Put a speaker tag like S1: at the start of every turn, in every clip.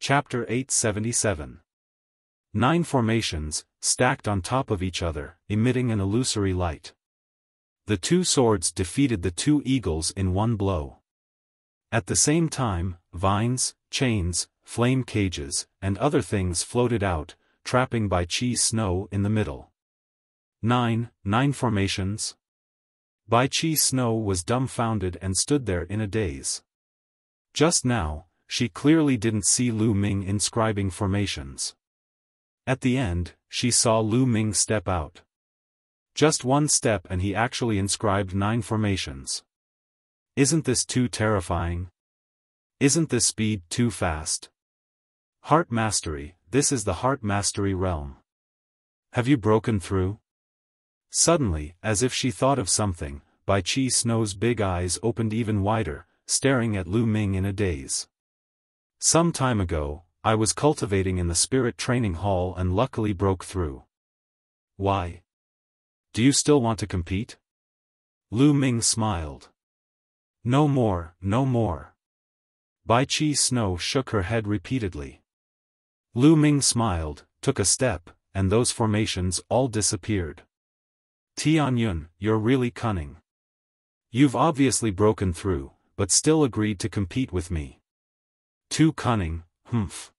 S1: Chapter 877. 9 formations, stacked on top of each other, emitting an illusory light. The 2 swords defeated the 2 eagles in one blow. At the same time, vines, chains, flame cages, and other things floated out, trapping Bai Chi's snow in the middle. 9 formations? Bai Chi's snow was dumbfounded and stood there in a daze. Just now, she clearly didn't see Lu Ming inscribing formations. At the end, she saw Lu Ming step out. Just one step and he actually inscribed 9 formations. Isn't this too terrifying? Isn't this speed too fast? Heart mastery, this is the heart mastery realm. Have you broken through? Suddenly, as if she thought of something, Bai Chi Snow's big eyes opened even wider, staring at Lu Ming in a daze. Some time ago, I was cultivating in the spirit training hall and luckily broke through. Why? Do you still want to compete? Lu Ming smiled. No more, no more. Bai Chi Snow shook her head repeatedly. Lu Ming smiled, took a step, and those formations all disappeared. Tianyun, you're really cunning. You've obviously broken through, but still agreed to compete with me. Too cunning, humph.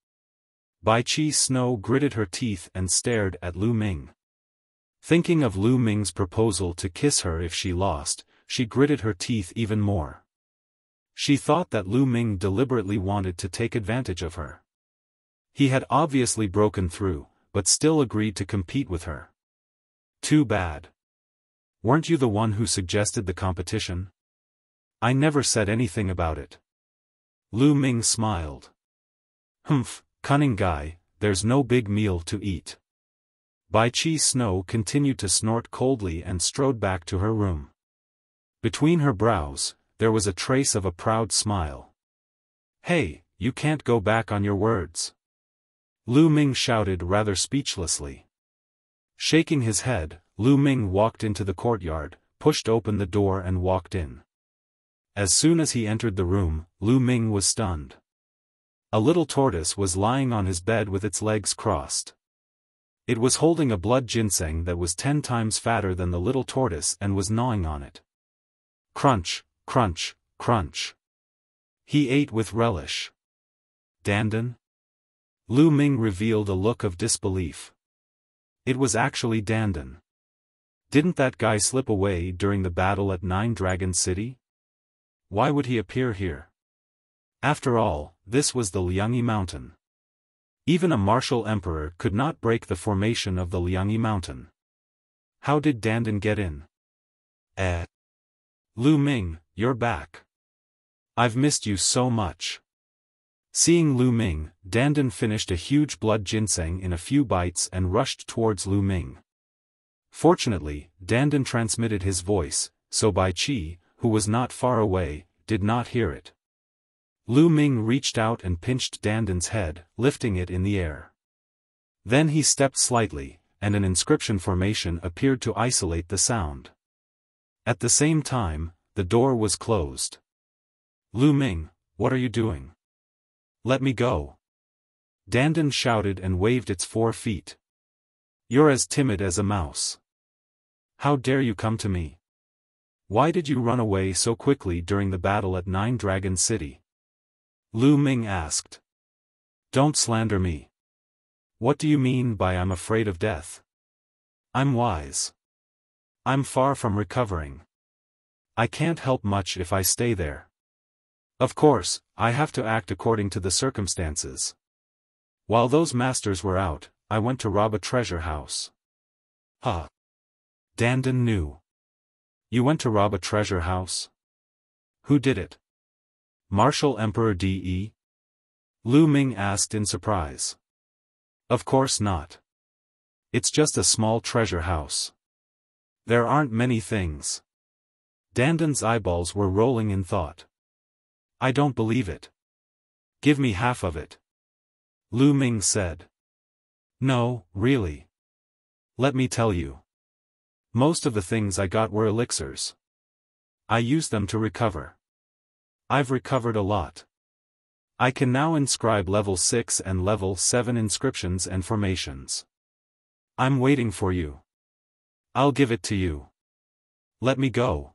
S1: Bai Chi Snow gritted her teeth and stared at Lu Ming. Thinking of Lu Ming's proposal to kiss her if she lost, she gritted her teeth even more. She thought that Lu Ming deliberately wanted to take advantage of her. He had obviously broken through, but still agreed to compete with her. Too bad. Weren't you the one who suggested the competition? I never said anything about it. Lu Ming smiled. Humph, cunning guy, there's no big meal to eat. Bai Chi Snow continued to snort coldly and strode back to her room. Between her brows, there was a trace of a proud smile. Hey, you can't go back on your words. Lu Ming shouted rather speechlessly. Shaking his head, Lu Ming walked into the courtyard, pushed open the door and walked in. As soon as he entered the room, Lu Ming was stunned. A little tortoise was lying on his bed with its legs crossed. It was holding a blood ginseng that was 10 times fatter than the little tortoise and was gnawing on it. Crunch, crunch, crunch. He ate with relish. Dandan? Lu Ming revealed a look of disbelief. It was actually Dandan. Didn't that guy slip away during the battle at 9 Dragon City? Why would he appear here? After all, this was the Liangyi Mountain. Even a martial emperor could not break the formation of the Liangyi Mountain. How did Dandan get in? Lu Ming, you're back. I've missed you so much. Seeing Lu Ming, Dandan finished a huge blood ginseng in a few bites and rushed towards Lu Ming. Fortunately, Dandan transmitted his voice, so Bai Chi, who was not far away, did not hear it. Lu Ming reached out and pinched Dandan's head, lifting it in the air. Then he stepped slightly, and an inscription formation appeared to isolate the sound. At the same time, the door was closed. Lu Ming, what are you doing? Let me go. Dandan shouted and waved its 4 feet. You're as timid as a mouse. How dare you come to me? Why did you run away so quickly during the battle at 9 Dragon City? Lu Ming asked. Don't slander me. What do you mean by I'm afraid of death? I'm wise. I'm far from recovering. I can't help much if I stay there. Of course, I have to act according to the circumstances. While those masters were out, I went to rob a treasure house. Huh. Dandan knew. You went to rob a treasure house? Who did it? Martial Emperor De? Lu Ming asked in surprise. Of course not. It's just a small treasure house. There aren't many things. Dandan's eyeballs were rolling in thought. I don't believe it. Give me half of it. Lu Ming said. No, really. Let me tell you. Most of the things I got were elixirs. I used them to recover. I've recovered a lot. I can now inscribe level 6 and level 7 inscriptions and formations. I'm waiting for you. I'll give it to you. Let me go.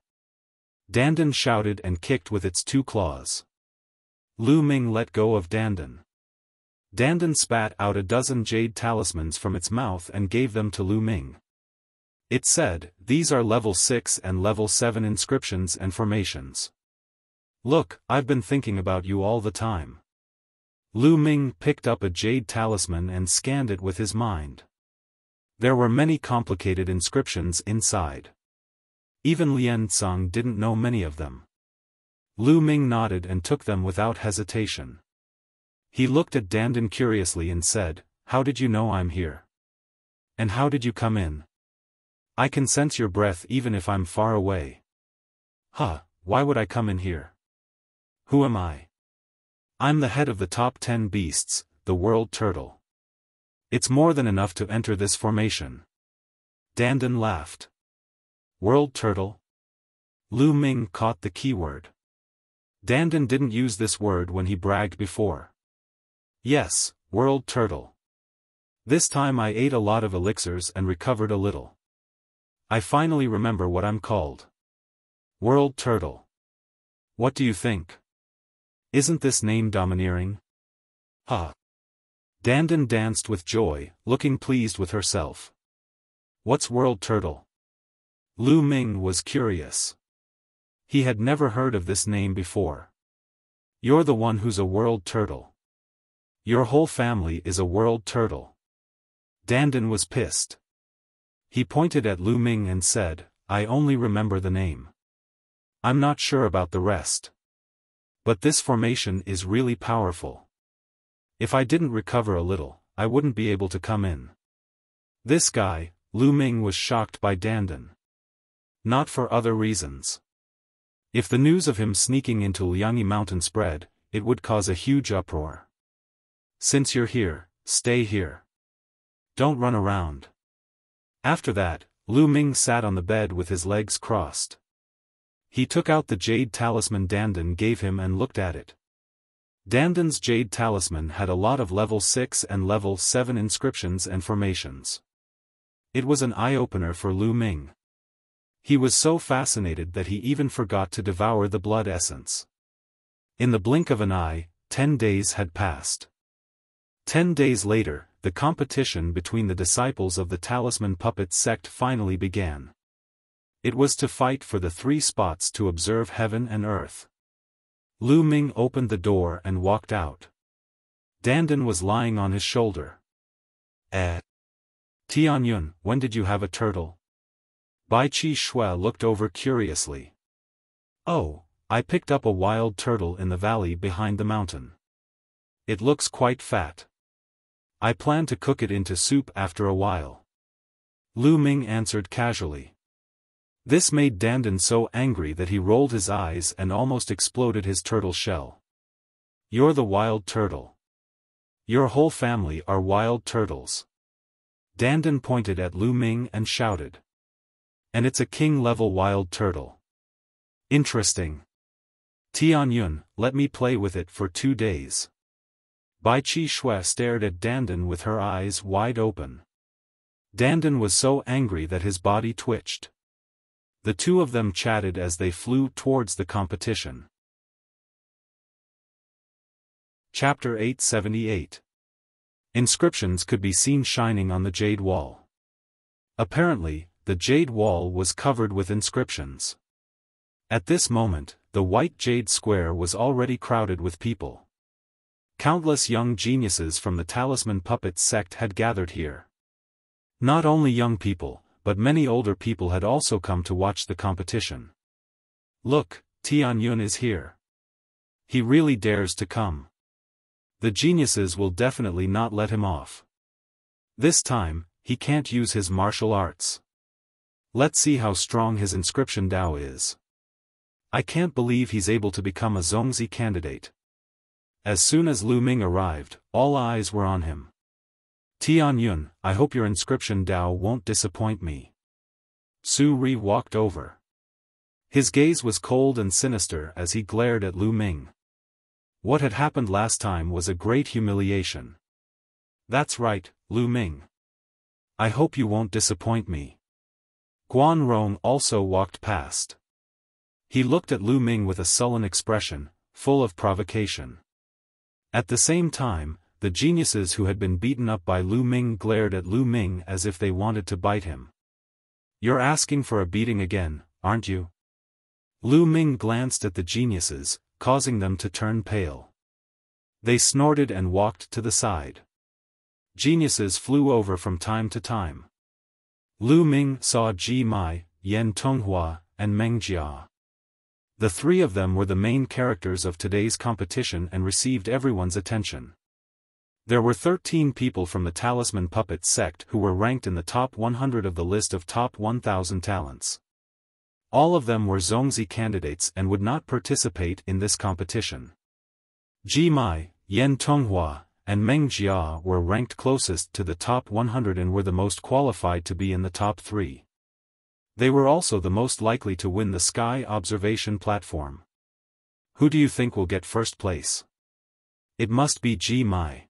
S1: Dandan shouted and kicked with its 2 claws. Lu Ming let go of Dandan. Dandan spat out a dozen jade talismans from its mouth and gave them to Lu Ming. It said, "These are level 6 and level 7 inscriptions and formations. Look, I've been thinking about you all the time." Lu Ming picked up a jade talisman and scanned it with his mind. There were many complicated inscriptions inside. Even Lian Cong didn't know many of them. Lu Ming nodded and took them without hesitation. He looked at Dandan curiously and said, "How did you know I'm here? And how did you come in? I can sense your breath even if I'm far away." "Huh, why would I come in here? Who am I? I'm the head of the top 10 beasts, the world turtle. It's more than enough to enter this formation." Dandan laughed. World turtle? Lu Ming caught the keyword. Dandan didn't use this word when he bragged before. "Yes, world turtle. This time I ate a lot of elixirs and recovered a little. I finally remember what I'm called. World turtle. What do you think? Isn't this name domineering?" "Huh." Dandan danced with joy, looking pleased with herself. "What's world turtle?" Lu Ming was curious. He had never heard of this name before. "You're the one who's a world turtle. Your whole family is a world turtle." Dandan was pissed. He pointed at Lu Ming and said, "I only remember the name. I'm not sure about the rest. But this formation is really powerful. If I didn't recover a little, I wouldn't be able to come in." This guy, Lu Ming was shocked by Dandan. Not for other reasons. If the news of him sneaking into Liangyi Mountain spread, it would cause a huge uproar. "Since you're here, stay here. Don't run around." After that, Lu Ming sat on the bed with his legs crossed. He took out the jade talisman Dandan gave him and looked at it. Dandan's jade talisman had a lot of level 6 and level 7 inscriptions and formations. It was an eye-opener for Lu Ming. He was so fascinated that he even forgot to devour the blood essence. In the blink of an eye, 10 days had passed. 10 days later, the competition between the disciples of the Talisman Puppet sect finally began. It was to fight for the 3 spots to observe heaven and earth. Lu Ming opened the door and walked out. Dandan was lying on his shoulder. Tianyun, when did you have a turtle?" Bai Qi Shui looked over curiously. "Oh, I picked up a wild turtle in the valley behind the mountain. It looks quite fat. I plan to cook it into soup after a while." Lu Ming answered casually. This made Dandan so angry that he rolled his eyes and almost exploded his turtle shell. "You're the wild turtle. Your whole family are wild turtles." Dandan pointed at Lu Ming and shouted. "And it's a king-level wild turtle. Interesting. Tianyun, let me play with it for 2 days." Bai Qi Shui stared at Dandan with her eyes wide open. Dandan was so angry that his body twitched. The two of them chatted as they flew towards the competition. Chapter 878. Inscriptions could be seen shining on the jade wall. Apparently, the jade wall was covered with inscriptions. At this moment, the white jade square was already crowded with people. Countless young geniuses from the Talisman Puppet sect had gathered here. Not only young people, but many older people had also come to watch the competition. "Look, Tianyun is here. He really dares to come. The geniuses will definitely not let him off. This time, he can't use his martial arts. Let's see how strong his inscription Dao is. I can't believe he's able to become a Zongzi candidate." As soon as Lu Ming arrived, all eyes were on him. "Tianyun, I hope your inscription Dao won't disappoint me." Su Ri walked over. His gaze was cold and sinister as he glared at Lu Ming. What had happened last time was a great humiliation. That's right, Lu Ming. I hope you won't disappoint me. Guan Rong also walked past. He looked at Lu Ming with a sullen expression, full of provocation. At the same time, the geniuses who had been beaten up by Lu Ming glared at Lu Ming as if they wanted to bite him. You're asking for a beating again, aren't you? Lu Ming glanced at the geniuses, causing them to turn pale. They snorted and walked to the side. Geniuses flew over from time to time. Lu Ming saw Ji Mai, Yan Tonghua, and Meng Jia. The three of them were the main characters of today's competition and received everyone's attention. There were 13 people from the Talisman Puppet sect who were ranked in the top 100 of the list of top 1,000 talents. All of them were Zongzi candidates and would not participate in this competition. Ji Mai, Yan Tonghua, and Meng Jia were ranked closest to the top 100 and were the most qualified to be in the top 3. They were also the most likely to win the Sky Observation Platform. Who do you think will get first place? It must be Ji Mai.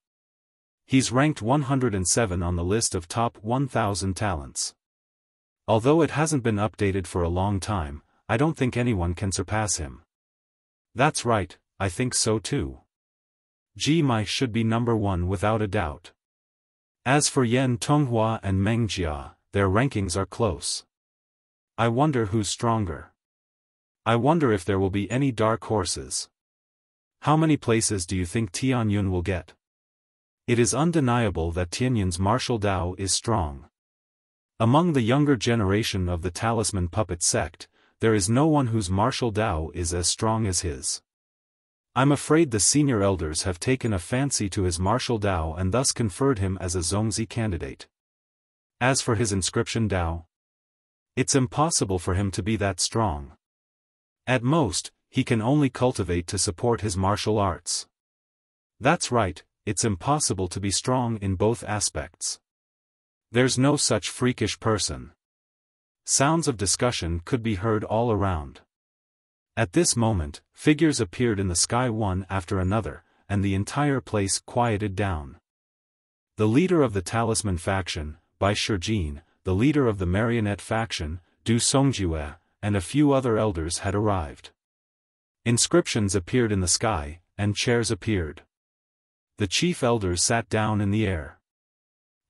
S1: He's ranked 107 on the list of top 1,000 talents. Although it hasn't been updated for a long time, I don't think anyone can surpass him. That's right, I think so too. Ji Mai should be number 1 without a doubt. As for Yan Tonghua and Meng Jia, their rankings are close. I wonder who's stronger. I wonder if there will be any dark horses. How many places do you think Tianyun will get? It is undeniable that Tianyun's martial Dao is strong. Among the younger generation of the Talisman Puppet sect, there is no one whose martial Dao is as strong as his. I'm afraid the senior elders have taken a fancy to his martial Dao and thus conferred him as a Zongzi candidate. As for his inscription Dao, it's impossible for him to be that strong. At most, he can only cultivate to support his martial arts. That's right, it's impossible to be strong in both aspects. There's no such freakish person. Sounds of discussion could be heard all around. At this moment, figures appeared in the sky one after another, and the entire place quieted down. The leader of the Talisman faction, Bai Shijin, the leader of the Marionette faction, Du Songjue, and a few other elders had arrived. Inscriptions appeared in the sky, and chairs appeared. The chief elders sat down in the air.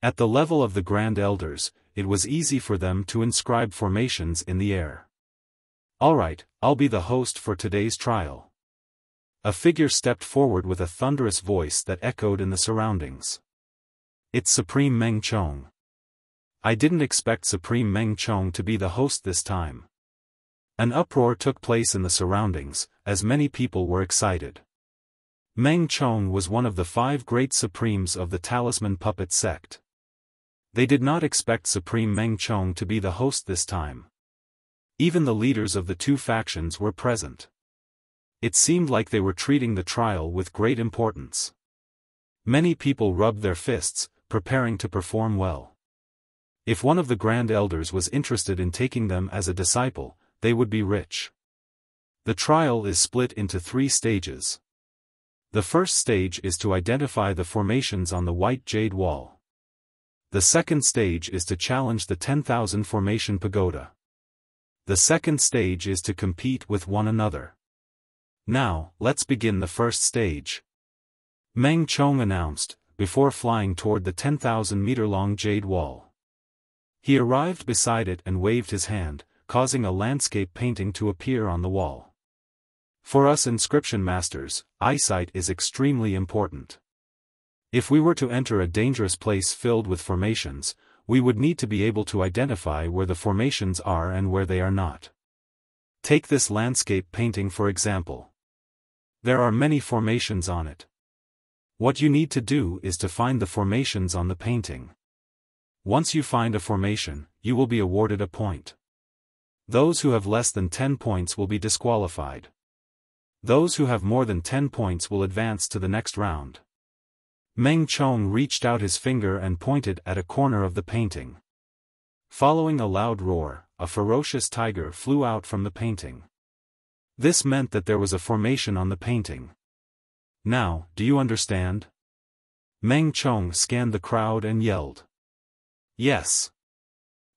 S1: At the level of the grand elders, it was easy for them to inscribe formations in the air. Alright, I'll be the host for today's trial. A figure stepped forward with a thunderous voice that echoed in the surroundings. It's Supreme Meng Chong. I didn't expect Supreme Meng Chong to be the host this time. An uproar took place in the surroundings, as many people were excited. Meng Chong was one of the 5 great supremes of the Talisman Puppet sect. They did not expect Supreme Meng Chong to be the host this time. Even the leaders of the 2 factions were present. It seemed like they were treating the trial with great importance. Many people rubbed their fists, preparing to perform well. If one of the grand elders was interested in taking them as a disciple, they would be rich. The trial is split into 3 stages. The first stage is to identify the formations on the white jade wall. The second stage is to challenge the 10,000 formation pagoda. The second stage is to compete with one another. Now, let's begin the first stage. Meng Chong announced, before flying toward the 10,000-meter-long jade wall. He arrived beside it and waved his hand, causing a landscape painting to appear on the wall. For us inscription masters, eyesight is extremely important. If we were to enter a dangerous place filled with formations, we would need to be able to identify where the formations are and where they are not. Take this landscape painting for example. There are many formations on it. What you need to do is to find the formations on the painting. Once you find a formation, you will be awarded a point. Those who have less than 10 points will be disqualified. Those who have more than 10 points will advance to the next round. Meng Chong reached out his finger and pointed at a corner of the painting. Following a loud roar, a ferocious tiger flew out from the painting. This meant that there was a formation on the painting. Now, do you understand? Meng Chong scanned the crowd and yelled. Yes.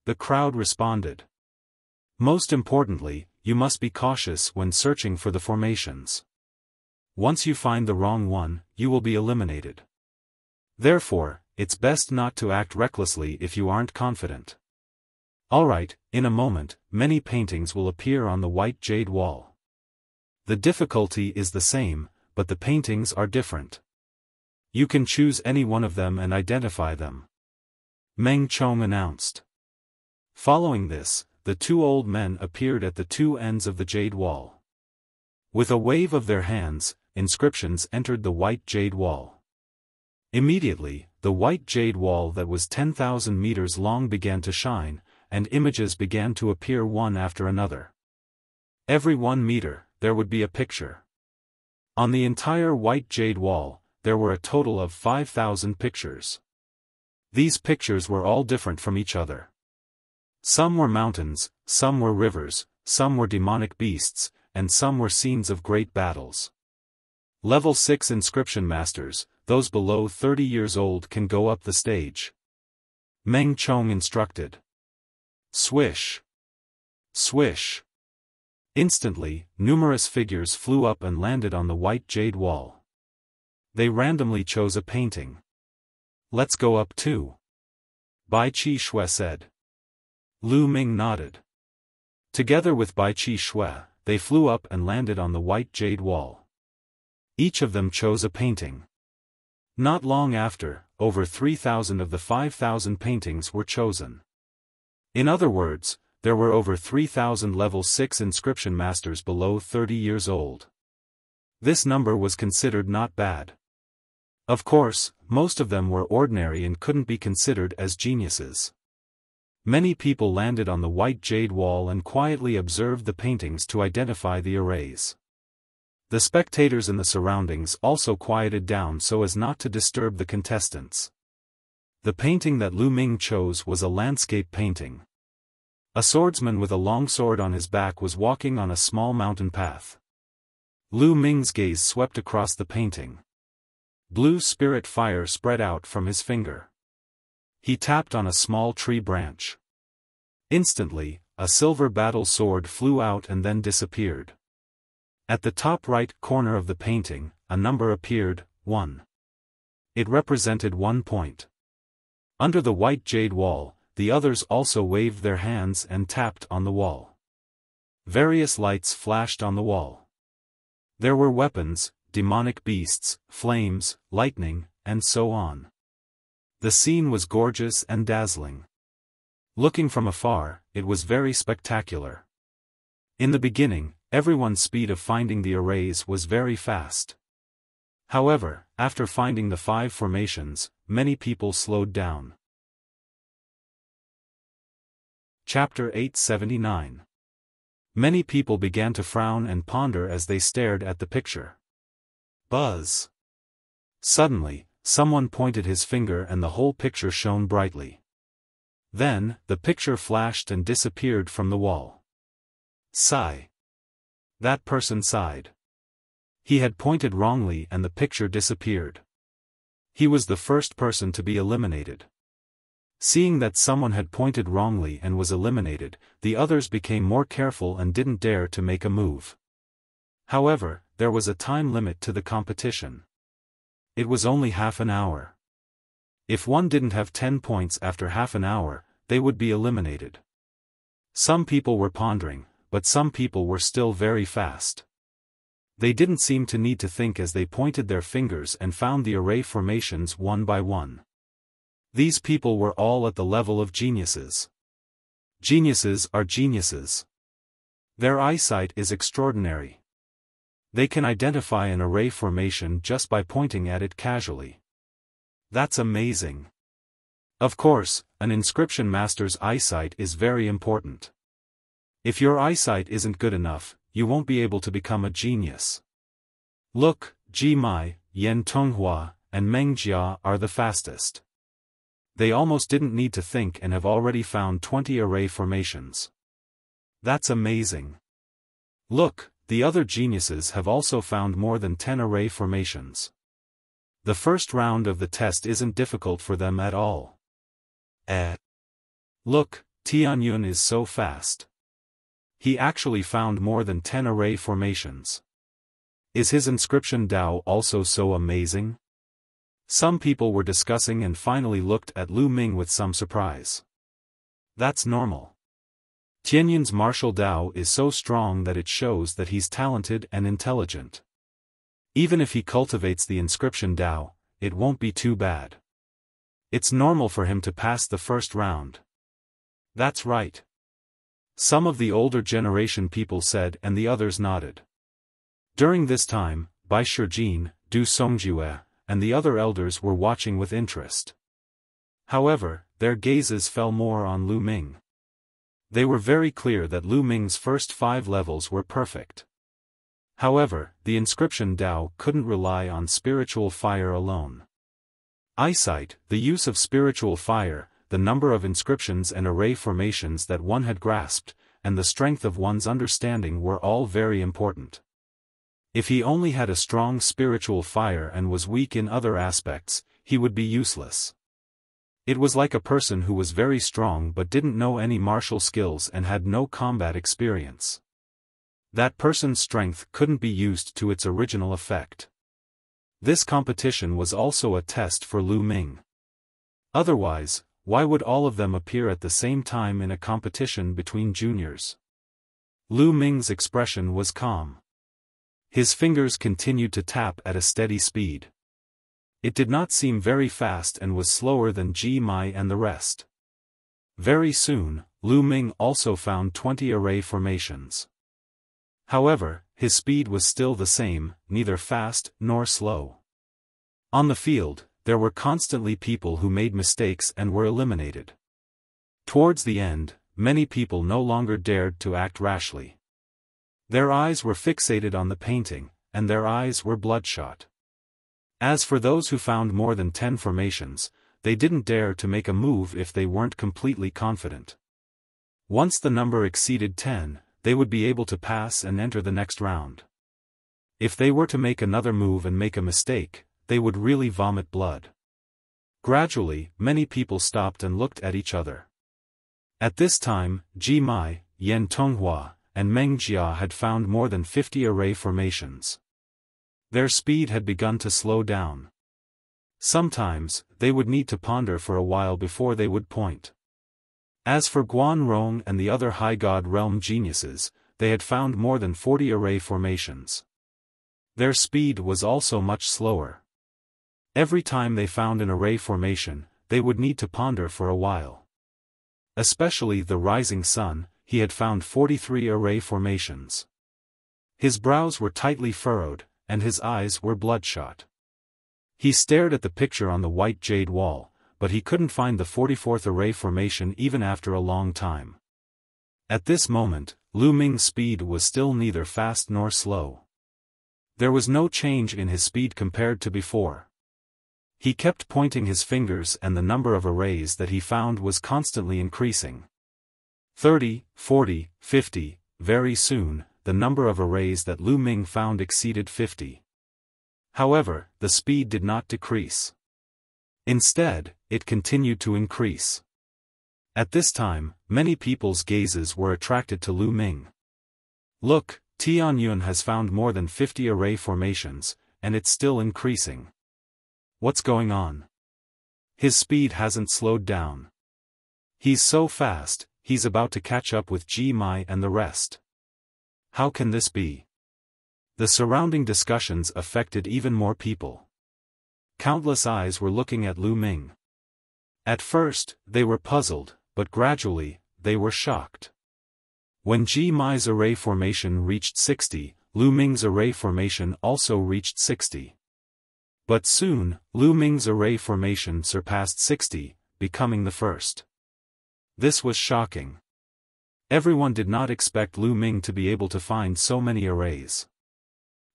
S1: The crowd responded. Most importantly, you must be cautious when searching for the formations. Once you find the wrong one, you will be eliminated. Therefore, it's best not to act recklessly if you aren't confident. Alright, in a moment, many paintings will appear on the white jade wall. The difficulty is the same, but the paintings are different. You can choose any one of them and identify them. Meng Chong announced. Following this, the two old men appeared at the two ends of the jade wall. With a wave of their hands, inscriptions entered the white jade wall. Immediately, the white jade wall that was 10,000 meters long began to shine, and images began to appear one after another. Every 1 meter, there would be a picture. On the entire white jade wall, there were a total of 5,000 pictures. These pictures were all different from each other. Some were mountains, some were rivers, some were demonic beasts, and some were scenes of great battles. Level 6 inscription masters, those below 30 years old can go up the stage. Meng Chong instructed. Swish. Swish. Instantly, numerous figures flew up and landed on the white jade wall. They randomly chose a painting. Let's go up too. Bai Qi Shui said. Lu Ming nodded. Together with Bai Qi Shui, they flew up and landed on the white jade wall. Each of them chose a painting. Not long after, over 3,000 of the 5,000 paintings were chosen. In other words, there were over 3,000 level 6 inscription masters below 30 years old. This number was considered not bad. Of course, most of them were ordinary and couldn't be considered as geniuses. Many people landed on the white jade wall and quietly observed the paintings to identify the arrays. The spectators in the surroundings also quieted down so as not to disturb the contestants. The painting that Lu Ming chose was a landscape painting. A swordsman with a long sword on his back was walking on a small mountain path. Lu Ming's gaze swept across the painting. Blue spirit fire spread out from his finger. He tapped on a small tree branch. Instantly, a silver battle sword flew out and then disappeared. At the top right corner of the painting, a number appeared, 1. It represented 1 point. Under the white jade wall, the others also waved their hands and tapped on the wall. Various lights flashed on the wall. There were weapons, demonic beasts, flames, lightning, and so on. The scene was gorgeous and dazzling. Looking from afar, it was very spectacular. In the beginning, everyone's speed of finding the arrays was very fast. However, after finding the 5 formations, many people slowed down. Chapter 879. Many people began to frown and ponder as they stared at the picture. Buzz. Suddenly, someone pointed his finger and the whole picture shone brightly. Then, the picture flashed and disappeared from the wall. Sigh. That person sighed. He had pointed wrongly and the picture disappeared. He was the first person to be eliminated. Seeing that someone had pointed wrongly and was eliminated, the others became more careful and didn't dare to make a move. However, there was a time limit to the competition. It was only half an hour. If one didn't have 10 points after half an hour, they would be eliminated. Some people were pondering, but some people were still very fast. They didn't seem to need to think as they pointed their fingers and found the array formations one by one. These people were all at the level of geniuses. Geniuses are geniuses. Their eyesight is extraordinary. They can identify an array formation just by pointing at it casually. That's amazing. Of course, an inscription master's eyesight is very important. If your eyesight isn't good enough, you won't be able to become a genius. Look, Ji Mai, Yan Tonghua, and Meng Jia are the fastest. They almost didn't need to think and have already found 20 array formations. That's amazing. Look, the other geniuses have also found more than 10 array formations. The first round of the test isn't difficult for them at all. Look, Tianyun is so fast. He actually found more than 10 array formations. Is his inscription Dao also so amazing? Some people were discussing and finally looked at Lu Ming with some surprise. That's normal. Tianyun's martial Dao is so strong that it shows that he's talented and intelligent. Even if he cultivates the inscription Dao, it won't be too bad. It's normal for him to pass the first round. That's right. Some of the older generation people said and the others nodded. During this time, Bai Shijin, Du Songjue, and the other elders were watching with interest. However, their gazes fell more on Lu Ming. They were very clear that Lu Ming's first 5 levels were perfect. However, the inscription Dao couldn't rely on spiritual fire alone. Eyesight, the use of spiritual fire, the number of inscriptions and array formations that one had grasped, and the strength of one's understanding were all very important. If he only had a strong spiritual fire and was weak in other aspects, he would be useless. It was like a person who was very strong but didn't know any martial skills and had no combat experience. That person's strength couldn't be used to its original effect. This competition was also a test for Lu Ming. Otherwise, why would all of them appear at the same time in a competition between juniors? Lu Ming's expression was calm. His fingers continued to tap at a steady speed. It did not seem very fast and was slower than Ji Mai and the rest. Very soon, Lu Ming also found 20 array formations. However, his speed was still the same, neither fast nor slow. On the field, there were constantly people who made mistakes and were eliminated. Towards the end, many people no longer dared to act rashly. Their eyes were fixated on the painting, and their eyes were bloodshot. As for those who found more than 10 formations, they didn't dare to make a move if they weren't completely confident. Once the number exceeded 10, they would be able to pass and enter the next round. If they were to make another move and make a mistake, they would really vomit blood. Gradually, many people stopped and looked at each other. At this time, Ji Mai, Yan Tonghua, and Meng Jia had found more than 50 array formations. Their speed had begun to slow down. Sometimes, they would need to ponder for a while before they would point. As for Guan Rong and the other High God Realm geniuses, they had found more than 40 array formations. Their speed was also much slower. Every time they found an array formation, they would need to ponder for a while. Especially the Rising Sun, he had found 43 array formations. His brows were tightly furrowed, and his eyes were bloodshot. He stared at the picture on the white jade wall, but he couldn't find the 44th array formation even after a long time. At this moment, Lu Ming's speed was still neither fast nor slow. There was no change in his speed compared to before. He kept pointing his fingers and the number of arrays that he found was constantly increasing. 30, 40, 50, very soon, the number of arrays that Lu Ming found exceeded 50. However, the speed did not decrease. Instead, it continued to increase. At this time, many people's gazes were attracted to Lu Ming. Look, Tianyun has found more than 50 array formations, and it's still increasing. What's going on? His speed hasn't slowed down. He's so fast, he's about to catch up with Ji Mai and the rest. How can this be? The surrounding discussions affected even more people. Countless eyes were looking at Lu Ming. At first, they were puzzled, but gradually, they were shocked. When Ji Mai's array formation reached 60, Lu Ming's array formation also reached 60. But soon, Lu Ming's array formation surpassed 60, becoming the first. This was shocking. Everyone did not expect Lu Ming to be able to find so many arrays.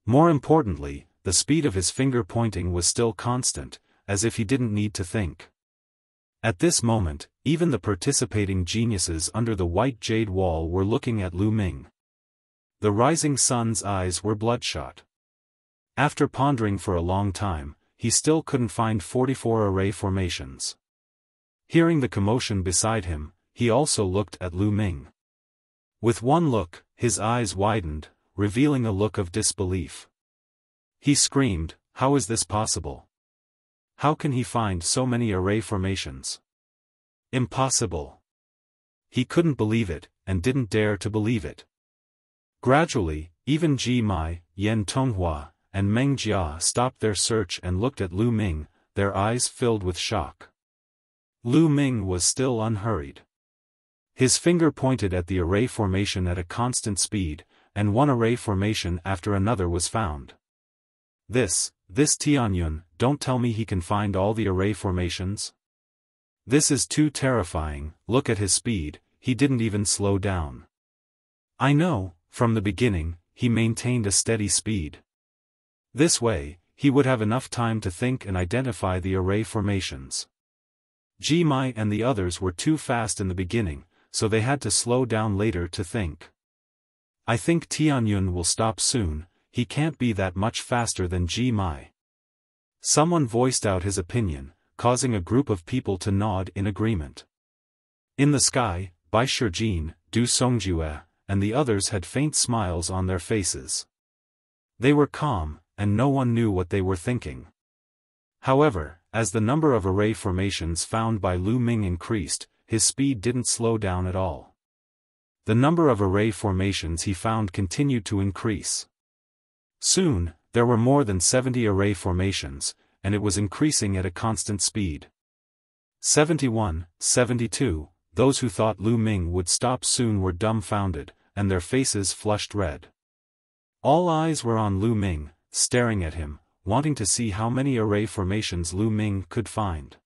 S1: More importantly, the speed of his finger pointing was still constant, as if he didn't need to think. At this moment, even the participating geniuses under the white jade wall were looking at Lu Ming. The rising sun's eyes were bloodshot. After pondering for a long time, he still couldn't find 44 array formations. Hearing the commotion beside him, he also looked at Lu Ming. With one look, his eyes widened, revealing a look of disbelief. He screamed, "How is this possible? How can he find so many array formations? Impossible!" He couldn't believe it, and didn't dare to believe it. Gradually, even Ji Mai, Yan Tonghua, and Meng Jia stopped their search and looked at Lu Ming, their eyes filled with shock. Lu Ming was still unhurried. His finger pointed at the array formation at a constant speed, and one array formation after another was found. This Tianyun, don't tell me he can find all the array formations? This is too terrifying. Look at his speed, he didn't even slow down. I know, from the beginning, he maintained a steady speed. This way, he would have enough time to think and identify the array formations. Ji Mai and the others were too fast in the beginning, so they had to slow down later to think. I think Tianyun will stop soon, he can't be that much faster than Ji Mai. Someone voiced out his opinion, causing a group of people to nod in agreement. In the sky, Bai Shijin, Du Songjue, and the others had faint smiles on their faces. They were calm, and no one knew what they were thinking. However, as the number of array formations found by Lu Ming increased, his speed didn't slow down at all. The number of array formations he found continued to increase. Soon, there were more than 70 array formations, and it was increasing at a constant speed. 71, 72, those who thought Lu Ming would stop soon were dumbfounded, and their faces flushed red. All eyes were on Lu Ming, staring at him, wanting to see how many array formations Lu Ming could find.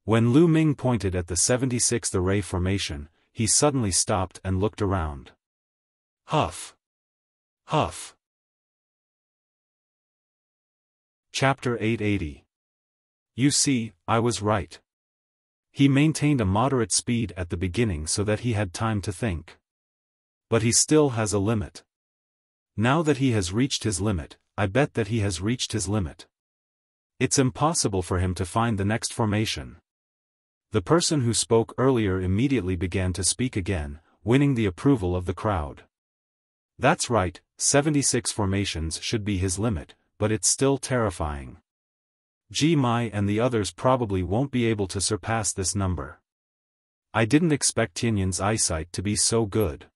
S1: When Lu Ming pointed at the 76th array formation, he suddenly stopped and looked around. Huff! Huff! Chapter 880. You see, I was right. He maintained a moderate speed at the beginning so that he had time to think. But he still has a limit. Now that he has reached his limit, I bet that he has reached his limit. It's impossible for him to find the next formation. The person who spoke earlier immediately began to speak again, winning the approval of the crowd. That's right, 76 formations should be his limit, but it's still terrifying. Ji Mai and the others probably won't be able to surpass this number. I didn't expect Tianyun's eyesight to be so good.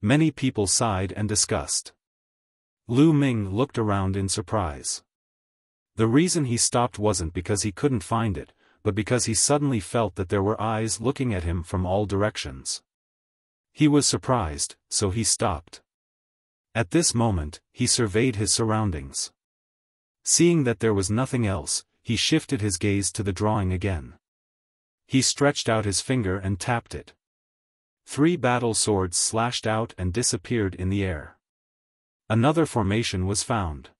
S1: Many people sighed and discussed. Lu Ming looked around in surprise. The reason he stopped wasn't because he couldn't find it, but because he suddenly felt that there were eyes looking at him from all directions. He was surprised, so he stopped. At this moment, he surveyed his surroundings. Seeing that there was nothing else, he shifted his gaze to the drawing again. He stretched out his finger and tapped it. 3 battle swords slashed out and disappeared in the air. Another formation was found.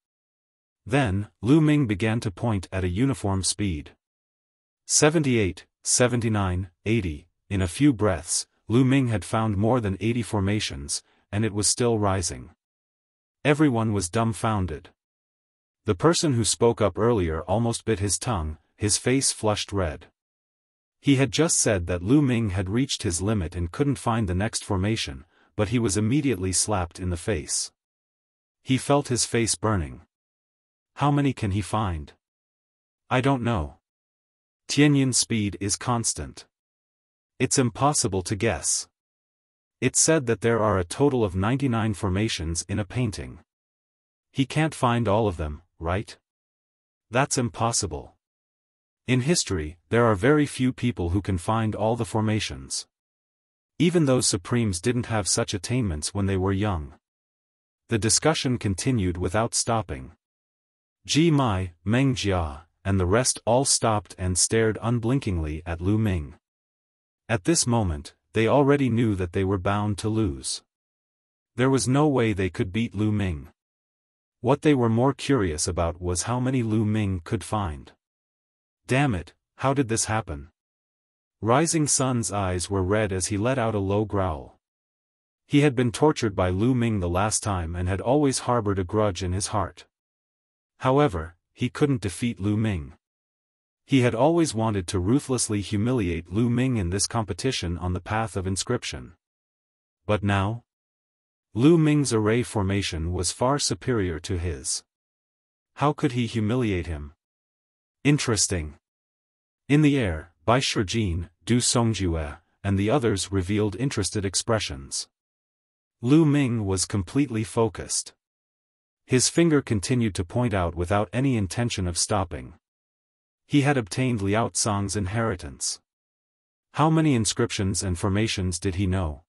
S1: Then, Lu Ming began to point at a uniform speed. 78, 79, 80, in a few breaths, Lu Ming had found more than 80 formations, and it was still rising. Everyone was dumbfounded. The person who spoke up earlier almost bit his tongue, his face flushed red. He had just said that Lu Ming had reached his limit and couldn't find the next formation, but he was immediately slapped in the face. He felt his face burning. How many can he find? I don't know. Tianyun's speed is constant. It's impossible to guess. It's said that there are a total of 99 formations in a painting. He can't find all of them, right? That's impossible. In history, there are very few people who can find all the formations. Even those supremes didn't have such attainments when they were young. The discussion continued without stopping. Ji Mai, Meng Jia, and the rest all stopped and stared unblinkingly at Lu Ming. At this moment, they already knew that they were bound to lose. There was no way they could beat Lu Ming. What they were more curious about was how many Lu Ming could find. Damn it, how did this happen? Rising Sun's eyes were red as he let out a low growl. He had been tortured by Lu Ming the last time and had always harbored a grudge in his heart. However, he couldn't defeat Lu Ming. He had always wanted to ruthlessly humiliate Lu Ming in this competition on the path of inscription. But now? Lu Ming's array formation was far superior to his. How could he humiliate him? Interesting. In the air, Bai Shijin, Du Songjue, and the others revealed interested expressions. Lu Ming was completely focused. His finger continued to point out without any intention of stopping. He had obtained Liao Cang's inheritance. How many inscriptions and formations did he know?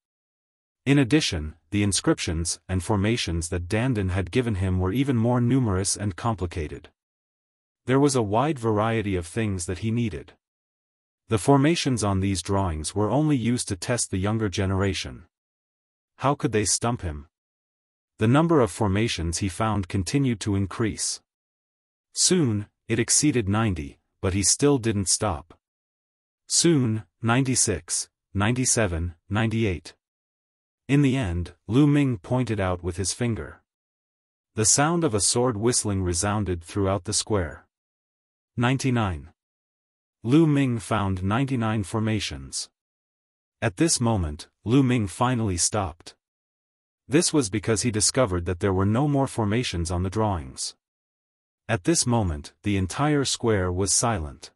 S1: In addition, the inscriptions and formations that Dandan had given him were even more numerous and complicated. There was a wide variety of things that he needed. The formations on these drawings were only used to test the younger generation. How could they stump him? The number of formations he found continued to increase. Soon, it exceeded 90, but he still didn't stop. Soon, 96, 97, 98. In the end, Lu Ming pointed out with his finger. The sound of a sword whistling resounded throughout the square. 99. Lu Ming found 99 formations. At this moment, Lu Ming finally stopped. This was because he discovered that there were no more formations on the drawings. At this moment, the entire square was silent.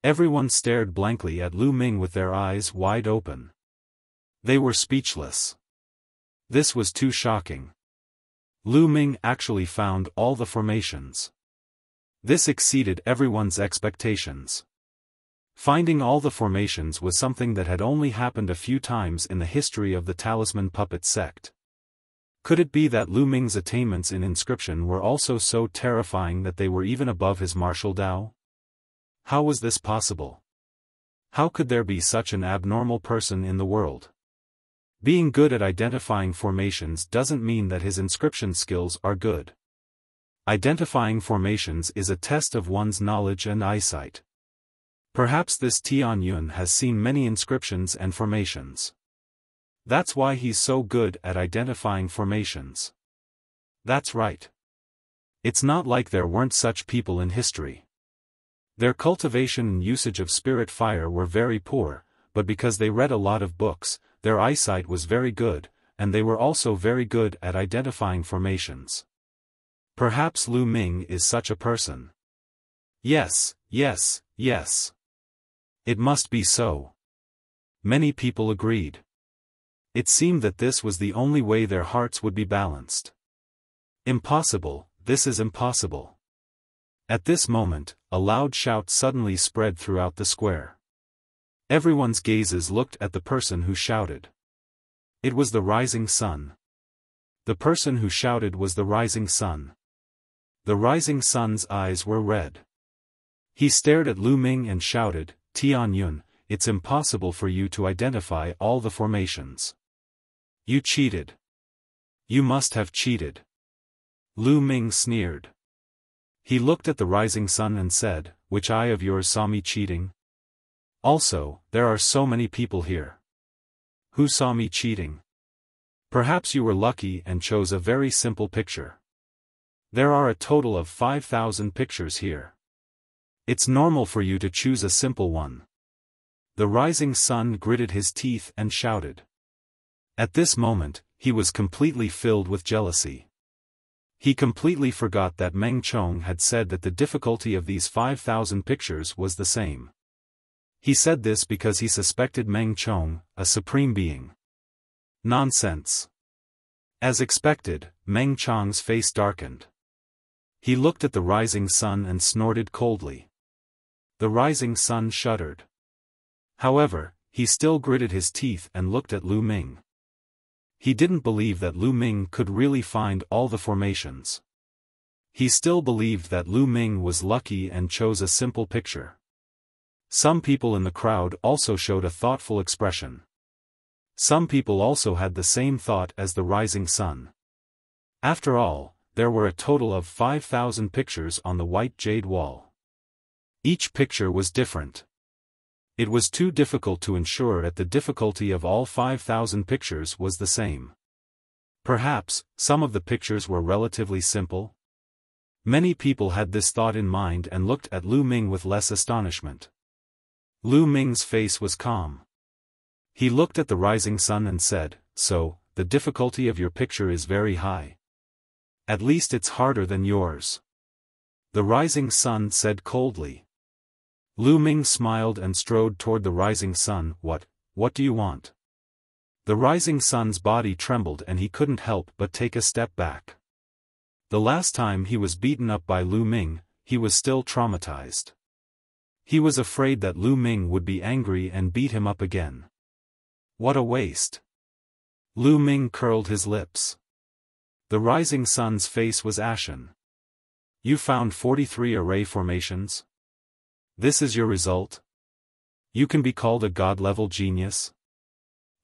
S1: Everyone stared blankly at Lu Ming with their eyes wide open. They were speechless. This was too shocking. Lu Ming actually found all the formations. This exceeded everyone's expectations. Finding all the formations was something that had only happened a few times in the history of the Talisman Puppet sect. Could it be that Lu Ming's attainments in inscription were also so terrifying that they were even above his martial Dao? How was this possible? How could there be such an abnormal person in the world? Being good at identifying formations doesn't mean that his inscription skills are good. Identifying formations is a test of one's knowledge and eyesight. Perhaps this Tian Yun has seen many inscriptions and formations. That's why he's so good at identifying formations. That's right. It's not like there weren't such people in history. Their cultivation and usage of spirit fire were very poor, but because they read a lot of books, their eyesight was very good, and they were also very good at identifying formations. Perhaps Lu Ming is such a person. Yes, yes, yes. It must be so. Many people agreed. It seemed that this was the only way their hearts would be balanced. Impossible, this is impossible. At this moment, a loud shout suddenly spread throughout the square. Everyone's gazes looked at the person who shouted. It was the rising sun. The person who shouted was the rising sun. The rising sun's eyes were red. He stared at Lu Ming and shouted, "Tian Yun, it's impossible for you to identify all the formations. You cheated. You must have cheated." Lu Ming sneered. He looked at the rising sun and said, "Which eye of yours saw me cheating? Also, there are so many people here. Who saw me cheating? Perhaps you were lucky and chose a very simple picture. There are a total of 5,000 pictures here. It's normal for you to choose a simple one." The rising sun gritted his teeth and shouted. At this moment, he was completely filled with jealousy. He completely forgot that Meng Chong had said that the difficulty of these 5,000 pictures was the same. He said this because he suspected Meng Chong, a supreme being. Nonsense. As expected, Meng Chong's face darkened. He looked at the rising sun and snorted coldly. The rising sun shuddered. However, he still gritted his teeth and looked at Lu Ming. He didn't believe that Lu Ming could really find all the formations. He still believed that Lu Ming was lucky and chose a simple picture. Some people in the crowd also showed a thoughtful expression. Some people also had the same thought as the rising sun. After all, there were a total of 5,000 pictures on the white jade wall. Each picture was different. It was too difficult to ensure that the difficulty of all 5,000 pictures was the same. Perhaps, some of the pictures were relatively simple? Many people had this thought in mind and looked at Lu Ming with less astonishment. Lu Ming's face was calm. He looked at the rising sun and said, "So, the difficulty of your picture is very high. At least it's harder than yours." The rising sun said coldly. Lu Ming smiled and strode toward the rising sun. What do you want?" The rising sun's body trembled and he couldn't help but take a step back. The last time he was beaten up by Lu Ming, he was still traumatized. He was afraid that Lu Ming would be angry and beat him up again. What a waste. Lu Ming curled his lips. The rising sun's face was ashen. "You found 43 array formations? This is your result? You can be called a god-level genius?"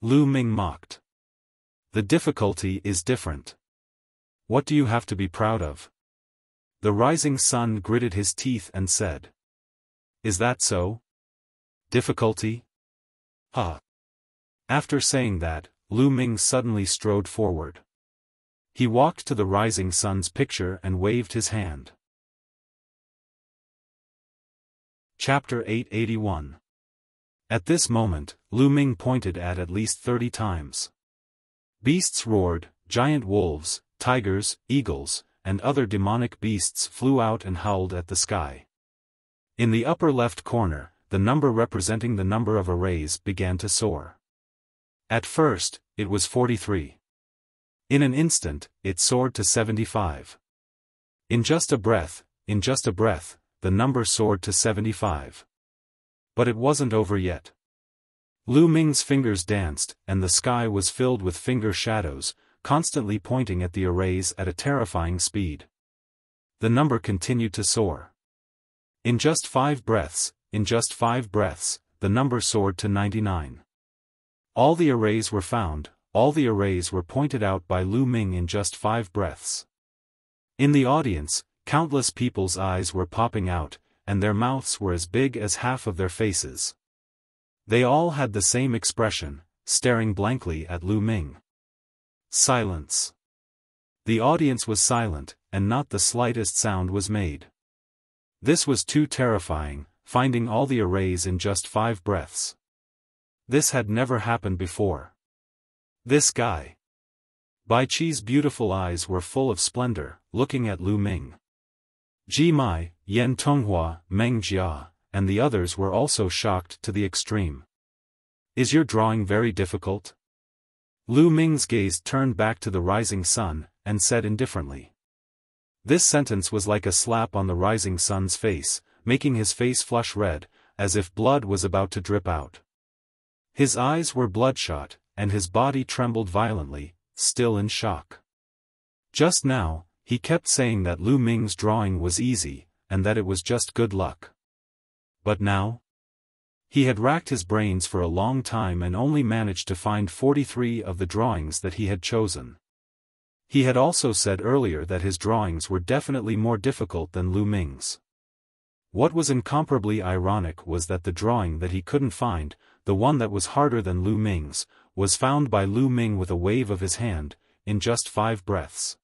S1: Lu Ming mocked. "The difficulty is different. What do you have to be proud of?" The rising sun gritted his teeth and said. "Is that so? Difficulty? Ha!" After saying that, Lu Ming suddenly strode forward. He walked to the rising sun's picture and waved his hand. Chapter 881. At this moment, Lu Ming pointed at least 30 times. Beasts roared, giant wolves, tigers, eagles, and other demonic beasts flew out and howled at the sky. In the upper left corner, the number representing the number of arrays began to soar. At first, it was 43. In an instant, it soared to 75. In just a breath, the number soared to 75. But it wasn't over yet. Lu Ming's fingers danced, and the sky was filled with finger shadows, constantly pointing at the arrays at a terrifying speed. The number continued to soar. In just 5 breaths, the number soared to 99. All the arrays were found, all the arrays were pointed out by Lu Ming in just 5 breaths. In the audience, countless people's eyes were popping out, and their mouths were as big as half of their faces. They all had the same expression, staring blankly at Lu Ming. Silence. The audience was silent, and not the slightest sound was made. This was too terrifying, finding all the arrays in just 5 breaths. This had never happened before. This guy. Bai Qi's beautiful eyes were full of splendor, looking at Lu Ming. Ji Mai, Yan Tonghua, Meng Jia, and the others were also shocked to the extreme. "Is your drawing very difficult?" Lu Ming's gaze turned back to the rising sun, and said indifferently. This sentence was like a slap on the rising sun's face, making his face flush red, as if blood was about to drip out. His eyes were bloodshot, and his body trembled violently, still in shock. Just now, he kept saying that Lu Ming's drawing was easy, and that it was just good luck. But now? He had racked his brains for a long time and only managed to find 43 of the drawings that he had chosen. He had also said earlier that his drawings were definitely more difficult than Lu Ming's. What was incomparably ironic was that the drawing that he couldn't find, the one that was harder than Lu Ming's, was found by Lu Ming with a wave of his hand, in just 5 breaths.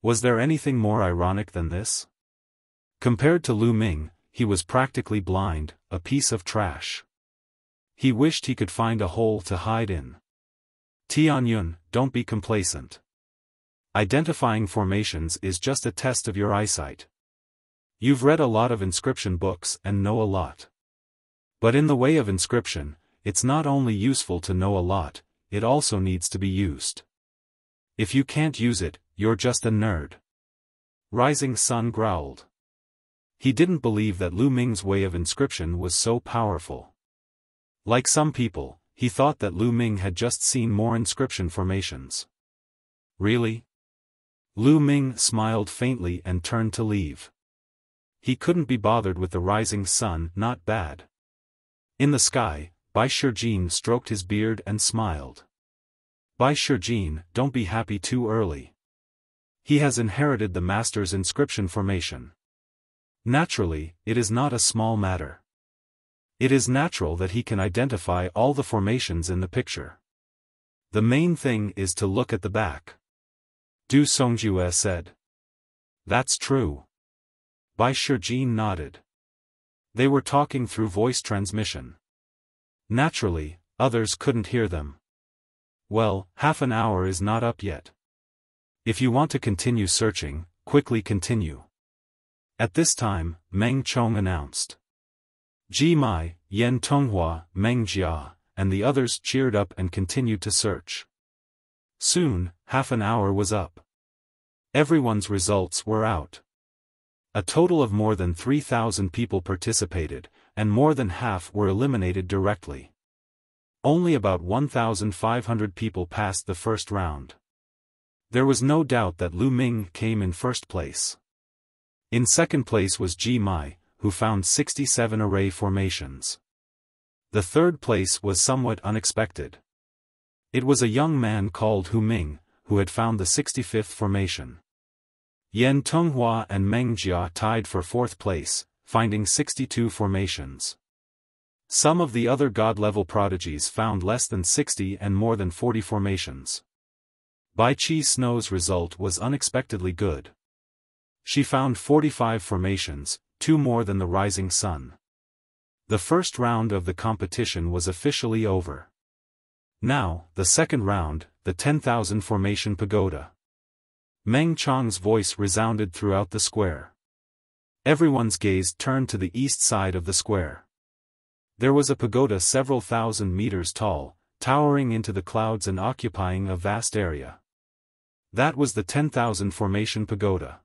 S1: Was there anything more ironic than this? Compared to Lu Ming, he was practically blind, a piece of trash. He wished he could find a hole to hide in. Tianyun, don't be complacent. Identifying formations is just a test of your eyesight. You've read a lot of inscription books and know a lot. But in the way of inscription, it's not only useful to know a lot, it also needs to be used. If you can't use it, you're just a nerd. Rising Sun growled. He didn't believe that Lu Ming's way of inscription was so powerful. Like some people, he thought that Lu Ming had just seen more inscription formations. Really? Lu Ming smiled faintly and turned to leave. He couldn't be bothered with the rising sun, not bad. In the sky, Bai Shijin stroked his beard and smiled. Bai Shijin, don't be happy too early. He has inherited the master's inscription formation. Naturally, it is not a small matter. It is natural that he can identify all the formations in the picture. The main thing is to look at the back. Du Songjue said. That's true. Bai Shijin nodded. They were talking through voice transmission. Naturally, others couldn't hear them. Well, half an hour is not up yet. If you want to continue searching, quickly continue. At this time, Meng Chong announced. Ji Mai, Yen Tonghua, Meng Jia, and the others cheered up and continued to search. Soon, half an hour was up. Everyone's results were out. A total of more than 3,000 people participated, and more than half were eliminated directly. Only about 1,500 people passed the first round. There was no doubt that Lu Ming came in first place. In second place was Ji Mai, who found 67 array formations. The third place was somewhat unexpected. It was a young man called Hu Ming, who had found the 65th formation. Yen Tonghua and Meng Jia tied for fourth place, finding 62 formations. Some of the other god-level prodigies found less than 60 and more than 40 formations. Bai Chi Snow's result was unexpectedly good. She found 45 formations, 2 more than the rising sun. The first round of the competition was officially over. Now, the second round, the 10,000 formation pagoda. Meng Chong's voice resounded throughout the square. Everyone's gaze turned to the east side of the square. There was a pagoda several thousand meters tall, towering into the clouds and occupying a vast area. That was the 10,000 formation pagoda.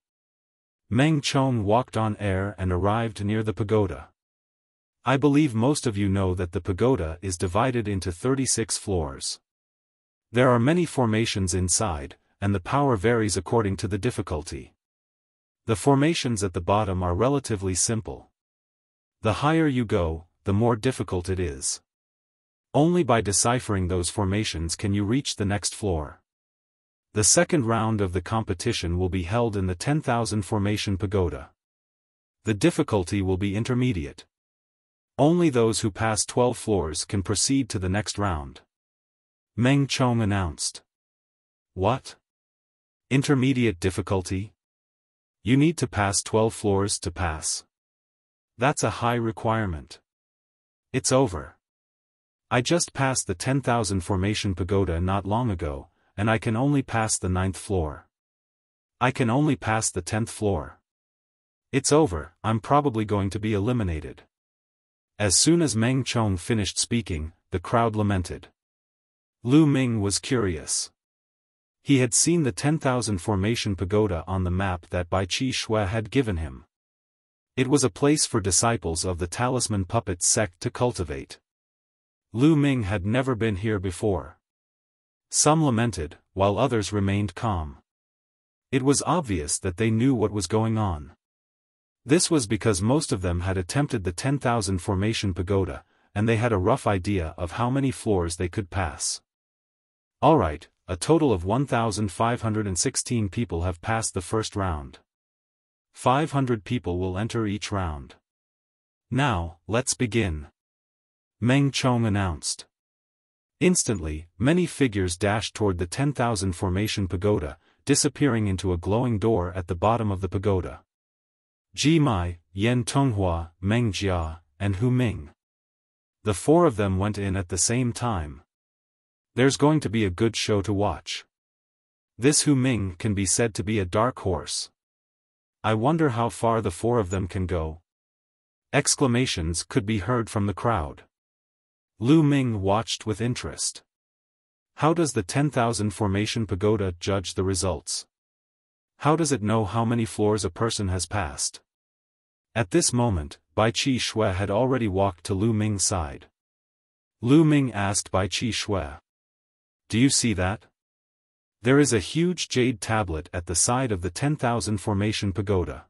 S1: Meng Chong walked on air and arrived near the pagoda. I believe most of you know that the pagoda is divided into 36 floors. There are many formations inside, and the power varies according to the difficulty. The formations at the bottom are relatively simple. The higher you go, the more difficult it is. Only by deciphering those formations can you reach the next floor. The second round of the competition will be held in the 10,000 formation pagoda. The difficulty will be intermediate. Only those who pass 12 floors can proceed to the next round. Meng Chong announced. What? Intermediate difficulty? You need to pass 12 floors to pass. That's a high requirement. It's over. I just passed the 10,000 formation pagoda not long ago, and I can only pass the 9th floor. I can only pass the 10th floor. It's over, I'm probably going to be eliminated. As soon as Meng Chong finished speaking, the crowd lamented. Lu Ming was curious. He had seen the 10,000 formation pagoda on the map that Bai Chi Shui had given him. It was a place for disciples of the talisman puppet sect to cultivate. Lu Ming had never been here before. Some lamented, while others remained calm. It was obvious that they knew what was going on. This was because most of them had attempted the 10,000 formation pagoda, and they had a rough idea of how many floors they could pass. Alright, a total of 1,516 people have passed the first round. 500 people will enter each round. Now, let's begin. Meng Chong announced. Instantly, many figures dashed toward the 10,000 formation pagoda, disappearing into a glowing door at the bottom of the pagoda. Ji Mai, Yen Tonghua, Meng Jia, and Hu Ming. The four of them went in at the same time. There's going to be a good show to watch. This Hu Ming can be said to be a dark horse. I wonder how far the four of them can go. Exclamations could be heard from the crowd. Lu Ming watched with interest. How does the 10,000 formation pagoda judge the results? How does it know how many floors a person has passed? At this moment, Bai Chi Shui had already walked to Lu Ming's side. Lu Ming asked Bai Chi Shui. Do you see that? There is a huge jade tablet at the side of the 10,000 formation pagoda.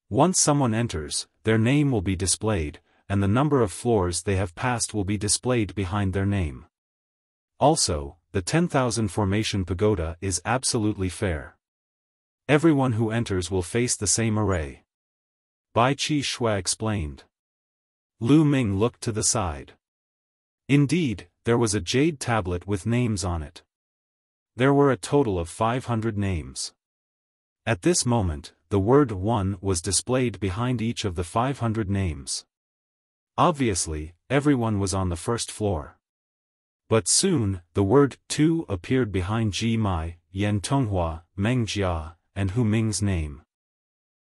S1: Once someone enters, their name will be displayed, and the number of floors they have passed will be displayed behind their name. Also, the 10,000 formation pagoda is absolutely fair. Everyone who enters will face the same array. Bai Chi Shui explained. Lu Ming looked to the side. Indeed, there was a jade tablet with names on it. There were a total of 500 names. At this moment, the word 1 was displayed behind each of the 500 names. Obviously, everyone was on the first floor. But soon, the word 2 appeared behind Ji Mai, Yan Tonghua, Meng Jia, and Hu Ming's name.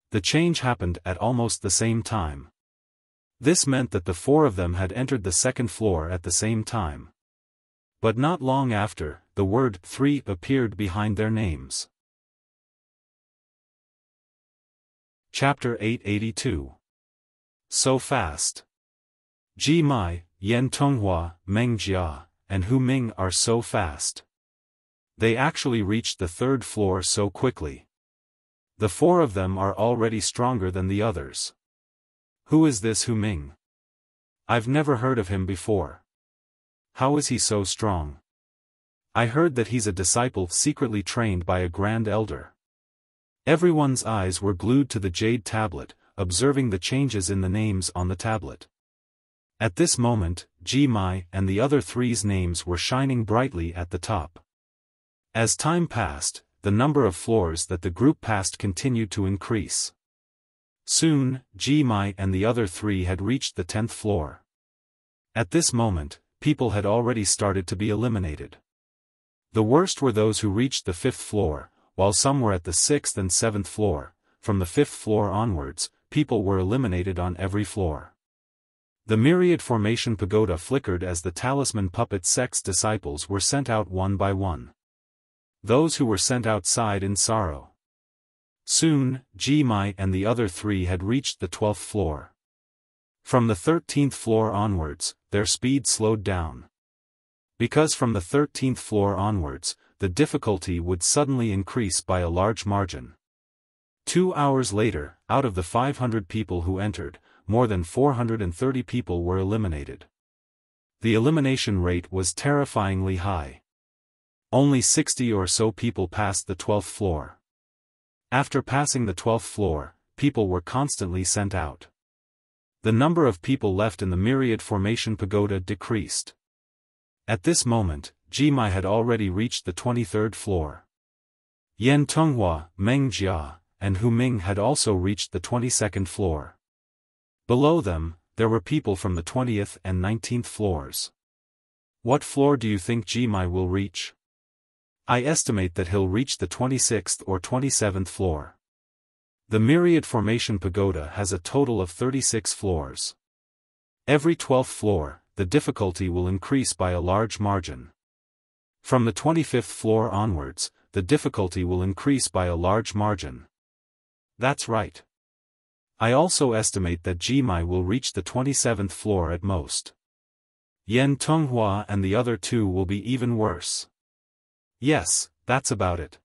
S1: The change happened at almost the same time. This meant that the four of them had entered the second floor at the same time. But not long after, the word 3 appeared behind their names. Chapter 882. So fast. Ji Mai, Yan Tonghua, Meng Jia, and Hu Ming are so fast. They actually reached the third floor so quickly. The four of them are already stronger than the others. Who is this Hu Ming? I've never heard of him before. How is he so strong? I heard that he's a disciple secretly trained by a grand elder. Everyone's eyes were glued to the jade tablet, observing the changes in the names on the tablet. At this moment, Ji Mai and the other three's names were shining brightly at the top. As time passed, the number of floors that the group passed continued to increase. Soon, Ji Mai and the other three had reached the 10th floor. At this moment, people had already started to be eliminated. The worst were those who reached the 5th floor, while some were at the 6th and 7th floor. From the 5th floor onwards, people were eliminated on every floor. The myriad formation pagoda flickered as the talisman puppet sect's disciples were sent out one by one. Those who were sent out sighed in sorrow. Soon, Ji Mai and the other three had reached the 12th floor. From the 13th floor onwards, their speed slowed down. Because from the 13th floor onwards, the difficulty would suddenly increase by a large margin. 2 hours later, out of the 500 people who entered, more than 430 people were eliminated. The elimination rate was terrifyingly high. Only 60 or so people passed the 12th floor. After passing the 12th floor, people were constantly sent out. The number of people left in the myriad formation pagoda decreased. At this moment, Ji Mai had already reached the 23rd floor. Yan Tonghua, Meng Jia, and Hu Ming had also reached the 22nd floor. Below them, there were people from the 20th and 19th floors. What floor do you think Ji Mai will reach? I estimate that he'll reach the 26th or 27th floor. The myriad formation pagoda has a total of 36 floors. Every 12th floor, the difficulty will increase by a large margin. From the 25th floor onwards, the difficulty will increase by a large margin. That's right. I also estimate that Ji Mai will reach the 27th floor at most. Yan Tonghua and the other two will be even worse. Yes, that's about it.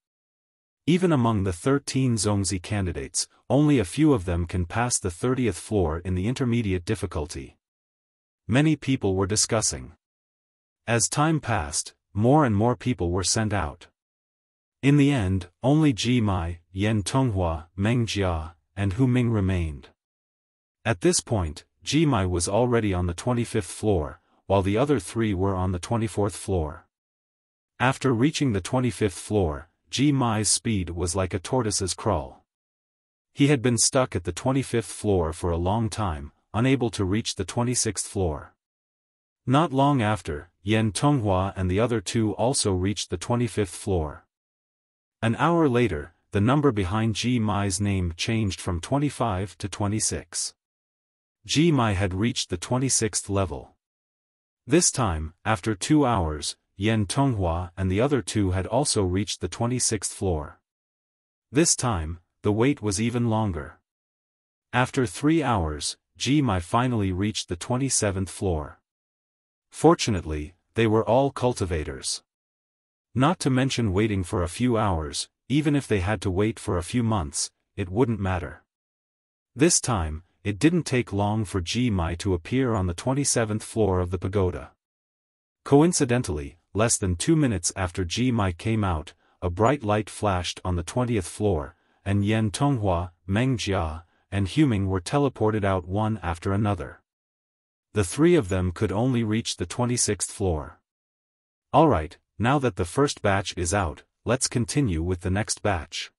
S1: Even among the 13 Zongzi candidates, only a few of them can pass the 30th floor in the intermediate difficulty. Many people were discussing. As time passed, more and more people were sent out. In the end, only Ji Mai, Yan Tonghua, Meng Jia, and Hu Ming remained. At this point, Ji Mai was already on the 25th floor, while the other three were on the 24th floor. After reaching the 25th floor, Ji Mai's speed was like a tortoise's crawl. He had been stuck at the 25th floor for a long time, unable to reach the 26th floor. Not long after, Yan Tonghua and the other two also reached the 25th floor. An hour later, the number behind Ji Mai's name changed from 25 to 26. Ji Mai had reached the 26th level. This time, after 2 hours, Yan Tonghua and the other two had also reached the 26th floor. This time, the wait was even longer. After 3 hours, Ji Mai finally reached the 27th floor. Fortunately, they were all cultivators. Not to mention waiting for a few hours, even if they had to wait for a few months, it wouldn't matter. This time, it didn't take long for Ji Mai to appear on the 27th floor of the pagoda. Coincidentally, less than 2 minutes after Ji Mai came out, a bright light flashed on the 20th floor, and Yan Tonghua, Meng Jia, and Hu Ming were teleported out one after another. The three of them could only reach the 26th floor. Alright, now that the first batch is out, let's continue with the next batch.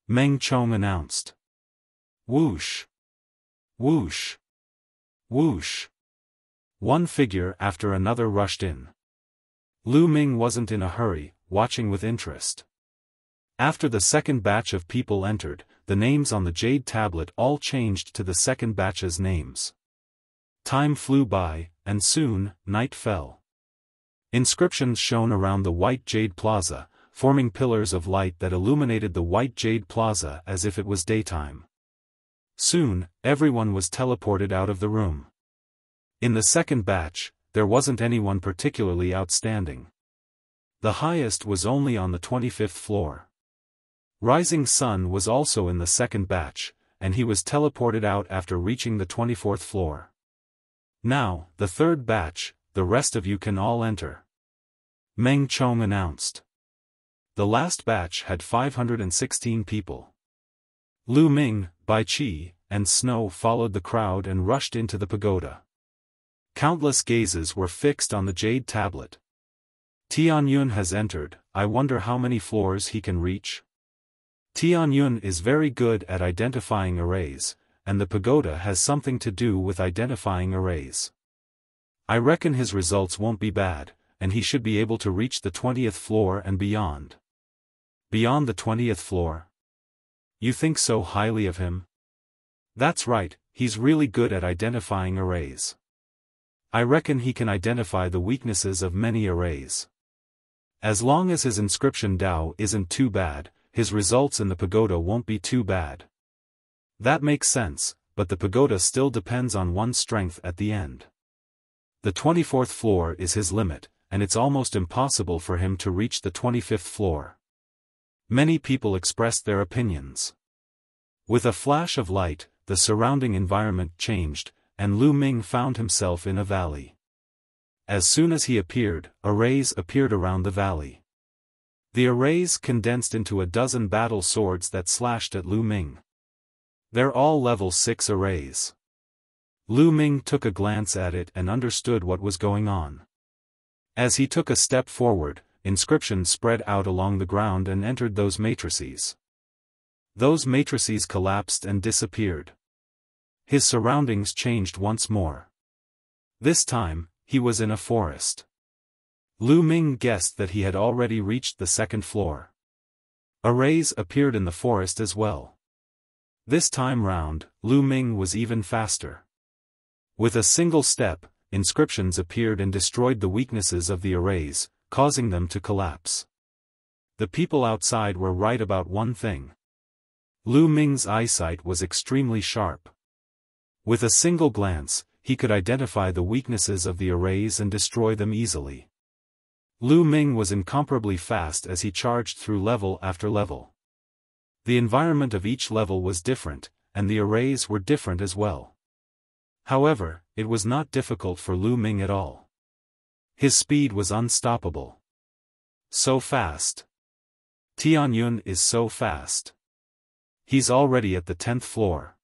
S1: Meng Chong announced. Whoosh! Whoosh! Whoosh! One figure after another rushed in. Lu Ming wasn't in a hurry, watching with interest. After the second batch of people entered, the names on the jade tablet all changed to the second batch's names. Time flew by, and soon, night fell. Inscriptions shone around the white jade plaza, forming pillars of light that illuminated the white jade plaza as if it was daytime. Soon, everyone was teleported out of the room. In the second batch, there wasn't anyone particularly outstanding. The highest was only on the 25th floor. Rising Sun was also in the second batch, and he was teleported out after reaching the 24th floor. Now, the third batch, the rest of you can all enter. Meng Chong announced. The last batch had 516 people. Lu Ming, Bai Qi, and Snow followed the crowd and rushed into the pagoda. Countless gazes were fixed on the jade tablet. Tianyun has entered, I wonder how many floors he can reach? Tianyun is very good at identifying arrays, and the pagoda has something to do with identifying arrays. I reckon his results won't be bad, and he should be able to reach the 20th floor and beyond. Beyond the 20th floor? You think so highly of him? That's right, he's really good at identifying arrays. I reckon he can identify the weaknesses of many arrays. As long as his inscription Dao isn't too bad, his results in the pagoda won't be too bad. That makes sense, but the pagoda still depends on one's strength at the end. The 24th floor is his limit, and it's almost impossible for him to reach the 25th floor. Many people expressed their opinions. With a flash of light, the surrounding environment changed, and Lu Ming found himself in a valley. As soon as he appeared, arrays appeared around the valley. The arrays condensed into a dozen battle swords that slashed at Lu Ming. They're all level 6 arrays. Lu Ming took a glance at it and understood what was going on. As he took a step forward, inscriptions spread out along the ground and entered those matrices. Those matrices collapsed and disappeared. His surroundings changed once more. This time, he was in a forest. Lu Ming guessed that he had already reached the second floor. Arrays appeared in the forest as well. This time round, Lu Ming was even faster. With a single step, inscriptions appeared and destroyed the weaknesses of the arrays, causing them to collapse. The people outside were right about one thing. Lu Ming's eyesight was extremely sharp. With a single glance, he could identify the weaknesses of the arrays and destroy them easily. Lu Ming was incomparably fast as he charged through level after level. The environment of each level was different, and the arrays were different as well. However, it was not difficult for Lu Ming at all. His speed was unstoppable. So fast. Tianyun is so fast. He's already at the 10th floor.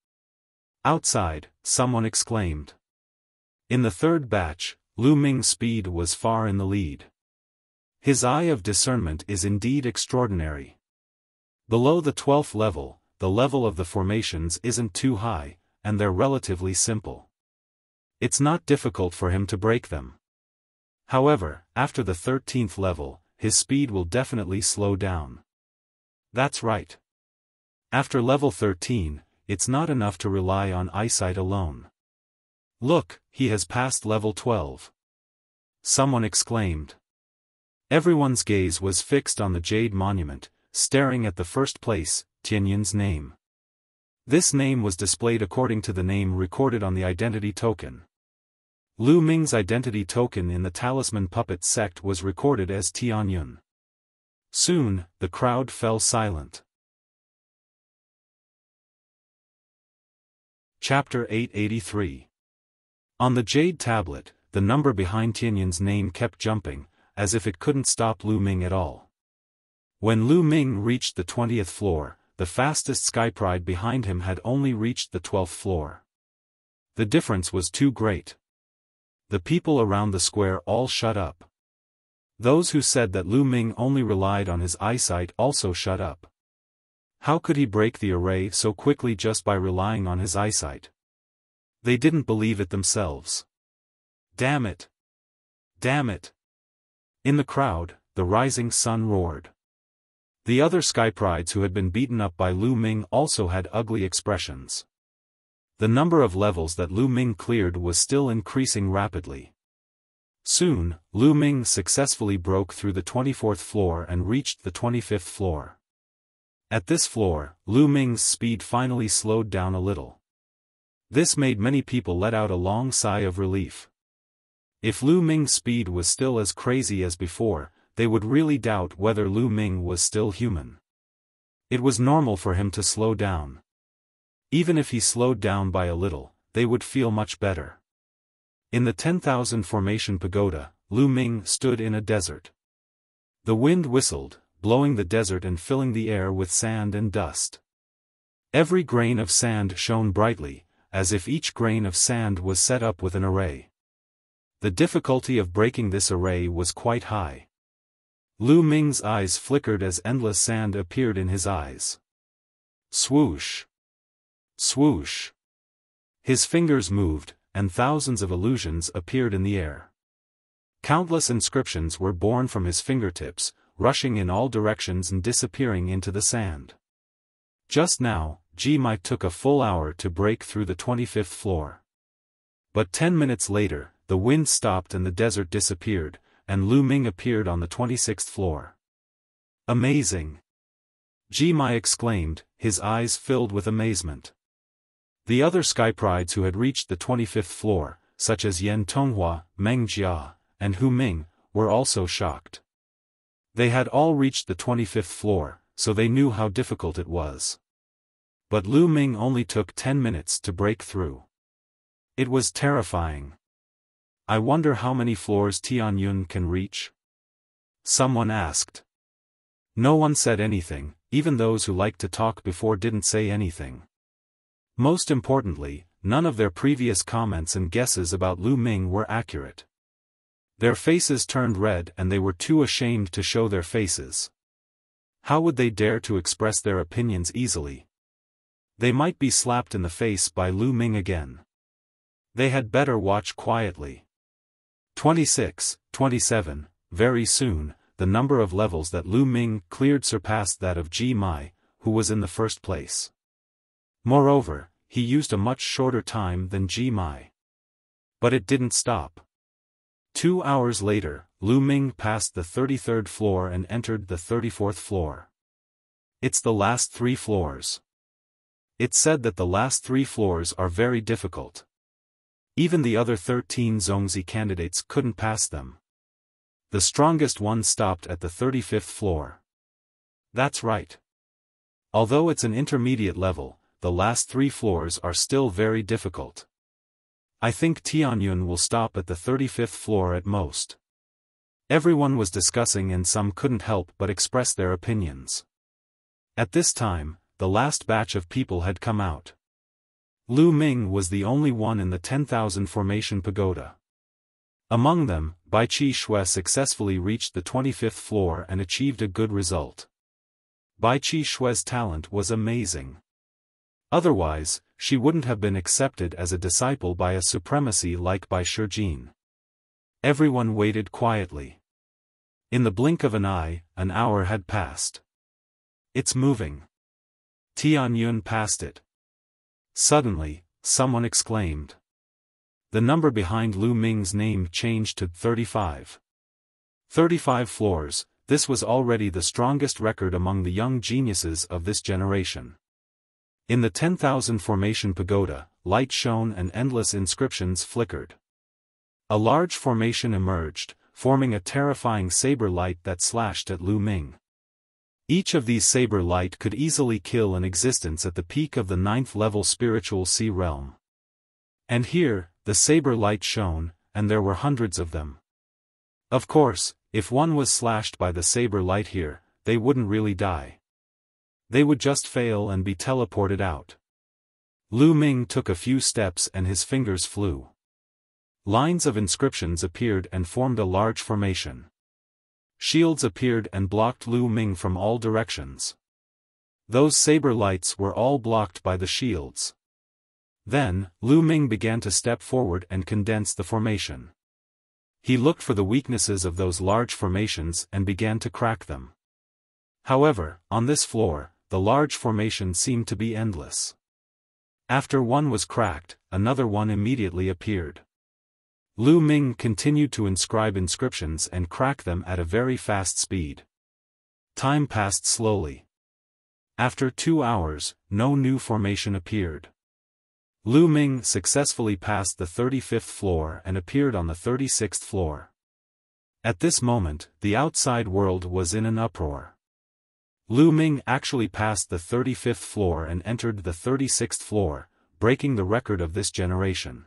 S1: Outside, someone exclaimed. In the third batch, Lu Ming's speed was far in the lead. His eye of discernment is indeed extraordinary. Below the 12th level, the level of the formations isn't too high, and they're relatively simple. It's not difficult for him to break them. However, after the 13th level, his speed will definitely slow down. That's right. After level 13, it's not enough to rely on eyesight alone. Look, he has passed level 12. Someone exclaimed. Everyone's gaze was fixed on the Jade Monument, staring at the first place, Tianyun's name. This name was displayed according to the name recorded on the identity token. Lu Ming's identity token in the Talisman Puppet sect was recorded as Tianyun. Soon, the crowd fell silent. Chapter 883. On the Jade Tablet, the number behind Tianyun's name kept jumping, as if it couldn't stop Lu Ming at all. When Lu Ming reached the 20th floor, the fastest Skypride behind him had only reached the 12th floor. The difference was too great. The people around the square all shut up. Those who said that Lu Ming only relied on his eyesight also shut up. How could he break the array so quickly just by relying on his eyesight? They didn't believe it themselves. Damn it! Damn it! In the crowd, the rising sun roared. The other skyprides who had been beaten up by Lu Ming also had ugly expressions. The number of levels that Lu Ming cleared was still increasing rapidly. Soon, Lu Ming successfully broke through the 24th floor and reached the 25th floor. At this floor, Lu Ming's speed finally slowed down a little. This made many people let out a long sigh of relief. If Lu Ming's speed was still as crazy as before, they would really doubt whether Lu Ming was still human. It was normal for him to slow down. Even if he slowed down by a little, they would feel much better. In the 10,000 formation pagoda, Lu Ming stood in a desert. The wind whistled, blowing the desert and filling the air with sand and dust. Every grain of sand shone brightly, as if each grain of sand was set up with an array. The difficulty of breaking this array was quite high. Lu Ming's eyes flickered as endless sand appeared in his eyes. Swoosh! Swoosh! His fingers moved, and thousands of illusions appeared in the air. Countless inscriptions were born from his fingertips, rushing in all directions and disappearing into the sand. Just now, Ji-mai took a full hour to break through the 25th floor. But 10 minutes later, the wind stopped and the desert disappeared, and Lu Ming appeared on the 26th floor. Amazing! Ji-mai exclaimed, his eyes filled with amazement. The other skyprides who had reached the 25th floor, such as Yan Tonghua, Meng Jia, and Hu Ming, were also shocked. They had all reached the 25th floor, so they knew how difficult it was. But Lu Ming only took 10 minutes to break through. It was terrifying. I wonder how many floors Tianyun can reach? Someone asked. No one said anything, even those who liked to talk before didn't say anything. Most importantly, none of their previous comments and guesses about Lu Ming were accurate. Their faces turned red and they were too ashamed to show their faces. How would they dare to express their opinions easily? They might be slapped in the face by Lu Ming again. They had better watch quietly. 26, 27, very soon, the number of levels that Lu Ming cleared surpassed that of Ji-mai, who was in the first place. Moreover, he used a much shorter time than Ji-mai. But it didn't stop. 2 hours later, Lu Ming passed the 33rd floor and entered the 34th floor. It's the last 3 floors. It's said that the last 3 floors are very difficult. Even the other 13 Zongzi candidates couldn't pass them. The strongest one stopped at the 35th floor. That's right. Although it's an intermediate level, the last 3 floors are still very difficult. I think Tianyun will stop at the 35th floor at most. Everyone was discussing and some couldn't help but express their opinions. At this time, the last batch of people had come out. Lu Ming was the only one in the 10,000 formation pagoda. Among them, Bai Qi Shui successfully reached the 25th floor and achieved a good result. Bai Qi Shui's talent was amazing. Otherwise, she wouldn't have been accepted as a disciple by a supremacy like Bai Shijin. Everyone waited quietly. In the blink of an eye, an hour had passed. It's moving. Tianyun passed it. Suddenly, someone exclaimed. The number behind Lu Ming's name changed to 35. 35 floors, this was already the strongest record among the young geniuses of this generation. In the 10,000 formation pagoda, light shone and endless inscriptions flickered. A large formation emerged, forming a terrifying saber light that slashed at Lu Ming. Each of these saber light could easily kill an existence at the peak of the 9th level spiritual sea realm. And here, the saber light shone, and there were hundreds of them. Of course, if one was slashed by the saber light here, they wouldn't really die. They would just fail and be teleported out. Lu Ming took a few steps and his fingers flew. Lines of inscriptions appeared and formed a large formation. Shields appeared and blocked Lu Ming from all directions. Those saber lights were all blocked by the shields. Then, Lu Ming began to step forward and condense the formation. He looked for the weaknesses of those large formations and began to crack them. However, on this floor, the large formation seemed to be endless. After one was cracked, another one immediately appeared. Lu Ming continued to inscribe inscriptions and crack them at a very fast speed. Time passed slowly. After 2 hours, no new formation appeared. Lu Ming successfully passed the 35th floor and appeared on the 36th floor. At this moment, the outside world was in an uproar. Lu Ming actually passed the 35th floor and entered the 36th floor, breaking the record of this generation.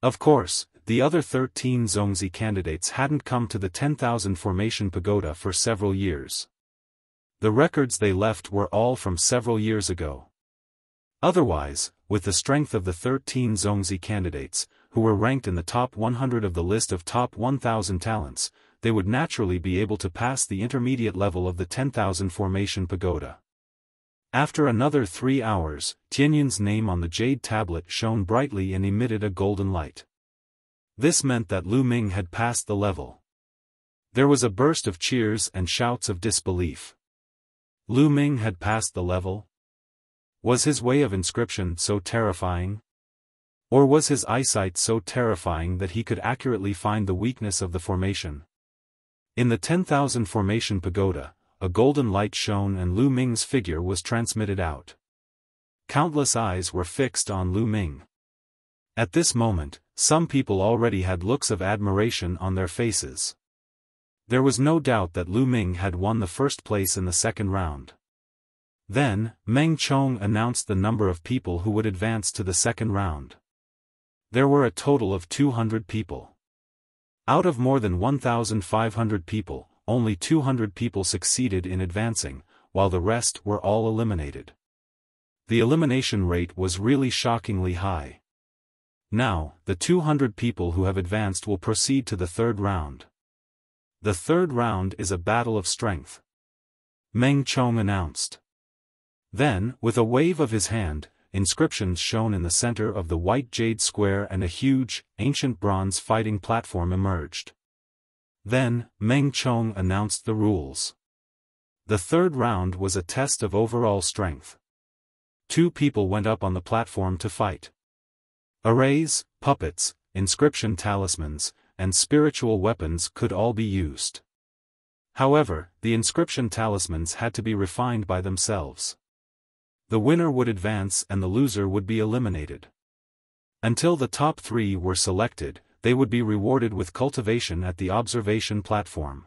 S1: Of course, the other 13 Zongzi candidates hadn't come to the 10,000 formation pagoda for several years. The records they left were all from several years ago. Otherwise, with the strength of the 13 Zongzi candidates, who were ranked in the top 100 of the list of top 1,000 talents, they would naturally be able to pass the intermediate level of the 10,000 formation pagoda. After another 3 hours, Tianyun's name on the jade tablet shone brightly and emitted a golden light. This meant that Lu Ming had passed the level. There was a burst of cheers and shouts of disbelief. Lu Ming had passed the level? Was his way of inscription so terrifying? Or was his eyesight so terrifying that he could accurately find the weakness of the formation? In the 10,000 formation pagoda, a golden light shone and Lu Ming's figure was transmitted out. Countless eyes were fixed on Lu Ming. At this moment, some people already had looks of admiration on their faces. There was no doubt that Lu Ming had won the first place in the second round. Then, Meng Chong announced the number of people who would advance to the second round. There were a total of 200 people. Out of more than 1,500 people, only 200 people succeeded in advancing, while the rest were all eliminated. The elimination rate was really shockingly high. Now, the 200 people who have advanced will proceed to the third round. The third round is a battle of strength, Meng Chong announced. Then, with a wave of his hand, inscriptions shone in the center of the white jade square and a huge, ancient bronze fighting platform emerged. Then, Meng Chong announced the rules. The third round was a test of overall strength. 2 people went up on the platform to fight. Arrays, puppets, inscription talismans, and spiritual weapons could all be used. However, the inscription talismans had to be refined by themselves. The winner would advance and the loser would be eliminated. Until the top 3 were selected, they would be rewarded with cultivation at the observation platform.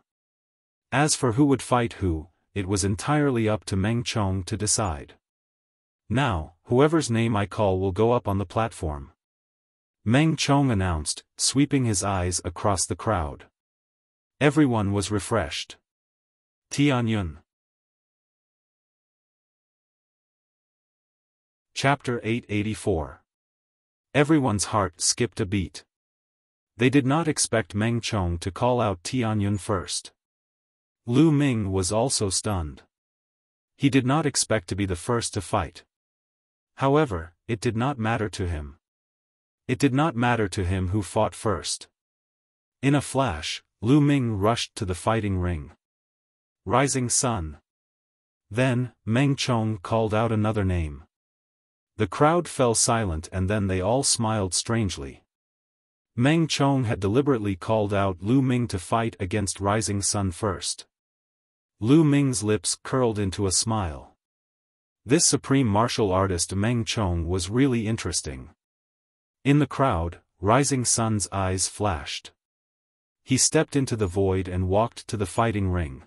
S1: As for who would fight who, it was entirely up to Meng Chong to decide. Now, whoever's name I call will go up on the platform, Meng Chong announced, sweeping his eyes across the crowd. Everyone was refreshed. Tianyun. Chapter 884. Everyone's heart skipped a beat. They did not expect Meng Chong to call out Tianyun first. Lu Ming was also stunned. He did not expect to be the first to fight. However, it did not matter to him. It did not matter to him who fought first. In a flash, Lu Ming rushed to the fighting ring. Rising Sun. Then, Meng Chong called out another name. The crowd fell silent and then they all smiled strangely. Meng Chong had deliberately called out Lu Ming to fight against Rising Sun first. Lu Ming's lips curled into a smile. This supreme martial artist Meng Chong was really interesting. In the crowd, Rising Sun's eyes flashed. He stepped into the void and walked to the fighting ring.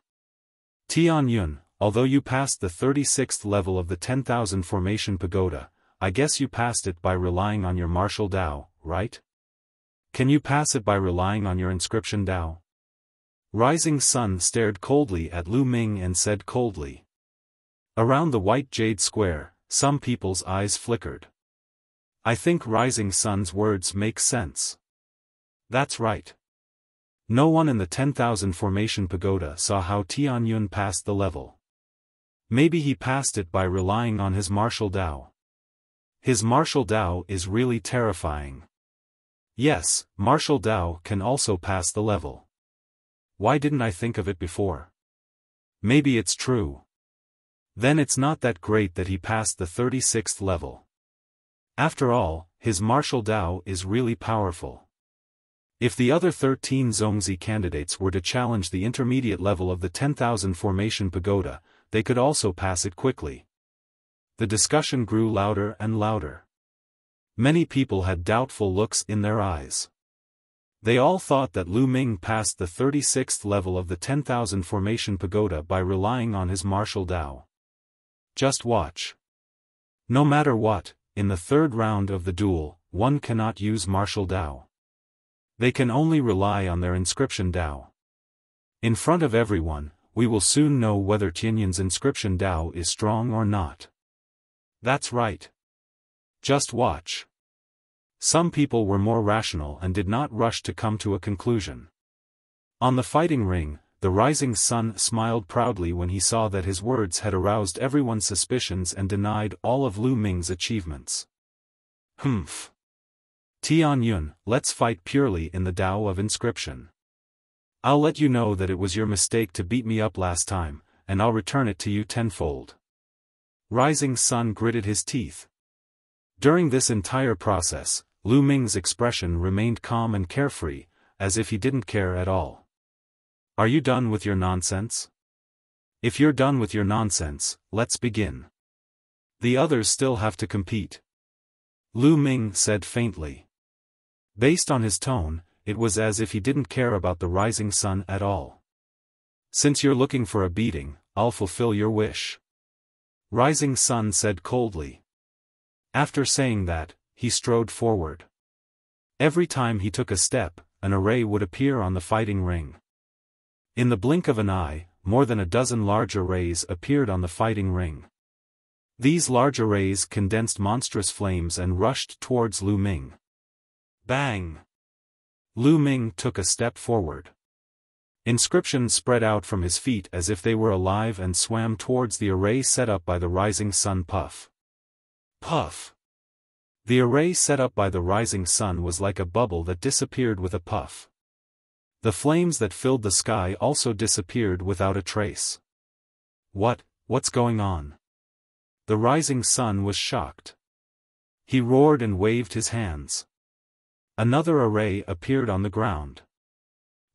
S1: Tianyun, although you passed the 36th level of the 10,000 formation pagoda, I guess you passed it by relying on your martial Dao, right? Can you pass it by relying on your inscription Dao? Rising Sun stared coldly at Lu Ming and said coldly. Around the white jade square, some people's eyes flickered. I think Rising Sun's words make sense. That's right. No one in the 10,000 formation pagoda saw how Tianyun passed the level. Maybe he passed it by relying on his martial Dao. His martial Dao is really terrifying. Yes, martial Dao can also pass the level. Why didn't I think of it before? Maybe it's true. Then it's not that great that he passed the 36th level. After all, his martial Dao is really powerful. If the other 13 Zongzi candidates were to challenge the intermediate level of the 10,000 formation pagoda, they could also pass it quickly. The discussion grew louder and louder. Many people had doubtful looks in their eyes. They all thought that Lu Ming passed the 36th level of the 10,000 formation pagoda by relying on his martial Dao. Just watch. No matter what, in the third round of the duel, one cannot use martial Dao. They can only rely on their inscription Dao. In front of everyone, we will soon know whether Tianyun's inscription Dao is strong or not. That's right. Just watch. Some people were more rational and did not rush to come to a conclusion. On the fighting ring, the rising sun smiled proudly when he saw that his words had aroused everyone's suspicions and denied all of Lu Ming's achievements. Humph. Tianyun, let's fight purely in the Dao of inscription. I'll let you know that it was your mistake to beat me up last time, and I'll return it to you tenfold. Rising Sun gritted his teeth. During this entire process, Lu Ming's expression remained calm and carefree, as if he didn't care at all. Are you done with your nonsense? If you're done with your nonsense, let's begin. The others still have to compete. Lu Ming said faintly. Based on his tone, it was as if he didn't care about the rising sun at all. Since you're looking for a beating, I'll fulfill your wish. Rising Sun said coldly. After saying that, he strode forward. Every time he took a step, an array would appear on the fighting ring. In the blink of an eye, more than a dozen large arrays appeared on the fighting ring. These large arrays condensed monstrous flames and rushed towards Lu Ming. Bang! Lu Ming took a step forward. Inscriptions spread out from his feet as if they were alive and swam towards the array set up by the rising sun. Puff. Puff. The array set up by the rising sun was like a bubble that disappeared with a puff. The flames that filled the sky also disappeared without a trace. What's going on? The rising sun was shocked. He roared and waved his hands. Another array appeared on the ground.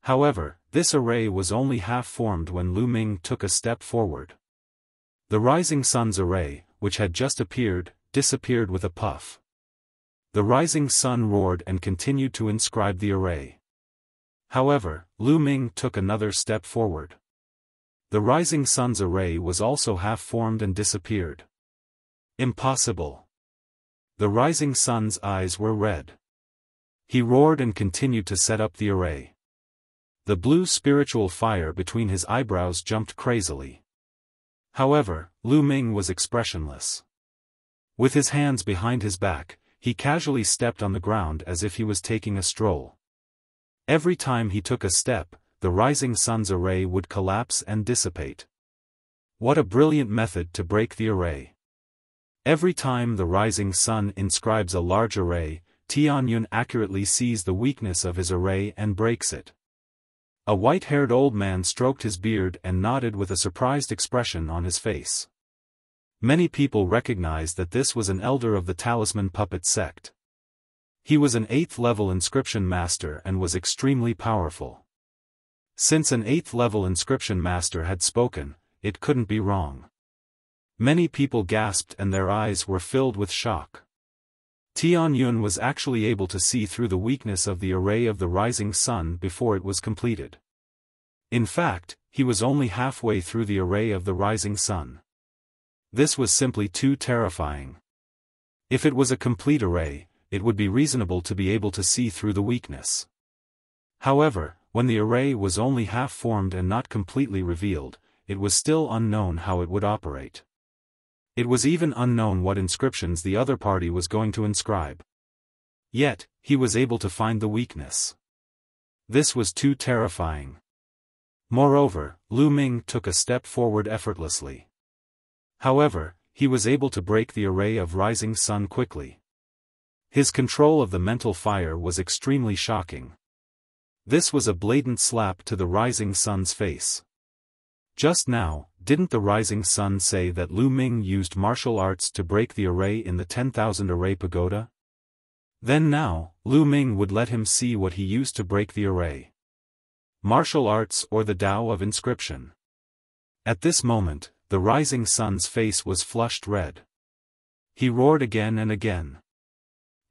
S1: However, this array was only half formed when Lu Ming took a step forward. The rising sun's array, which had just appeared, disappeared with a puff. The rising sun roared and continued to inscribe the array. However, Lu Ming took another step forward. The rising sun's array was also half formed and disappeared. Impossible. The rising sun's eyes were red. He roared and continued to set up the array. The blue spiritual fire between his eyebrows jumped crazily. However, Lu Ming was expressionless. With his hands behind his back, he casually stepped on the ground as if he was taking a stroll. Every time he took a step, the rising sun's array would collapse and dissipate. What a brilliant method to break the array. Every time the rising sun inscribes a large array, Tianyun accurately sees the weakness of his array and breaks it. A white-haired old man stroked his beard and nodded with a surprised expression on his face. Many people recognized that this was an elder of the Talisman Puppet sect. He was an 8th-level inscription master and was extremely powerful. Since an 8th-level inscription master had spoken, it couldn't be wrong. Many people gasped and their eyes were filled with shock. Tianyun was actually able to see through the weakness of the array of the rising sun before it was completed. In fact, he was only halfway through the array of the rising sun. This was simply too terrifying. If it was a complete array, it would be reasonable to be able to see through the weakness. However, when the array was only half formed and not completely revealed, it was still unknown how it would operate. It was even unknown what inscriptions the other party was going to inscribe. Yet, he was able to find the weakness. This was too terrifying. Moreover, Lu Ming took a step forward effortlessly. However, he was able to break the array of rising sun quickly. His control of the mental fire was extremely shocking. This was a blatant slap to the rising sun's face. Just now, didn't the rising sun say that Lu Ming used martial arts to break the array in the 10,000 array pagoda? Then now, Lu Ming would let him see what he used to break the array. Martial arts or the Tao of inscription. At this moment, the rising sun's face was flushed red. He roared again and again.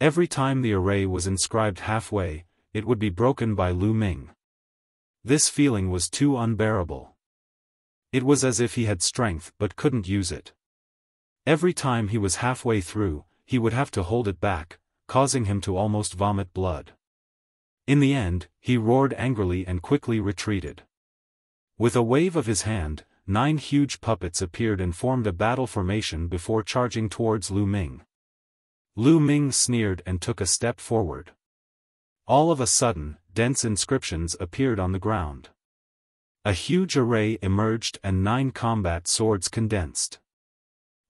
S1: Every time the array was inscribed halfway, it would be broken by Lu Ming. This feeling was too unbearable. It was as if he had strength but couldn't use it. Every time he was halfway through, he would have to hold it back, causing him to almost vomit blood. In the end, he roared angrily and quickly retreated. With a wave of his hand, 9 huge puppets appeared and formed a battle formation before charging towards Lu Ming. Lu Ming sneered and took a step forward. All of a sudden, dense inscriptions appeared on the ground. A huge array emerged and 9 combat swords condensed.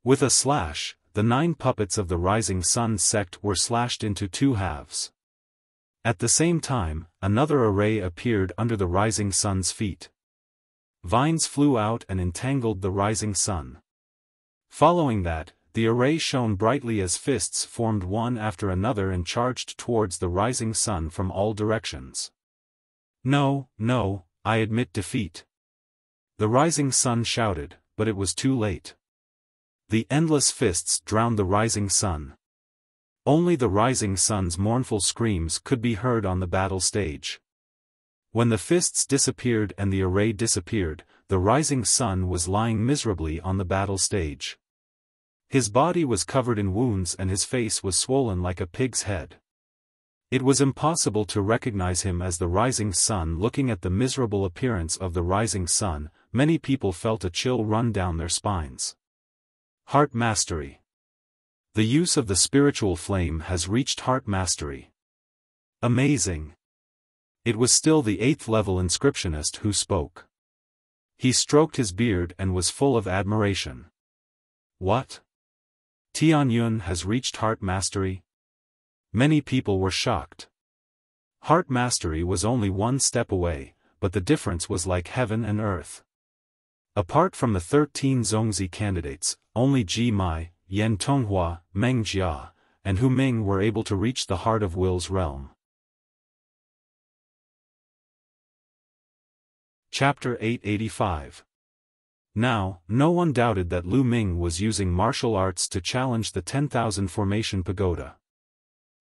S1: With a slash, the 9 puppets of the Rising Sun sect were slashed into 2 halves. At the same time, another array appeared under the Rising Sun's feet. Vines flew out and entangled the Rising Sun. Following that, the array shone brightly as fists formed one after another and charged towards the Rising Sun from all directions. No, no, I admit defeat. The Rising Sun shouted, but it was too late. The endless fists drowned the Rising Sun. Only the Rising Sun's mournful screams could be heard on the battle stage. When the fists disappeared and the array disappeared, the Rising Sun was lying miserably on the battle stage. His body was covered in wounds and his face was swollen like a pig's head. It was impossible to recognize him as the Rising Sun. Looking at the miserable appearance of the Rising Sun, many people felt a chill run down their spines. Heart Mastery. The use of the spiritual flame has reached heart mastery. Amazing. It was still the 8th level inscriptionist who spoke. He stroked his beard and was full of admiration. What? Tianyun has reached heart mastery? Many people were shocked. Heart mastery was only 1 step away, but the difference was like heaven and earth. Apart from the 13 Zongzi candidates, only Ji Mai, Yan Tonghua, Meng Jia, and Hu Ming were able to reach the heart of Will's realm. Chapter 885. Now, no one doubted that Lu Ming was using martial arts to challenge the 10,000 formation pagoda.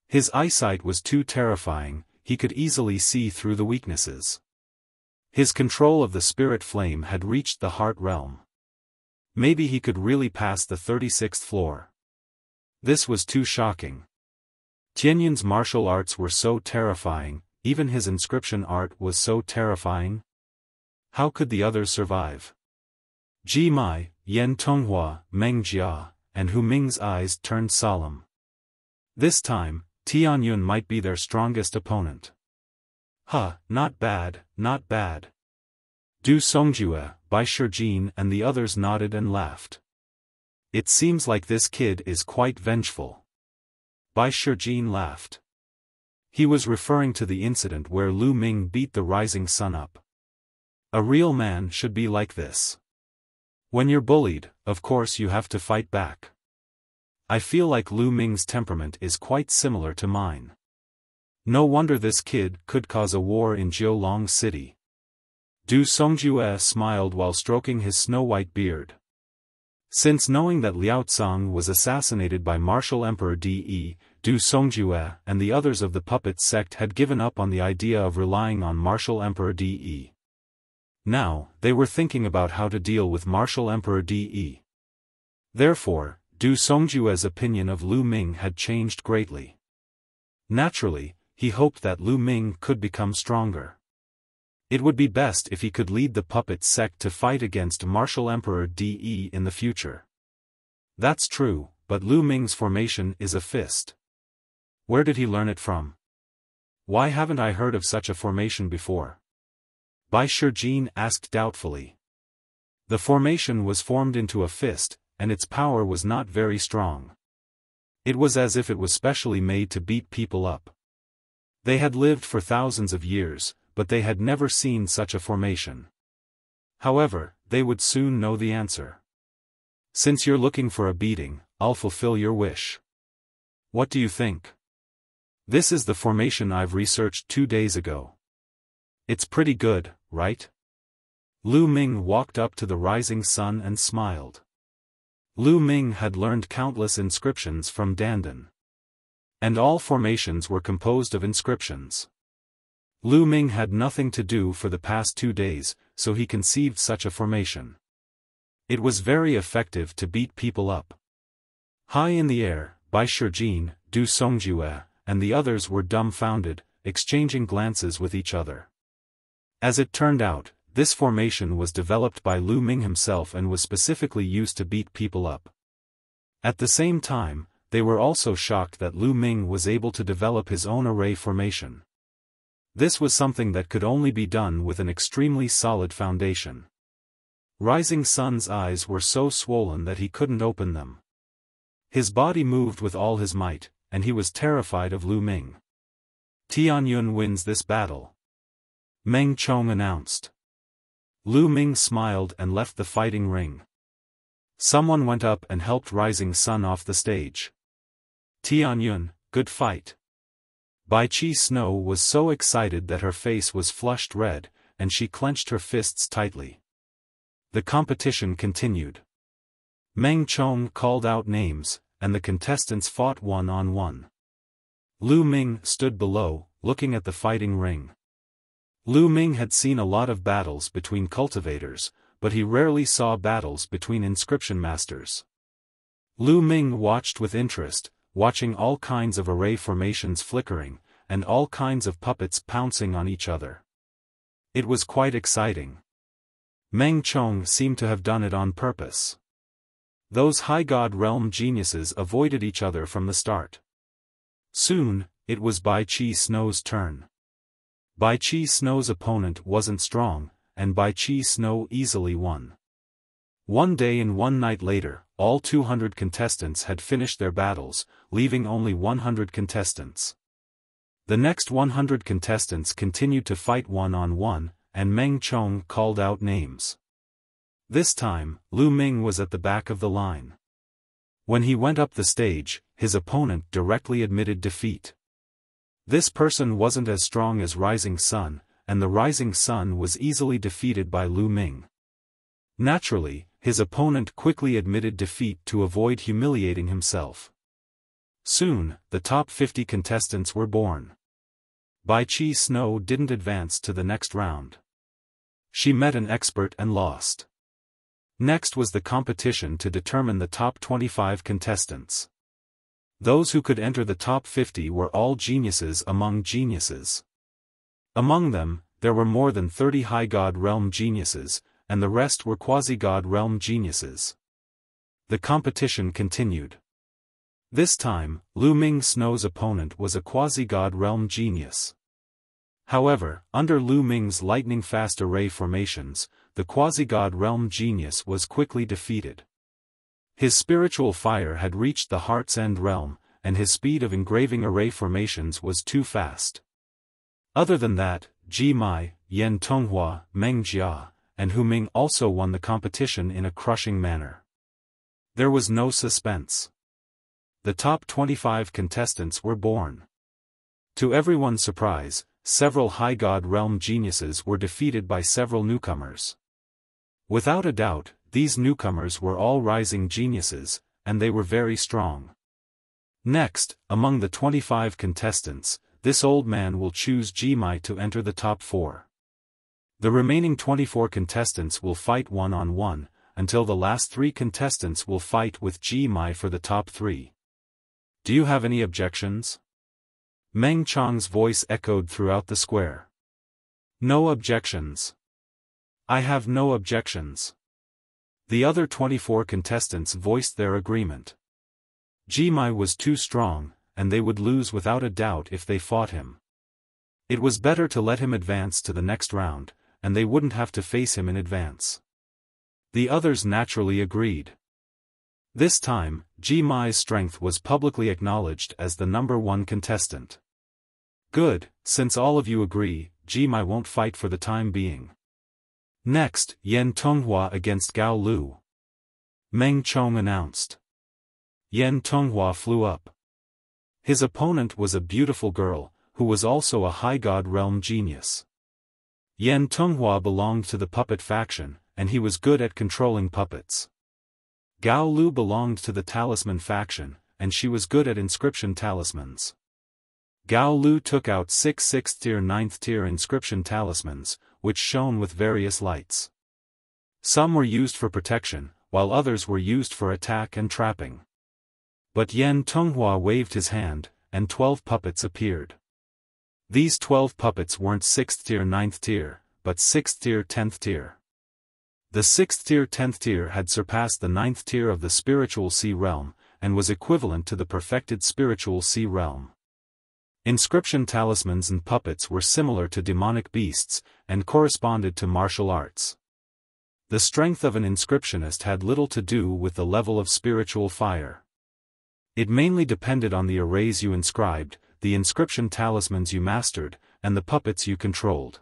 S1: His eyesight was too terrifying, he could easily see through the weaknesses. His control of the spirit flame had reached the heart realm. Maybe he could really pass the 36th floor. This was too shocking. Tianyun's martial arts were so terrifying, even his inscription art was so terrifying. How could the others survive? Ji Mai, Yan Tonghua, Meng Jia, and Hu Ming's eyes turned solemn. This time, Tianyun might be their strongest opponent. Not bad, not bad. Du Songjue, Bai Shijin and the others nodded and laughed. It seems like this kid is quite vengeful. Bai Shijin laughed. He was referring to the incident where Lu Ming beat the Rising Sun up. A real man should be like this. When you're bullied, of course you have to fight back. I feel like Lu Ming's temperament is quite similar to mine. No wonder this kid could cause a war in Jiulong City. Du Songjue smiled while stroking his snow-white beard. Since knowing that Liao Tsang was assassinated by Martial Emperor De, Du Songjue and the others of the puppet sect had given up on the idea of relying on Martial Emperor De. Now, they were thinking about how to deal with Martial Emperor De. Therefore, Du Songjue's opinion of Lu Ming had changed greatly. Naturally, he hoped that Lu Ming could become stronger. It would be best if he could lead the puppet sect to fight against Martial Emperor De in the future. That's true, but Lu Ming's formation is a fist. Where did he learn it from? Why haven't I heard of such a formation before? Bai Shijin asked doubtfully. The formation was formed into a fist, and its power was not very strong. It was as if it was specially made to beat people up. They had lived for thousands of years, but they had never seen such a formation. However, they would soon know the answer. Since you're looking for a beating, I'll fulfill your wish. What do you think? This is the formation I've researched 2 days ago. It's pretty good, right? Lu Ming walked up to the rising sun and smiled. Lu Ming had learned countless inscriptions from Dandan. And all formations were composed of inscriptions. Lu Ming had nothing to do for the past 2 days, so he conceived such a formation. It was very effective to beat people up. High in the air, Bai Shijin, Du Songjue, and the others were dumbfounded, exchanging glances with each other. As it turned out, this formation was developed by Lu Ming himself and was specifically used to beat people up. At the same time, they were also shocked that Lu Ming was able to develop his own array formation. This was something that could only be done with an extremely solid foundation. Rising Sun's eyes were so swollen that he couldn't open them. His body moved with all his might, and he was terrified of Lu Ming. Tianyun wins this battle, Meng Chong announced. Lu Ming smiled and left the fighting ring. Someone went up and helped Rising Sun off the stage. Tianyun, good fight. Bai Qi Snow was so excited that her face was flushed red, and she clenched her fists tightly. The competition continued. Meng Chong called out names, and the contestants fought one-on-one. Lu Ming stood below, looking at the fighting ring. Lu Ming had seen a lot of battles between cultivators, but he rarely saw battles between inscription masters. Lu Ming watched with interest, watching all kinds of array formations flickering, and all kinds of puppets pouncing on each other. It was quite exciting. Meng Chong seemed to have done it on purpose. Those high god realm geniuses avoided each other from the start. Soon, it was Bai Qi Snow's turn. Bai Qi Snow's opponent wasn't strong, and Bai Qi Snow easily won. One day and one night later, all 200 contestants had finished their battles, leaving only 100 contestants. The next 100 contestants continued to fight one-on-one, and Meng Chong called out names. This time, Lu Ming was at the back of the line. When he went up the stage, his opponent directly admitted defeat. This person wasn't as strong as Rising Sun, and the Rising Sun was easily defeated by Lu Ming. Naturally, his opponent quickly admitted defeat to avoid humiliating himself. Soon, the top 50 contestants were born. Bai Qi Snow didn't advance to the next round. She met an expert and lost. Next was the competition to determine the top 25 contestants. Those who could enter the top 50 were all geniuses among geniuses. Among them, there were more than 30 high god realm geniuses, and the rest were quasi-god realm geniuses. The competition continued. This time, Lu Ming Snow's opponent was a quasi-god realm genius. However, under Lu Ming's lightning-fast array formations, the quasi-god realm genius was quickly defeated. His spiritual fire had reached the Heart's End realm, and his speed of engraving array formations was too fast. Other than that, Ji Mai, Yan Tonghua, Meng Jia, and Hu Ming also won the competition in a crushing manner. There was no suspense. The top 25 contestants were born. To everyone's surprise, several high god realm geniuses were defeated by several newcomers. Without a doubt, these newcomers were all rising geniuses, and they were very strong. Next, among the 25 contestants, this old man will choose Ji Mai to enter the top 4. The remaining 24 contestants will fight one-on-one, until the last 3 contestants will fight with Ji Mai for the top 3. Do you have any objections? Meng Chong's voice echoed throughout the square. No objections. I have no objections. The other 24 contestants voiced their agreement. Ji Mai was too strong, and they would lose without a doubt if they fought him. It was better to let him advance to the next round, and they wouldn't have to face him in advance. The others naturally agreed. This time, Ji Mai's strength was publicly acknowledged as the #1 contestant. Good, since all of you agree, Ji Mai won't fight for the time being. Next, Yan Tonghua against Gao Lu. Meng Chong announced. Yan Tonghua flew up. His opponent was a beautiful girl, who was also a high god realm genius. Yan Tonghua belonged to the puppet faction, and he was good at controlling puppets. Gao Lu belonged to the talisman faction, and she was good at inscription talismans. Gao Lu took out 6 6th-tier 9th-tier inscription talismans, which shone with various lights. Some were used for protection, while others were used for attack and trapping. But Yan Tonghua waved his hand, and 12 puppets appeared. These 12 puppets weren't 6th-tier 9th-tier, but 6th-tier 10th-tier. The 6th-tier 10th-tier had surpassed the 9th-tier of the spiritual sea realm, and was equivalent to the perfected spiritual sea realm. Inscription talismans and puppets were similar to demonic beasts, and corresponded to martial arts. The strength of an inscriptionist had little to do with the level of spiritual fire. It mainly depended on the arrays you inscribed, the inscription talismans you mastered, and the puppets you controlled.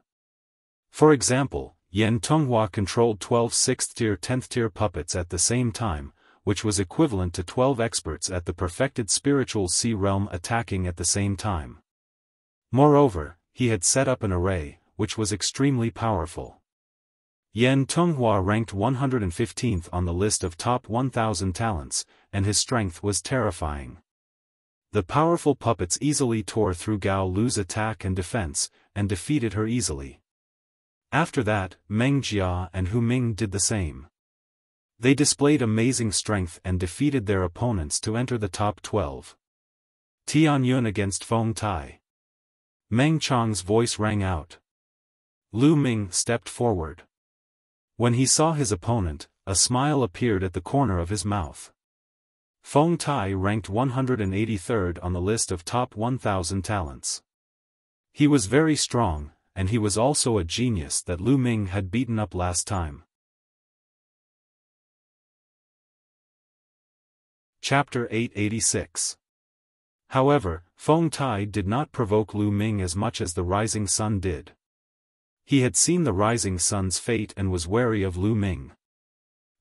S1: For example, Yan Tonghua controlled 12 6th-tier 10th-tier puppets at the same time, which was equivalent to 12 experts at the perfected spiritual sea realm attacking at the same time. Moreover, he had set up an array, which was extremely powerful. Yan Tonghua ranked 115th on the list of top 1,000 talents, and his strength was terrifying. The powerful puppets easily tore through Gao Lu's attack and defense, and defeated her easily. After that, Meng Jia and Hu Ming did the same. They displayed amazing strength and defeated their opponents to enter the top 12. Tian Yun against Feng Tai. Meng Chong's voice rang out. Lu Ming stepped forward. When he saw his opponent, a smile appeared at the corner of his mouth. Feng Tai ranked 183rd on the list of top 1,000 talents. He was very strong, and he was also a genius that Lu Ming had beaten up last time. Chapter 886. However, Feng Tai did not provoke Lu Ming as much as the rising sun did. He had seen the rising sun's fate and was wary of Lu Ming.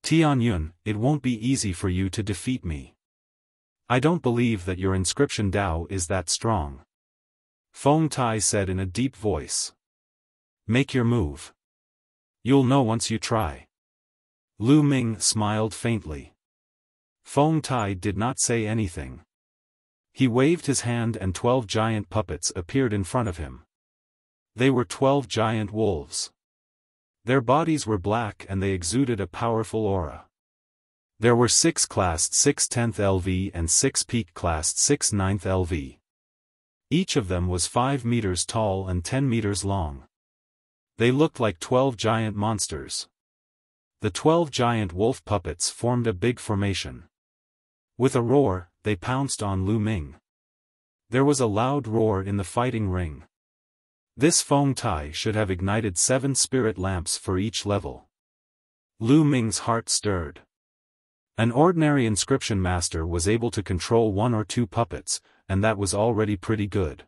S1: Tian Yun, it won't be easy for you to defeat me. I don't believe that your inscription Dao is that strong. Feng Tai said in a deep voice. Make your move. You'll know once you try. Lu Ming smiled faintly. Feng Tai did not say anything. He waved his hand and 12 giant puppets appeared in front of him. They were 12 giant wolves. Their bodies were black and they exuded a powerful aura. There were 6 classed 6 10th LV and 6 peak classed 6 9th LV. Each of them was 5 meters tall and 10 meters long. They looked like 12 giant monsters. The 12 giant wolf puppets formed a big formation. With a roar, they pounced on Lu Ming. There was a loud roar in the fighting ring. This Feng Tai should have ignited 7 spirit lamps for each level. Lu Ming's heart stirred. An ordinary inscription master was able to control 1 or 2 puppets, and that was already pretty good.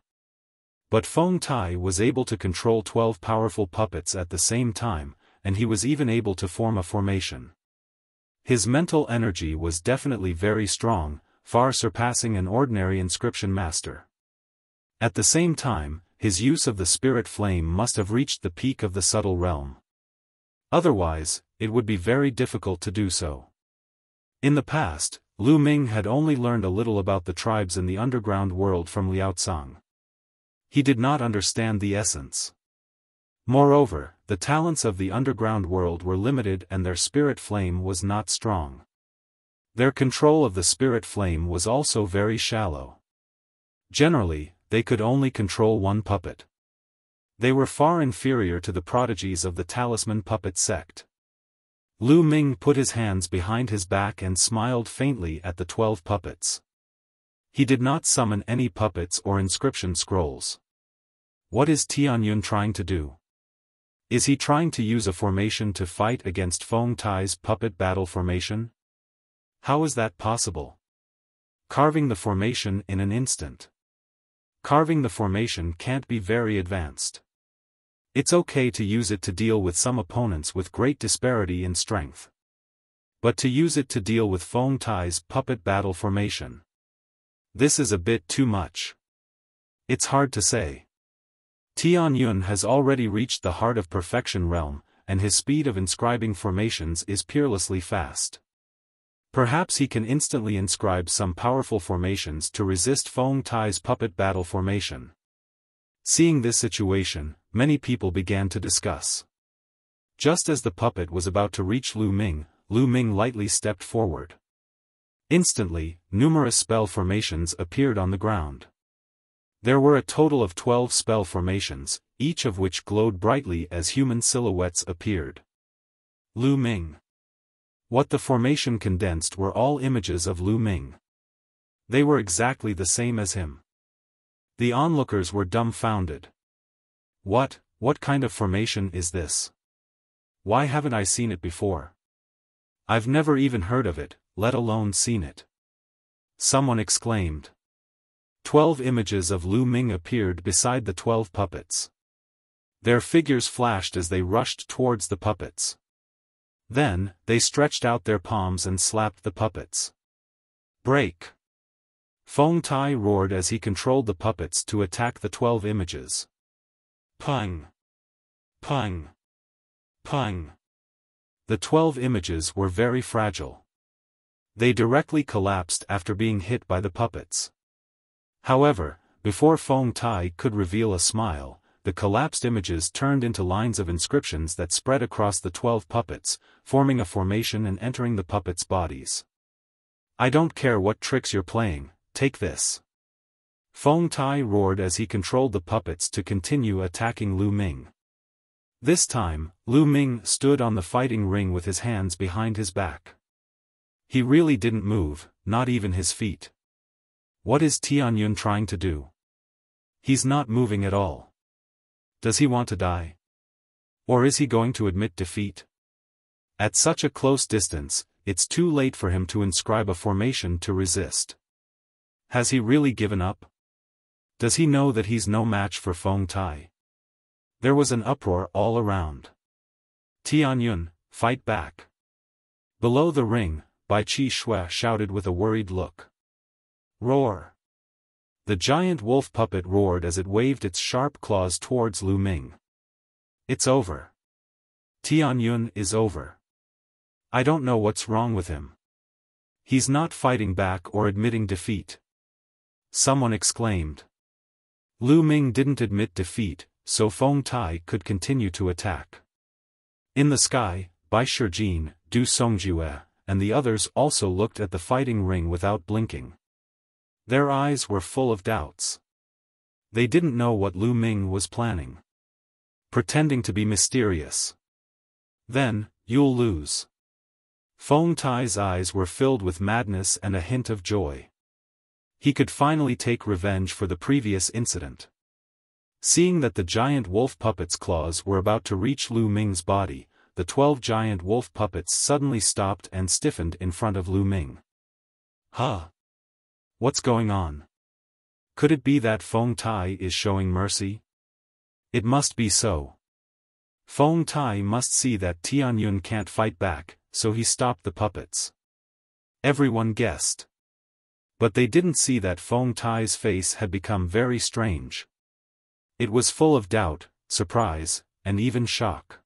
S1: But Feng Tai was able to control 12 powerful puppets at the same time, and he was even able to form a formation. His mental energy was definitely very strong, far surpassing an ordinary inscription master. At the same time, his use of the spirit flame must have reached the peak of the subtle realm. Otherwise, it would be very difficult to do so. In the past, Lu Ming had only learned a little about the tribes in the underground world from Liao Cang. He did not understand the essence. Moreover, the talents of the underground world were limited and their spirit flame was not strong. Their control of the spirit flame was also very shallow. Generally, they could only control 1 puppet. They were far inferior to the prodigies of the talisman puppet sect. Lu Ming put his hands behind his back and smiled faintly at the 12 puppets. He did not summon any puppets or inscription scrolls. What is Tianyun trying to do? Is he trying to use a formation to fight against Feng Tai's puppet battle formation? How is that possible? Carving the formation in an instant. Carving the formation can't be very advanced. It's okay to use it to deal with some opponents with great disparity in strength. But to use it to deal with Feng Tai's puppet battle formation. This is a bit too much. It's hard to say. Tianyun has already reached the heart of perfection realm, and his speed of inscribing formations is peerlessly fast. Perhaps he can instantly inscribe some powerful formations to resist Feng Tai's puppet battle formation. Seeing this situation, many people began to discuss. Just as the puppet was about to reach Lu Ming lightly stepped forward. Instantly, numerous spell formations appeared on the ground. There were a total of 12 spell formations, each of which glowed brightly as human silhouettes appeared. Lu Ming. What the formation condensed were all images of Lu Ming. They were exactly the same as him. The onlookers were dumbfounded. What kind of formation is this? Why haven't I seen it before? I've never even heard of it, let alone seen it. Someone exclaimed. 12 images of Lu Ming appeared beside the 12 puppets. Their figures flashed as they rushed towards the puppets. Then, they stretched out their palms and slapped the puppets. Break! Feng Tai roared as he controlled the puppets to attack the 12 images. Pung! Pung! Pung! The 12 images were very fragile. They directly collapsed after being hit by the puppets. However, before Feng Tai could reveal a smile, the collapsed images turned into lines of inscriptions that spread across the 12 puppets, forming a formation and entering the puppets' bodies. I don't care what tricks you're playing, take this. Feng Tai roared as he controlled the puppets to continue attacking Lu Ming. This time, Lu Ming stood on the fighting ring with his hands behind his back. He really didn't move, not even his feet. What is Tianyun trying to do? He's not moving at all. Does he want to die? Or is he going to admit defeat? At such a close distance, it's too late for him to inscribe a formation to resist. Has he really given up? Does he know that he's no match for Feng Tai? There was an uproar all around. Tianyun, fight back. Below the ring, Bai Chi Shui shouted with a worried look. Roar! The giant wolf puppet roared as it waved its sharp claws towards Lu Ming. It's over. Tianyun is over. I don't know what's wrong with him. He's not fighting back or admitting defeat. Someone exclaimed. Lu Ming didn't admit defeat, so Feng Tai could continue to attack. In the sky, Bai Shijin, Du Songjue, and the others also looked at the fighting ring without blinking. Their eyes were full of doubts. They didn't know what Lu Ming was planning. Pretending to be mysterious. Then, you'll lose. Feng Tai's eyes were filled with madness and a hint of joy. He could finally take revenge for the previous incident. Seeing that the giant wolf puppet's claws were about to reach Lu Ming's body, the 12 giant wolf puppets suddenly stopped and stiffened in front of Lu Ming. Huh? What's going on? Could it be that Feng Tai is showing mercy? It must be so. Feng Tai must see that Tianyun can't fight back, so he stopped the puppets. Everyone guessed. But they didn't see that Feng Tai's face had become very strange. It was full of doubt, surprise, and even shock.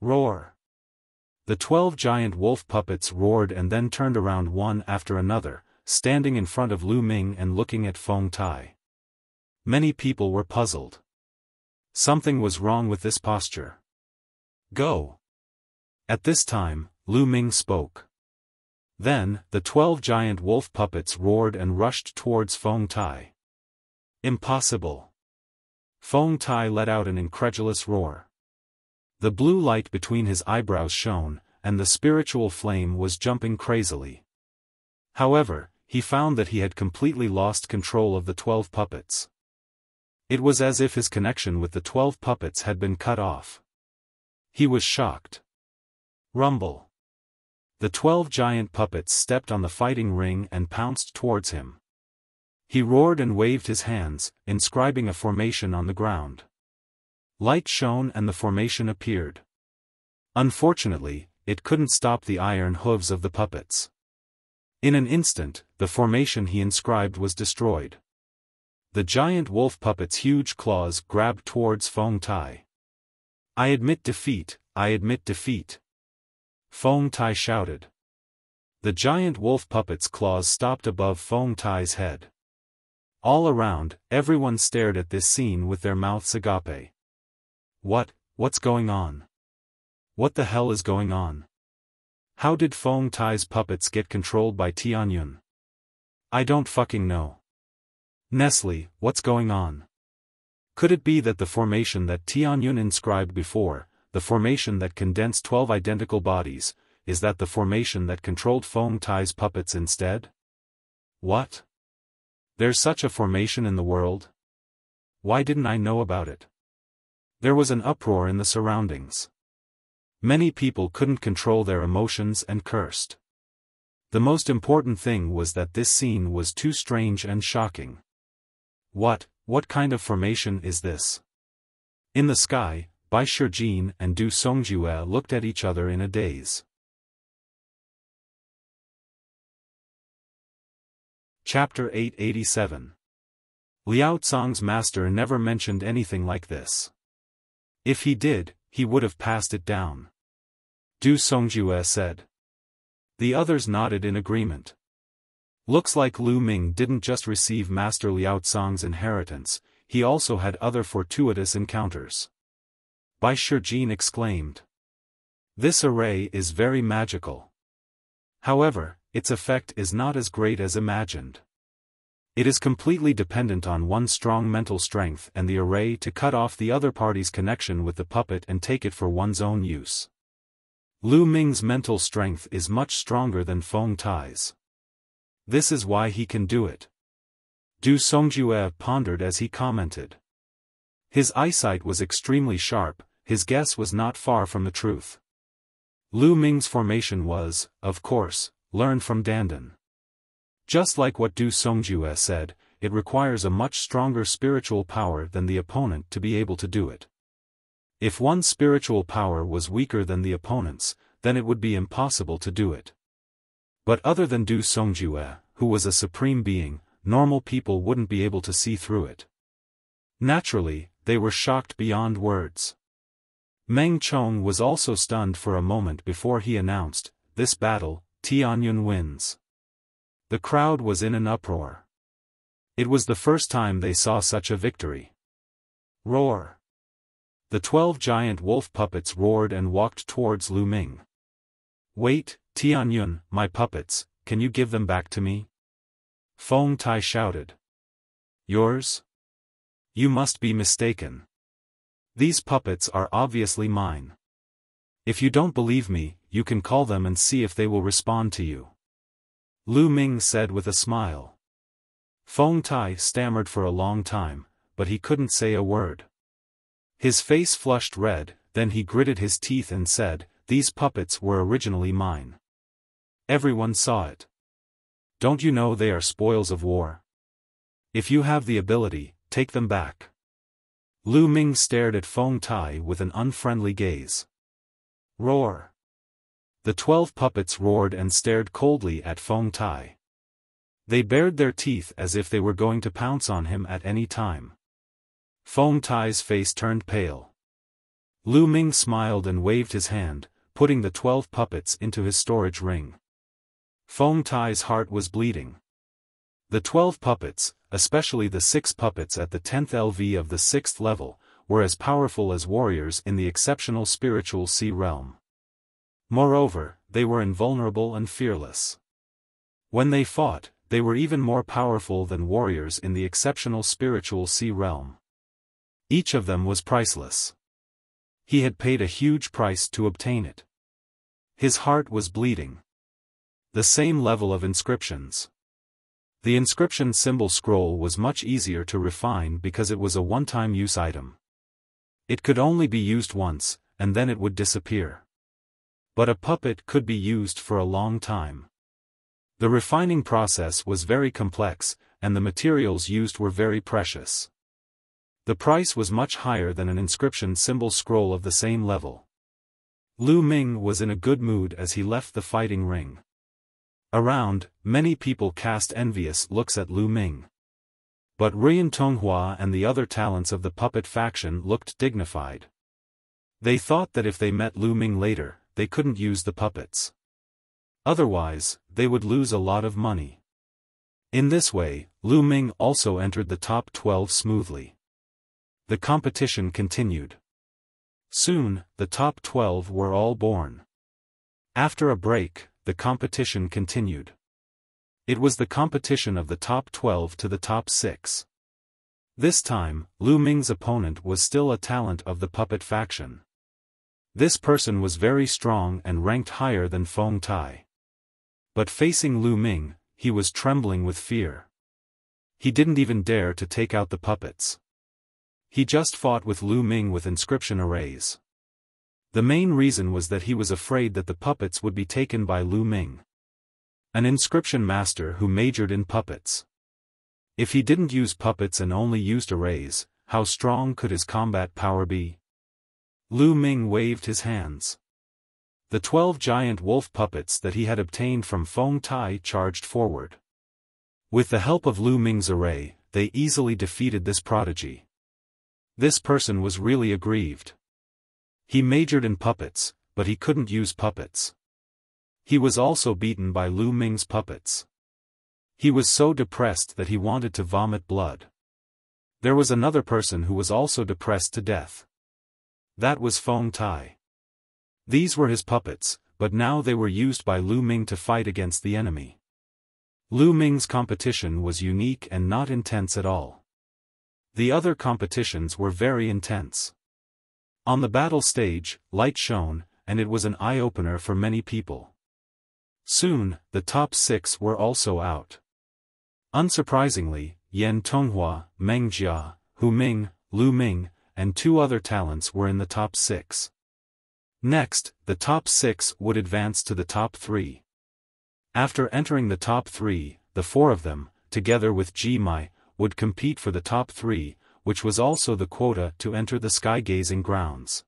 S1: Roar! The 12 giant wolf puppets roared and then turned around one after another, standing in front of Lu Ming and looking at Feng Tai. Many people were puzzled. Something was wrong with this posture. Go! At this time, Lu Ming spoke. Then, the 12 giant wolf puppets roared and rushed towards Feng Tai. Impossible! Feng Tai let out an incredulous roar. The blue light between his eyebrows shone, and the spiritual flame was jumping crazily. However, he found that he had completely lost control of the 12 puppets. It was as if his connection with the 12 puppets had been cut off. He was shocked. Rumble. The 12 giant puppets stepped on the fighting ring and pounced towards him. He roared and waved his hands, inscribing a formation on the ground. Light shone and the formation appeared. Unfortunately, it couldn't stop the iron hooves of the puppets. In an instant, the formation he inscribed was destroyed. The giant wolf puppet's huge claws grabbed towards Feng Tai. "I admit defeat, I admit defeat," Feng Tai shouted. The giant wolf puppet's claws stopped above Feng Tai's head. All around, everyone stared at this scene with their mouths agape. What's going on? What the hell is going on? How did Feng Tai's puppets get controlled by Tianyun? I don't fucking know. Nestle, what's going on? Could it be that the formation that Tianyun inscribed before, the formation that condensed 12 identical bodies, is that the formation that controlled Feng Tai's puppets instead? What? There's such a formation in the world? Why didn't I know about it? There was an uproar in the surroundings. Many people couldn't control their emotions and cursed. The most important thing was that this scene was too strange and shocking. What kind of formation is this? In the sky, Bai Shijin and Du Songjue looked at each other in a daze. Chapter 887. Liao Cong's master never mentioned anything like this. If he did, he would have passed it down. Du Songjue said. The others nodded in agreement. Looks like Lu Ming didn't just receive Master Liao Cong's inheritance, he also had other fortuitous encounters. Bai Shijin exclaimed. This array is very magical. However, its effect is not as great as imagined. It is completely dependent on one's strong mental strength and the array to cut off the other party's connection with the puppet and take it for one's own use. Lu Ming's mental strength is much stronger than Feng Tai's. This is why he can do it. Du Songjue pondered as he commented. His eyesight was extremely sharp, his guess was not far from the truth. Lu Ming's formation was, of course, learned from Dandan. Just like what Du Songjue said, it requires a much stronger spiritual power than the opponent to be able to do it. If one's spiritual power was weaker than the opponent's, then it would be impossible to do it. But other than Du Songjue, who was a supreme being, normal people wouldn't be able to see through it. Naturally, they were shocked beyond words. Meng Chong was also stunned for a moment before he announced, "This battle, Tianyun wins." The crowd was in an uproar. It was the first time they saw such a victory. Roar. The 12 giant wolf puppets roared and walked towards Lu Ming. Wait, Tianyun, my puppets, can you give them back to me? Feng Tai shouted. Yours? You must be mistaken. These puppets are obviously mine. If you don't believe me, you can call them and see if they will respond to you. Lu Ming said with a smile. Feng Tai stammered for a long time, but he couldn't say a word. His face flushed red, then he gritted his teeth and said, "These puppets were originally mine." Everyone saw it. Don't you know they are spoils of war? If you have the ability, take them back. Lu Ming stared at Feng Tai with an unfriendly gaze. Roar. The 12 puppets roared and stared coldly at Feng Tai. They bared their teeth as if they were going to pounce on him at any time. Feng Tai's face turned pale. Lu Ming smiled and waved his hand, putting the 12 puppets into his storage ring. Feng Tai's heart was bleeding. The 12 puppets, especially the 6 puppets at the 10th LV of the 6th level, were as powerful as warriors in the exceptional spiritual sea realm. Moreover, they were invulnerable and fearless. When they fought, they were even more powerful than warriors in the exceptional spiritual sea realm. Each of them was priceless. He had paid a huge price to obtain it. His heart was bleeding. The same level of inscriptions. The inscription symbol scroll was much easier to refine because it was a one-time use item. It could only be used once, and then it would disappear. But a puppet could be used for a long time. The refining process was very complex, and the materials used were very precious. The price was much higher than an inscription symbol scroll of the same level. Lu Ming was in a good mood as he left the fighting ring. Around, many people cast envious looks at Lu Ming. But Rian Tonghua and the other talents of the puppet faction looked dignified. They thought that if they met Lu Ming later, they couldn't use the puppets. Otherwise, they would lose a lot of money. In this way, Lu Ming also entered the top 12 smoothly. The competition continued. Soon, the top 12 were all born. After a break, the competition continued. It was the competition of the top 12 to the top 6. This time, Lu Ming's opponent was still a talent of the puppet faction. This person was very strong and ranked higher than Feng Tai. But facing Lu Ming, he was trembling with fear. He didn't even dare to take out the puppets. He just fought with Lu Ming with inscription arrays. The main reason was that he was afraid that the puppets would be taken by Lu Ming. An inscription master who majored in puppets. If he didn't use puppets and only used arrays, how strong could his combat power be? Lu Ming waved his hands. The 12 giant wolf puppets that he had obtained from Feng Tai charged forward. With the help of Lu Ming's array, they easily defeated this prodigy. This person was really aggrieved. He majored in puppets, but he couldn't use puppets. He was also beaten by Lu Ming's puppets. He was so depressed that he wanted to vomit blood. There was another person who was also depressed to death. That was Feng Tai. These were his puppets, but now they were used by Lu Ming to fight against the enemy. Lu Ming's competition was unique and not intense at all. The other competitions were very intense. On the battle stage, light shone, and it was an eye-opener for many people. Soon, the top 6 were also out. Unsurprisingly, Yan Tonghua, Meng Jia, Hu Ming, Lu Ming, and 2 other talents were in the top 6. Next, the top 6 would advance to the top 3. After entering the top 3, the 4 of them, together with Ji Mai, would compete for the top 3, which was also the quota to enter the sky-gazing grounds.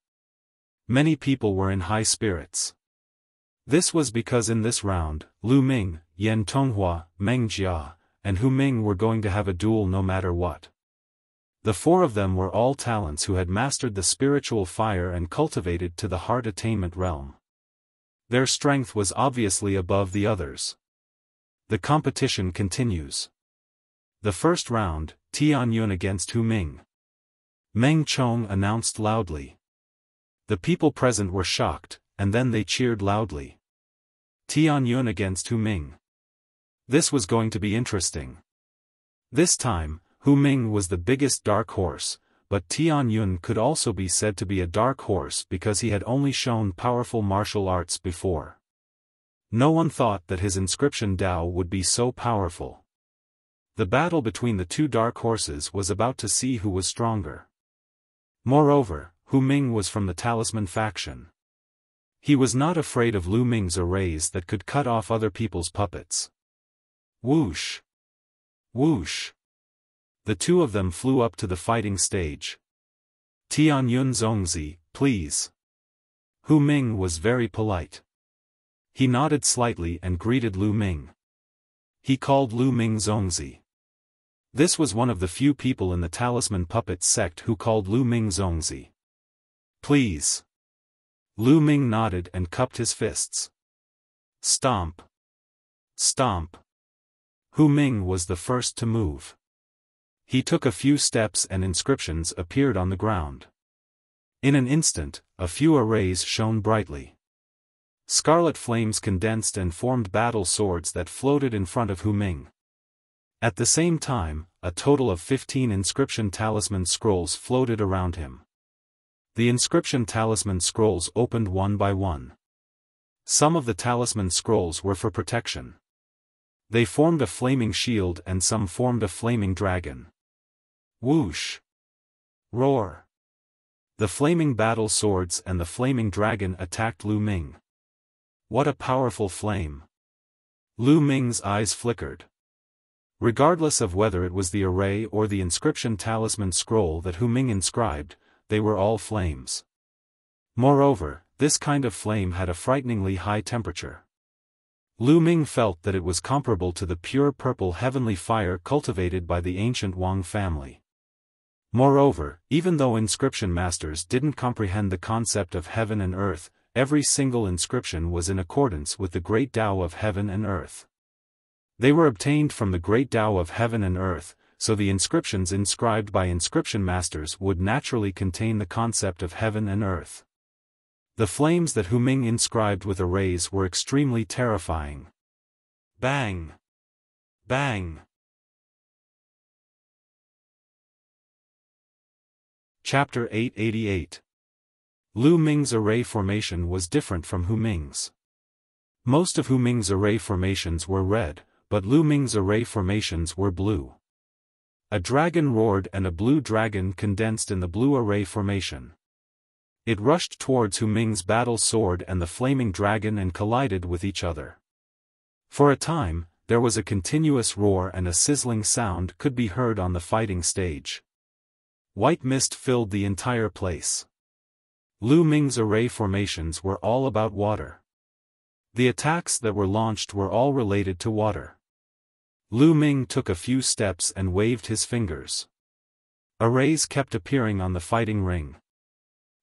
S1: Many people were in high spirits. This was because in this round, Lu Ming, Yan Tonghua, Meng Jia, and Hu Ming were going to have a duel no matter what. The 4 of them were all talents who had mastered the spiritual fire and cultivated to the heart attainment realm. Their strength was obviously above the others. The competition continues. The first round, Tianyun against Hu Ming. Meng Chong announced loudly. The people present were shocked, and then they cheered loudly. Tianyun against Hu Ming. This was going to be interesting. This time, Hu Ming was the biggest dark horse, but Tianyun could also be said to be a dark horse because he had only shown powerful martial arts before. No one thought that his inscription Dao would be so powerful. The battle between the 2 dark horses was about to see who was stronger. Moreover, Hu Ming was from the talisman faction. He was not afraid of Lu Ming's arrays that could cut off other people's puppets. Whoosh! Whoosh! The 2 of them flew up to the fighting stage. Tianyun Zongzi, please. Hu Ming was very polite. He nodded slightly and greeted Lu Ming. He called Lu Ming Zongzi. This was one of the few people in the talisman puppet sect who called Lu Ming Zongzi. Please. Lu Ming nodded and cupped his fists. Stomp. Stomp. Hu Ming was the first to move. He took a few steps and inscriptions appeared on the ground. In an instant, a few arrays shone brightly. Scarlet flames condensed and formed battle swords that floated in front of Hu Ming. At the same time, a total of 15 inscription talisman scrolls floated around him. The inscription talisman scrolls opened one by one. Some of the talisman scrolls were for protection. They formed a flaming shield and some formed a flaming dragon. Whoosh! Roar! The flaming battle swords and the flaming dragon attacked Lu Ming. What a powerful flame! Lu Ming's eyes flickered. Regardless of whether it was the array or the inscription talisman scroll that Hu Ming inscribed, they were all flames. Moreover, this kind of flame had a frighteningly high temperature. Lu Ming felt that it was comparable to the pure purple heavenly fire cultivated by the ancient Wang family. Moreover, even though inscription masters didn't comprehend the concept of heaven and earth, every single inscription was in accordance with the great Tao of heaven and earth. They were obtained from the great Tao of heaven and earth, so the inscriptions inscribed by inscription masters would naturally contain the concept of heaven and earth. The flames that Hu Ming inscribed with arrays were extremely terrifying. Bang! Bang! Chapter 888. Lu Ming's array formation was different from Hu Ming's. Most of Hu Ming's array formations were red, but Lu Ming's array formations were blue. A dragon roared and a blue dragon condensed in the blue array formation. It rushed towards Hu Ming's battle sword and the flaming dragon and collided with each other. For a time, there was a continuous roar and a sizzling sound could be heard on the fighting stage. White mist filled the entire place. Lu Ming's array formations were all about water. The attacks that were launched were all related to water. Lu Ming took a few steps and waved his fingers. Arrays kept appearing on the fighting ring.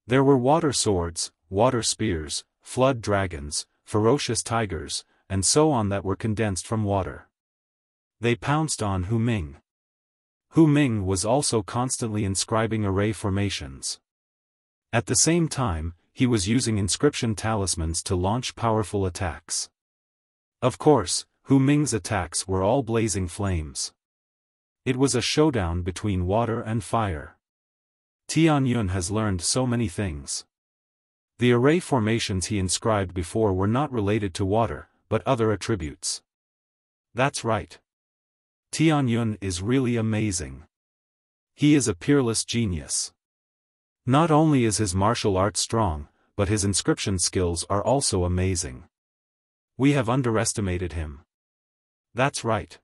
S1: There were water swords, water spears, flood dragons, ferocious tigers, and so on that were condensed from water. They pounced on Hu Ming. Hu Ming was also constantly inscribing array formations. At the same time, he was using inscription talismans to launch powerful attacks. Of course, Hu Ming's attacks were all blazing flames. It was a showdown between water and fire. Tianyun has learned so many things. The array formations he inscribed before were not related to water, but other attributes. That's right. Tianyun is really amazing. He is a peerless genius. Not only is his martial art strong, but his inscription skills are also amazing. We have underestimated him. That's right.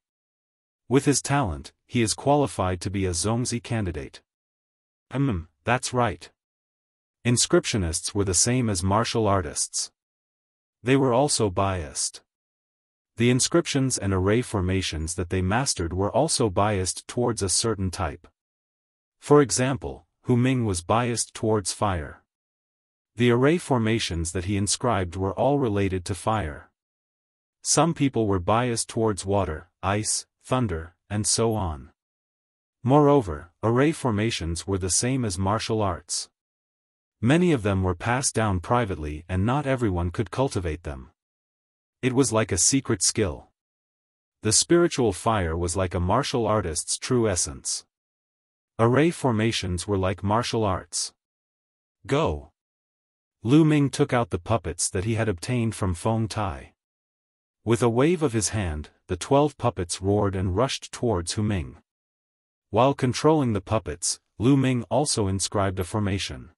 S1: With his talent, he is qualified to be a Zongzi candidate. That's right. Inscriptionists were the same as martial artists. They were also biased. The inscriptions and array formations that they mastered were also biased towards a certain type. For example, Hu Ming was biased towards fire. The array formations that he inscribed were all related to fire. Some people were biased towards water, ice, thunder, and so on. Moreover, array formations were the same as martial arts. Many of them were passed down privately and not everyone could cultivate them. It was like a secret skill. The spiritual fire was like a martial artist's true essence. Array formations were like martial arts. Go! Lu Ming took out the puppets that he had obtained from Feng Tai. With a wave of his hand, the 12 puppets roared and rushed towards Hu Ming. While controlling the puppets, Lu Ming also inscribed a formation.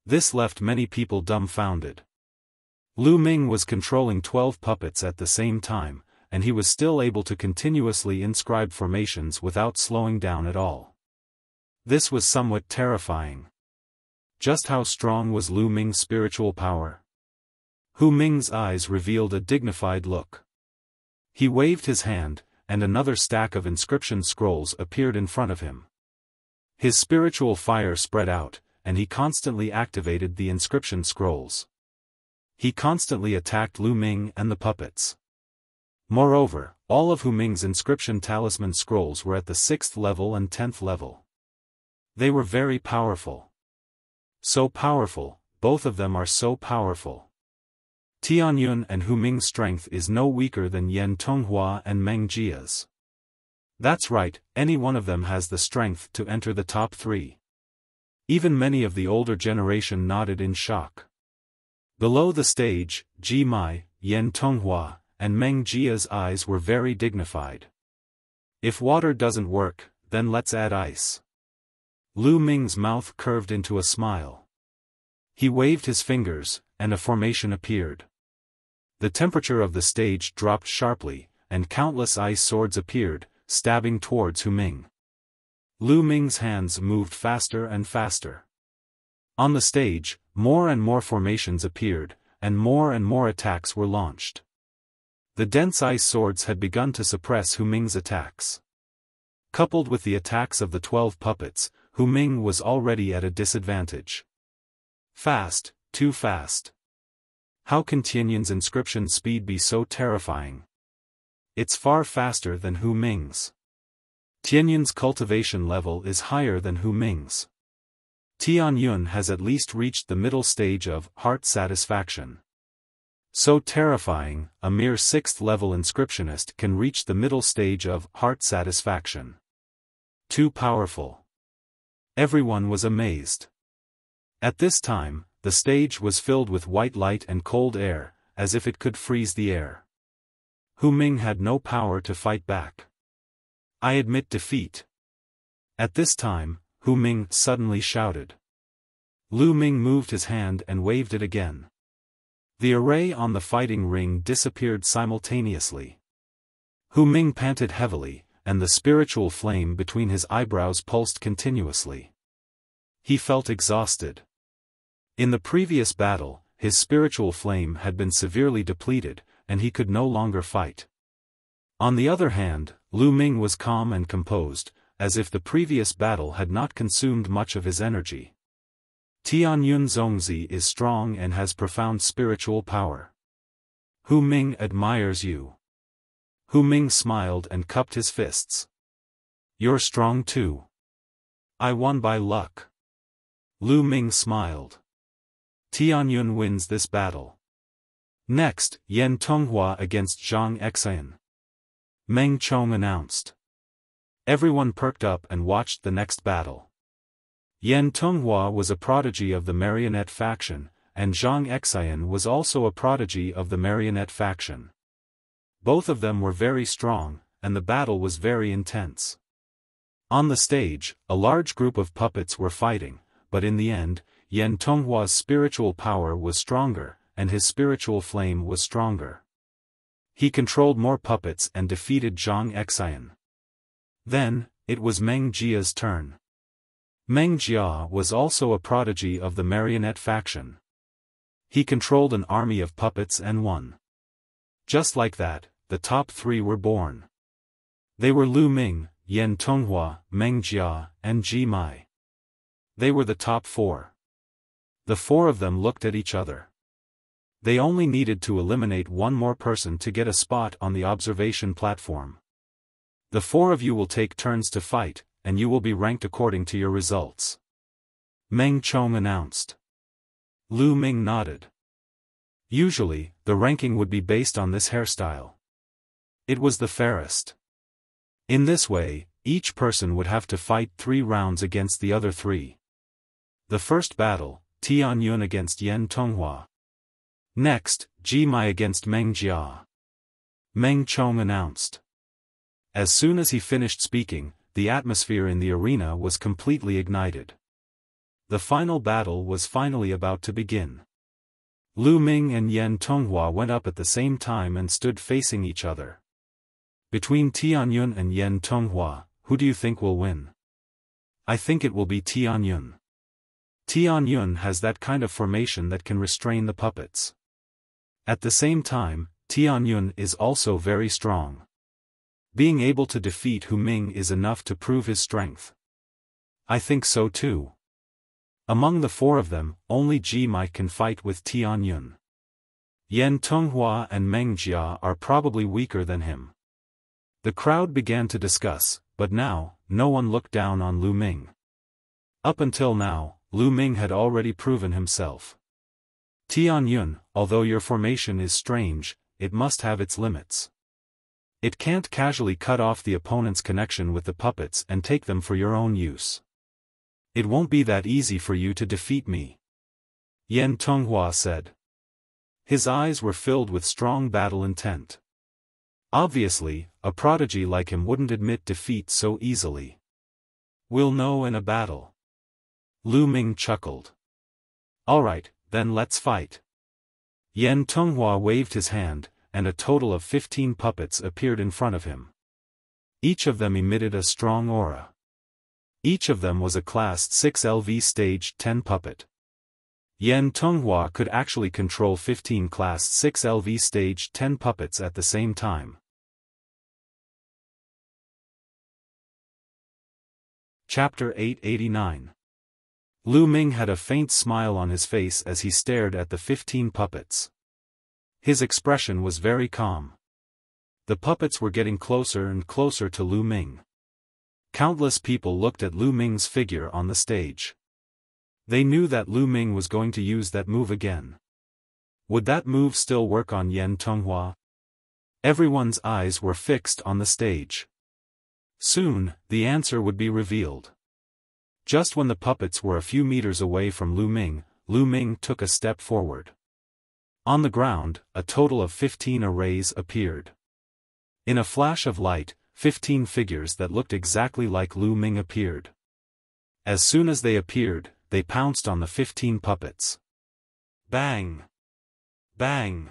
S1: This left many people dumbfounded. Lu Ming was controlling 12 puppets at the same time, and he was still able to continuously inscribe formations without slowing down at all. This was somewhat terrifying. Just how strong was Lu Ming's spiritual power? Hu Ming's eyes revealed a dignified look. He waved his hand, and another stack of inscription scrolls appeared in front of him. His spiritual fire spread out, and he constantly activated the inscription scrolls. He constantly attacked Lu Ming and the puppets. Moreover, all of Hu Ming's inscription talisman scrolls were at the 6th level and 10th level. They were very powerful. So powerful, both of them are so powerful. Tianyun and Hu Ming's strength is no weaker than Yan Tonghua and Meng Jia's. That's right, any one of them has the strength to enter the top 3. Even many of the older generation nodded in shock. Below the stage, Ji Mai, Yan Tonghua, and Meng Jia's eyes were very dignified. If water doesn't work, then let's add ice. Lu Ming's mouth curved into a smile. He waved his fingers, and a formation appeared. The temperature of the stage dropped sharply, and countless ice swords appeared, stabbing towards Hu Ming. Lu Ming's hands moved faster and faster. On the stage, more and more formations appeared, and more attacks were launched. The dense ice swords had begun to suppress Hu Ming's attacks. Coupled with the attacks of the 12 puppets, Hu Ming was already at a disadvantage. Fast, too fast. How can Tianyun's inscription speed be so terrifying? It's far faster than Hu Ming's. Tianyun's cultivation level is higher than Hu Ming's. Tianyun has at least reached the middle stage of heart satisfaction. So terrifying, a mere 6th level inscriptionist can reach the middle stage of heart satisfaction. Too powerful. Everyone was amazed. At this time, the stage was filled with white light and cold air, as if it could freeze the air. Hu Ming had no power to fight back. I admit defeat. At this time, Hu Ming suddenly shouted. Lu Ming moved his hand and waved it again. The array on the fighting ring disappeared simultaneously. Hu Ming panted heavily, and the spiritual flame between his eyebrows pulsed continuously. He felt exhausted. In the previous battle, his spiritual flame had been severely depleted, and he could no longer fight. On the other hand, Lu Ming was calm and composed, as if the previous battle had not consumed much of his energy. Tianyun Zongzi is strong and has profound spiritual power. Hu Ming admires you. Hu Ming smiled and cupped his fists. You're strong too. I won by luck. Lu Ming smiled. Tianyun wins this battle. Next, Yan Tonghua against Zhang Xian. Meng Chong announced. Everyone perked up and watched the next battle. Yan Tonghua was a prodigy of the marionette faction, and Zhang Xian was also a prodigy of the marionette faction. Both of them were very strong, and the battle was very intense. On the stage, a large group of puppets were fighting, but in the end, Yan Tonghua's spiritual power was stronger, and his spiritual flame was stronger. He controlled more puppets and defeated Zhang Xian. Then, it was Meng Jia's turn. Meng Jia was also a prodigy of the marionette faction. He controlled an army of puppets and won. Just like that, the top 3 were born. They were Lu Ming, Yan Tonghua, Meng Jia, and Ji Mai. They were the top 4. The 4 of them looked at each other. They only needed to eliminate one more person to get a spot on the observation platform. The 4 of you will take turns to fight, and you will be ranked according to your results. Meng Chong announced. Lu Ming nodded. Usually, the ranking would be based on this hairstyle. It was the fairest. In this way, each person would have to fight 3 rounds against the other 3. The first battle, Tianyun against Yan Tonghua. Next, Ji Mai against Meng Jia. Meng Chong announced. As soon as he finished speaking, the atmosphere in the arena was completely ignited. The final battle was finally about to begin. Lu Ming and Yan Tonghua went up at the same time and stood facing each other. Between Tianyun and Yan Tonghua, who do you think will win? I think it will be Tianyun. Tianyun has that kind of formation that can restrain the puppets. At the same time, Tianyun is also very strong. Being able to defeat Hu Ming is enough to prove his strength. I think so too. Among the 4 of them, only Ji Mai can fight with Tianyun. Yan Tonghua and Meng Jia are probably weaker than him. The crowd began to discuss, but now, no one looked down on Lu Ming. Up until now, Lu Ming had already proven himself. Tianyun, although your formation is strange, it must have its limits. It can't casually cut off the opponent's connection with the puppets and take them for your own use. It won't be that easy for you to defeat me. Yan Tonghua said. His eyes were filled with strong battle intent. Obviously, a prodigy like him wouldn't admit defeat so easily. We'll know in a battle. Lu Ming chuckled. Alright, then let's fight. Yan Tonghua waved his hand, and a total of 15 puppets appeared in front of him. Each of them emitted a strong aura. Each of them was a Class 6 LV Stage 10 puppet. Yan Tonghua could actually control 15 Class 6 LV Stage 10 puppets at the same time. Chapter 889. Lu Ming had a faint smile on his face as he stared at the 15 puppets. His expression was very calm. The puppets were getting closer and closer to Lu Ming. Countless people looked at Lu Ming's figure on the stage. They knew that Lu Ming was going to use that move again. Would that move still work on Yan Tonghua? Everyone's eyes were fixed on the stage. Soon, the answer would be revealed. Just when the puppets were a few meters away from Lu Ming took a step forward. On the ground, a total of 15 arrays appeared. In a flash of light, 15 figures that looked exactly like Lu Ming appeared. As soon as they appeared, they pounced on the 15 puppets. Bang! Bang!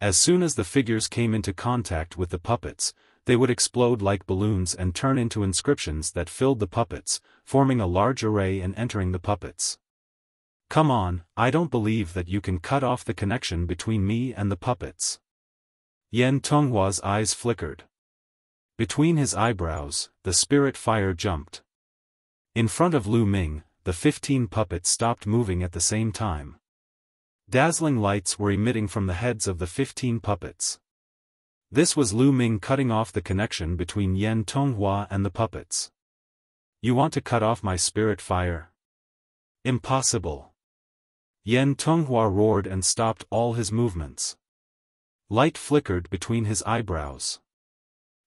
S1: As soon as the figures came into contact with the puppets, they would explode like balloons and turn into inscriptions that filled the puppets, forming a large array and entering the puppets. Come on, I don't believe that you can cut off the connection between me and the puppets. Yan Tonghua's eyes flickered. Between his eyebrows, the spirit fire jumped. In front of Lu Ming, the 15 puppets stopped moving at the same time. Dazzling lights were emitting from the heads of the 15 puppets. This was Lu Ming cutting off the connection between Yan Tonghua and the puppets. You want to cut off my spirit fire? Impossible. Yan Tonghua roared and stopped all his movements. Light flickered between his eyebrows.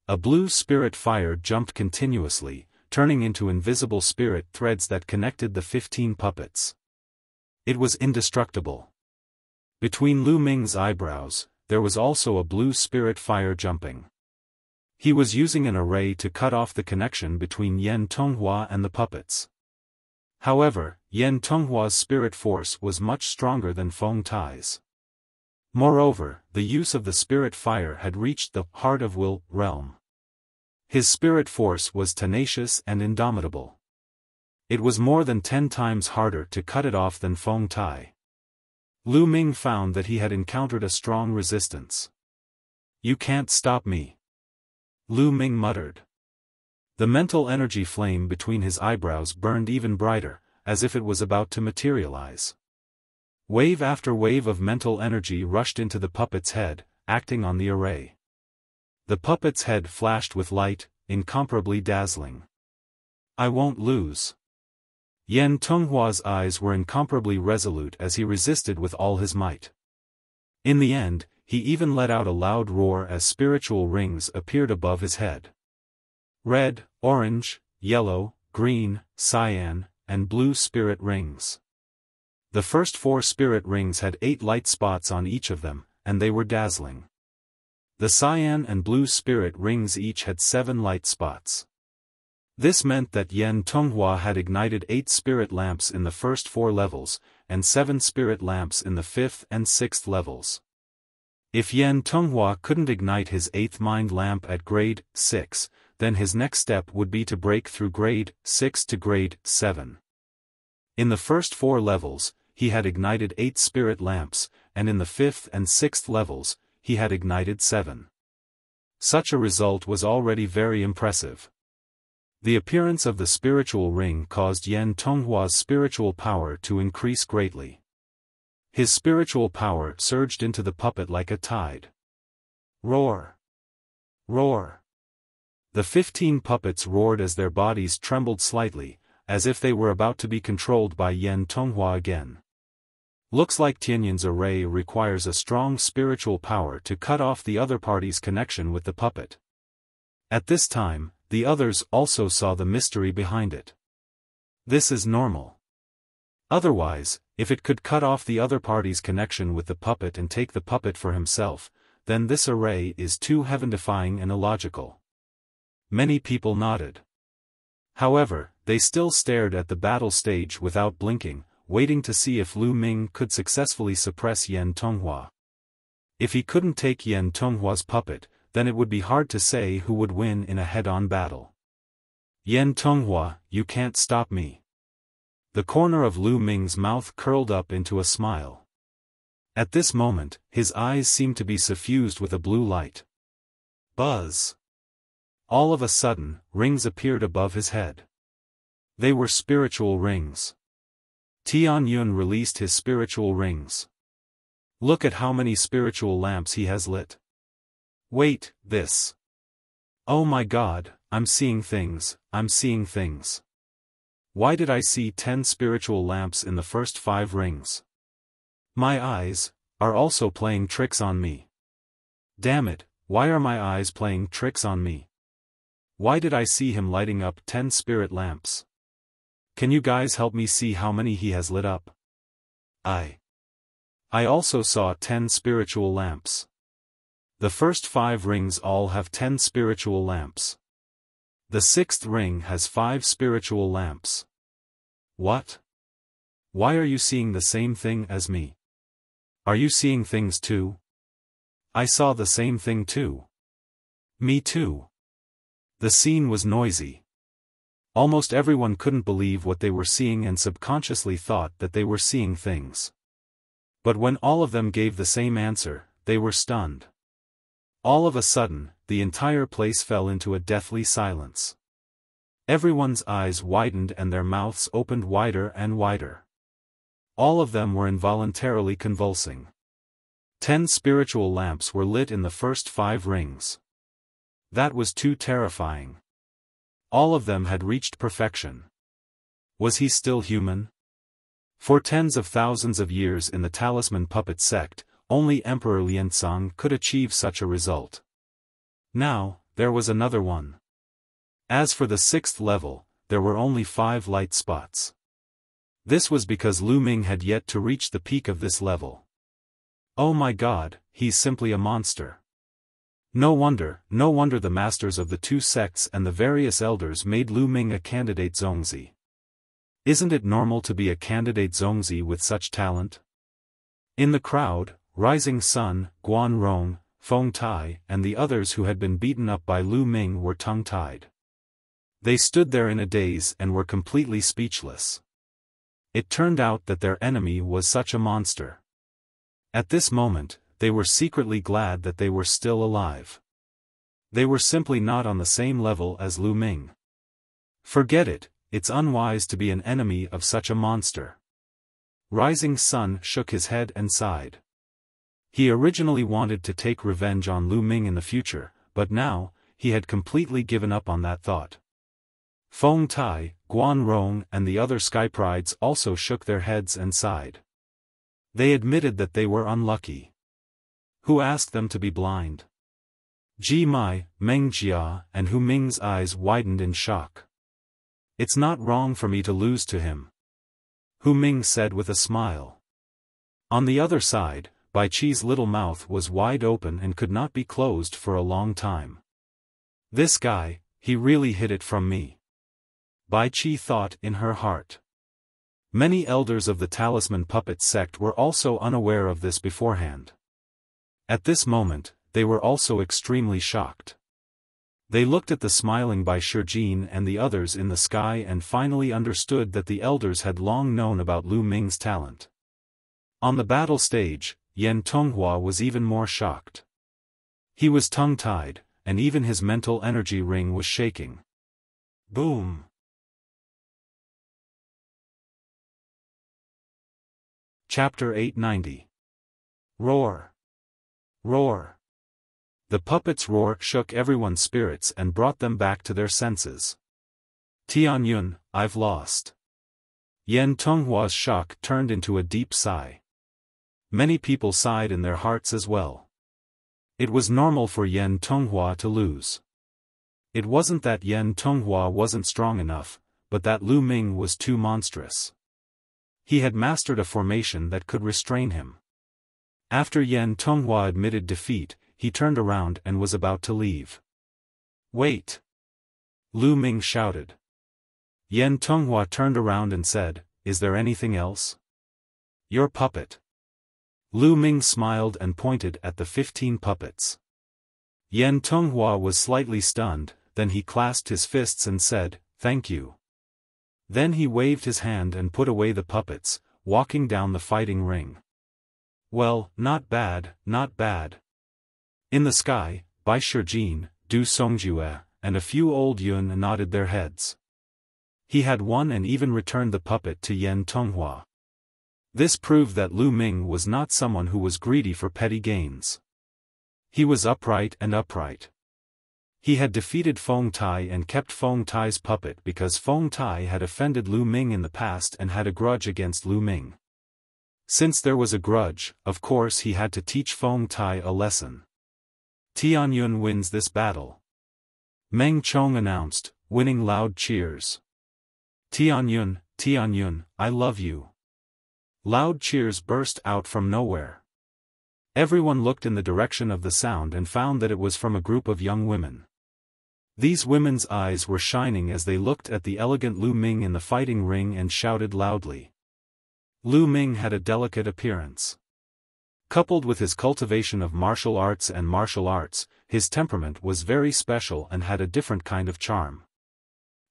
S1: A blue spirit fire jumped continuously, turning into invisible spirit threads that connected the 15 puppets. It was indestructible. Between Lu Ming's eyebrows, there was also a blue spirit fire jumping. He was using an array to cut off the connection between Yan Tonghua and the puppets. However, Yan Tonghua's spirit force was much stronger than Feng Tai's. Moreover, the use of the spirit fire had reached the heart of will realm. His spirit force was tenacious and indomitable. It was more than 10 times harder to cut it off than Feng Tai. Lu Ming found that he had encountered a strong resistance. You can't stop me. Lu Ming muttered. The mental energy flame between his eyebrows burned even brighter, as if it was about to materialize. Wave after wave of mental energy rushed into the puppet's head, acting on the array. The puppet's head flashed with light, incomparably dazzling. I won't lose. Yan Tonghua's eyes were incomparably resolute as he resisted with all his might. In the end, he even let out a loud roar as spiritual rings appeared above his head. Red, orange, yellow, green, cyan, and blue spirit rings. The first 4 spirit rings had 8 light spots on each of them, and they were dazzling. The cyan and blue spirit rings each had 7 light spots. This meant that Yan Tonghua had ignited 8 spirit lamps in the first 4 levels, and 7 spirit lamps in the 5th and 6th levels. If Yan Tonghua couldn't ignite his 8th mind lamp at grade 6, then his next step would be to break through grade 6 to grade 7. In the first 4 levels, he had ignited 8 spirit lamps, and in the 5th and 6th levels, he had ignited 7. Such a result was already very impressive. The appearance of the spiritual ring caused Yan Tonghua's spiritual power to increase greatly. His spiritual power surged into the puppet like a tide. Roar! Roar! The 15 puppets roared as their bodies trembled slightly, as if they were about to be controlled by Yan Tonghua again. Looks like Tianyan's array requires a strong spiritual power to cut off the other party's connection with the puppet. At this time, the others also saw the mystery behind it. This is normal. Otherwise, if it could cut off the other party's connection with the puppet and take the puppet for himself, then this array is too heaven-defying and illogical. Many people nodded. However, they still stared at the battle stage without blinking, waiting to see if Lu Ming could successfully suppress Yan Tonghua. If he couldn't take Yan Tonghua's puppet, then it would be hard to say who would win in a head-on battle. Yan Tonghua, you can't stop me. The corner of Lu Ming's mouth curled up into a smile. At this moment, his eyes seemed to be suffused with a blue light. Buzz! All of a sudden, rings appeared above his head. They were spiritual rings. Tian Yun released his spiritual rings. Look at how many spiritual lamps he has lit. Wait, this. Oh my God, I'm seeing things, I'm seeing things. Why did I see 10 spiritual lamps in the first 5 rings? My eyes are also playing tricks on me. Damn it, why are my eyes playing tricks on me? Why did I see him lighting up 10 spirit lamps? Can you guys help me see how many he has lit up? I also saw 10 spiritual lamps. The first 5 rings all have 10 spiritual lamps. The 6th ring has 5 spiritual lamps. What? Why are you seeing the same thing as me? Are you seeing things too? I saw the same thing too. Me too. The scene was noisy. Almost everyone couldn't believe what they were seeing and subconsciously thought that they were seeing things. But when all of them gave the same answer, they were stunned. All of a sudden, the entire place fell into a deathly silence. Everyone's eyes widened and their mouths opened wider and wider. All of them were involuntarily convulsing. 10 spiritual lamps were lit in the first 5 rings. That was too terrifying. All of them had reached perfection. Was he still human? For tens of thousands of years in the Talisman Puppet sect, only Emperor Lianzong could achieve such a result. Now, there was another one. As for the 6th level, there were only 5 light spots. This was because Lu Ming had yet to reach the peak of this level. Oh my God, he's simply a monster. No wonder the masters of the 2 sects and the various elders made Lu Ming a candidate Zongzi. Isn't it normal to be a candidate Zongzi with such talent? In the crowd, Rising Sun, Guan Rong, Feng Tai, and the others who had been beaten up by Lu Ming were tongue-tied. They stood there in a daze and were completely speechless. It turned out that their enemy was such a monster. At this moment, they were secretly glad that they were still alive. They were simply not on the same level as Lu Ming. Forget it, it's unwise to be an enemy of such a monster. Rising Sun shook his head and sighed. He originally wanted to take revenge on Lu Ming in the future, but now, he had completely given up on that thought. Feng Tai, Guan Rong and the other Sky Prides also shook their heads and sighed. They admitted that they were unlucky. Who asked them to be blind? Ji Mai, Meng Jia, and Hu Ming's eyes widened in shock. It's not wrong for me to lose to him, Hu Ming said with a smile. On the other side, Bai Qi's little mouth was wide open and could not be closed for a long time. This guy, he really hid it from me. Bai Qi thought in her heart. Many elders of the Talisman Puppet sect were also unaware of this beforehand. At this moment, they were also extremely shocked. They looked at the smiling Bai Shijin and the others in the sky and finally understood that the elders had long known about Lu Ming's talent. On the battle stage, Yan Tonghua was even more shocked. He was tongue-tied, and even his mental energy ring was shaking. Boom! Chapter 890. Roar! Roar! The puppet's roar shook everyone's spirits and brought them back to their senses. Tian Yun, I've lost. Yan Tonghua's shock turned into a deep sigh. Many people sighed in their hearts as well. It was normal for Yan Tonghua to lose. It wasn't that Yan Tonghua wasn't strong enough, but that Lu Ming was too monstrous. He had mastered a formation that could restrain him. After Yan Tonghua admitted defeat, he turned around and was about to leave. "Wait!" Lu Ming shouted. Yan Tonghua turned around and said, "Is there anything else?" "Your puppet." Lu Ming smiled and pointed at the 15 puppets. Yan Tonghua was slightly stunned, then he clasped his fists and said, "Thank you." Then he waved his hand and put away the puppets, walking down the fighting ring. "Well, not bad, not bad." In the sky, Bai Shijin, Du Songjue, and a few old Yun nodded their heads. He had won and even returned the puppet to Yan Tonghua. This proved that Lu Ming was not someone who was greedy for petty gains. He was upright and upright. He had defeated Feng Tai and kept Feng Tai's puppet because Feng Tai had offended Lu Ming in the past and had a grudge against Lu Ming. Since there was a grudge, of course he had to teach Feng Tai a lesson. "Tianyun wins this battle," Meng Chong announced, winning loud cheers. "Tianyun, Tianyun, I love you." Loud cheers burst out from nowhere. Everyone looked in the direction of the sound and found that it was from a group of young women. These women's eyes were shining as they looked at the elegant Lu Ming in the fighting ring and shouted loudly. Lu Ming had a delicate appearance. Coupled with his cultivation of martial arts, his temperament was very special and had a different kind of charm.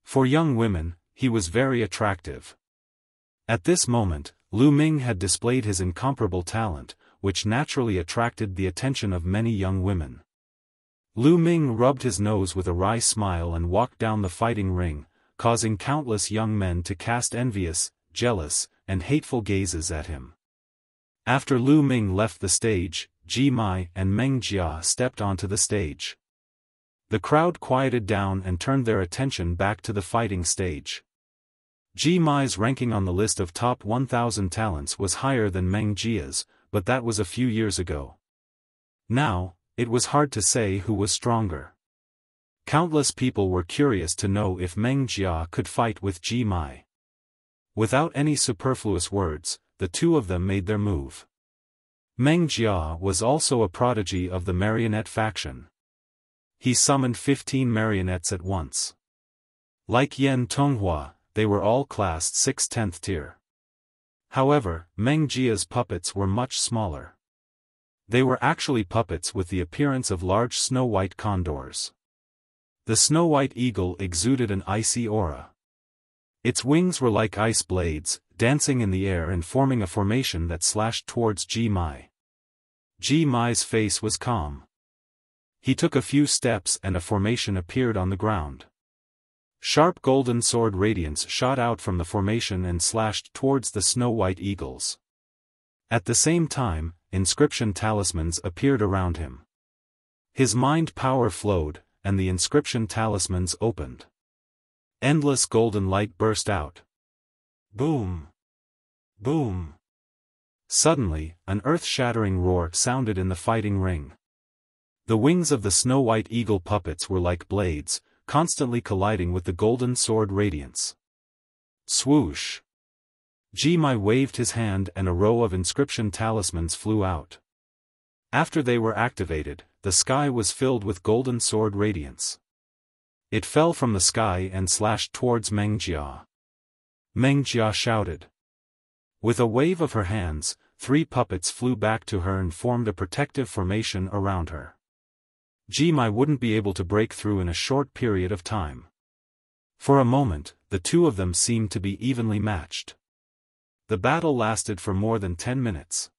S1: For young women, he was very attractive. At this moment, Lu Ming had displayed his incomparable talent, which naturally attracted the attention of many young women. Lu Ming rubbed his nose with a wry smile and walked down the fighting ring, causing countless young men to cast envious, jealous, and hateful gazes at him. After Lu Ming left the stage, Ji Mai and Meng Jia stepped onto the stage. The crowd quieted down and turned their attention back to the fighting stage. Ji Mai's ranking on the list of top 1,000 talents was higher than Meng Jia's, but that was a few years ago. Now, it was hard to say who was stronger. Countless people were curious to know if Meng Jia could fight with Ji Mai. Without any superfluous words, the two of them made their move. Meng Jia was also a prodigy of the marionette faction. He summoned 15 marionettes at once. Like Yan Tonghua, they were all classed 6th tier. However, Meng Jia's puppets were much smaller. They were actually puppets with the appearance of large snow-white condors. The snow-white eagle exuded an icy aura. Its wings were like ice blades, dancing in the air and forming a formation that slashed towards Ji Mai. Ji Mai's face was calm. He took a few steps and a formation appeared on the ground. Sharp golden sword radiance shot out from the formation and slashed towards the snow-white eagles. At the same time, inscription talismans appeared around him. His mind power flowed, and the inscription talismans opened. Endless golden light burst out. Boom! Boom! Suddenly, an earth-shattering roar sounded in the fighting ring. The wings of the snow-white eagle puppets were like blades, constantly colliding with the golden sword radiance. Swoosh! Ji Mai waved his hand and a row of inscription talismans flew out. After they were activated, the sky was filled with golden sword radiance. It fell from the sky and slashed towards Meng Jia. Meng Jia shouted. With a wave of her hands, 3 puppets flew back to her and formed a protective formation around her. Ji Mai wouldn't be able to break through in a short period of time. For a moment, the two of them seemed to be evenly matched. The battle lasted for more than 10 minutes.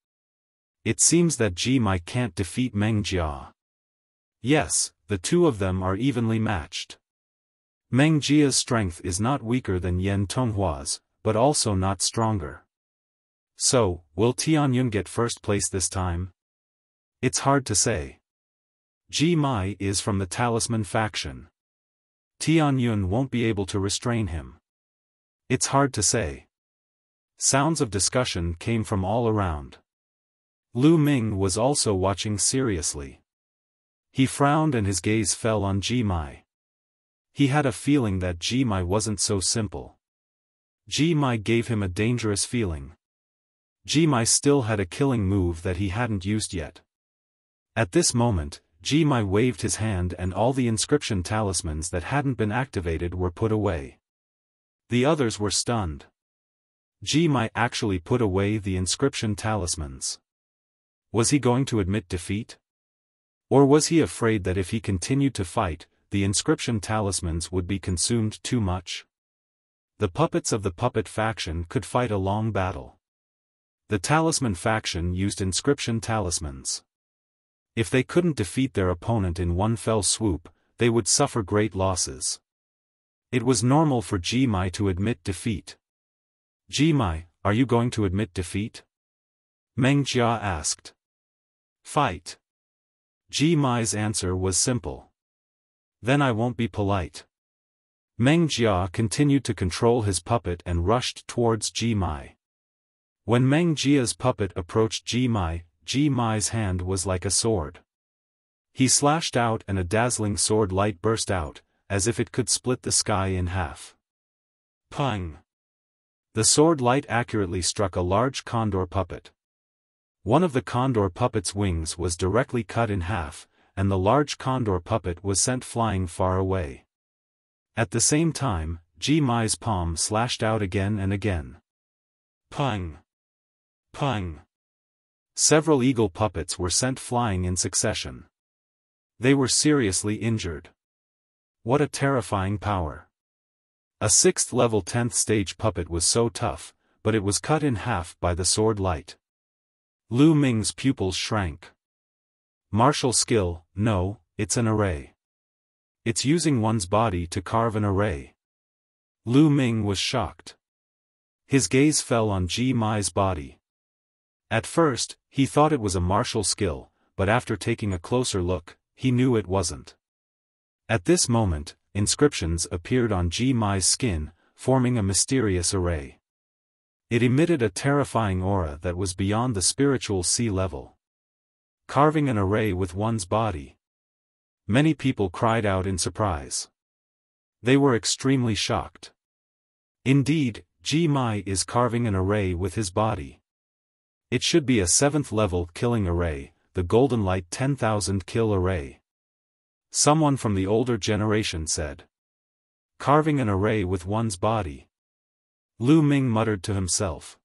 S1: It seems that Ji Mai can't defeat Meng Jia. Yes, the two of them are evenly matched. Meng Jia's strength is not weaker than Yan Tonghua's, but also not stronger. So, will Tianyun get first place this time? It's hard to say. Ji Mai is from the Talisman faction. Tianyun won't be able to restrain him. It's hard to say. Sounds of discussion came from all around. Lu Ming was also watching seriously. He frowned and his gaze fell on Ji Mai. He had a feeling that Ji Mai wasn't so simple. Ji Mai gave him a dangerous feeling. Ji Mai still had a killing move that he hadn't used yet. At this moment, Ji Mai waved his hand and all the inscription talismans that hadn't been activated were put away. The others were stunned. Ji Mai actually put away the inscription talismans. Was he going to admit defeat? Or was he afraid that if he continued to fight, the inscription talismans would be consumed too much? The puppets of the puppet faction could fight a long battle. The talisman faction used inscription talismans. If they couldn't defeat their opponent in one fell swoop, they would suffer great losses. It was normal for Ji Mai to admit defeat. Ji Mai, are you going to admit defeat? Meng Jia asked. Fight. Ji Mai's answer was simple. Then I won't be polite. Meng Jia continued to control his puppet and rushed towards Ji Mai. When Meng Jia's puppet approached Ji Mai's hand was like a sword. He slashed out and a dazzling sword light burst out, as if it could split the sky in half. Pang! The sword light accurately struck a large condor puppet. One of the condor puppet's wings was directly cut in half, and the large condor puppet was sent flying far away. At the same time, Ji Mai's palm slashed out again and again. Pang! Pang! Several eagle puppets were sent flying in succession. They were seriously injured. What a terrifying power! A 6th level 10th stage puppet was so tough, but it was cut in half by the sword light. Lu Ming's pupils shrank. Martial skill, no, it's an array. It's using one's body to carve an array. Lu Ming was shocked. His gaze fell on Ji Mai's body. At first, he thought it was a martial skill, but after taking a closer look, he knew it wasn't. At this moment, inscriptions appeared on Ji Mai's skin, forming a mysterious array. It emitted a terrifying aura that was beyond the spiritual sea level. Carving an array with one's body. Many people cried out in surprise. They were extremely shocked. Indeed, Ji Mai is carving an array with his body. It should be a 7th level killing array, the Golden Light 10,000 kill array. Someone from the older generation said. Carving an array with one's body. Lu Ming muttered to himself.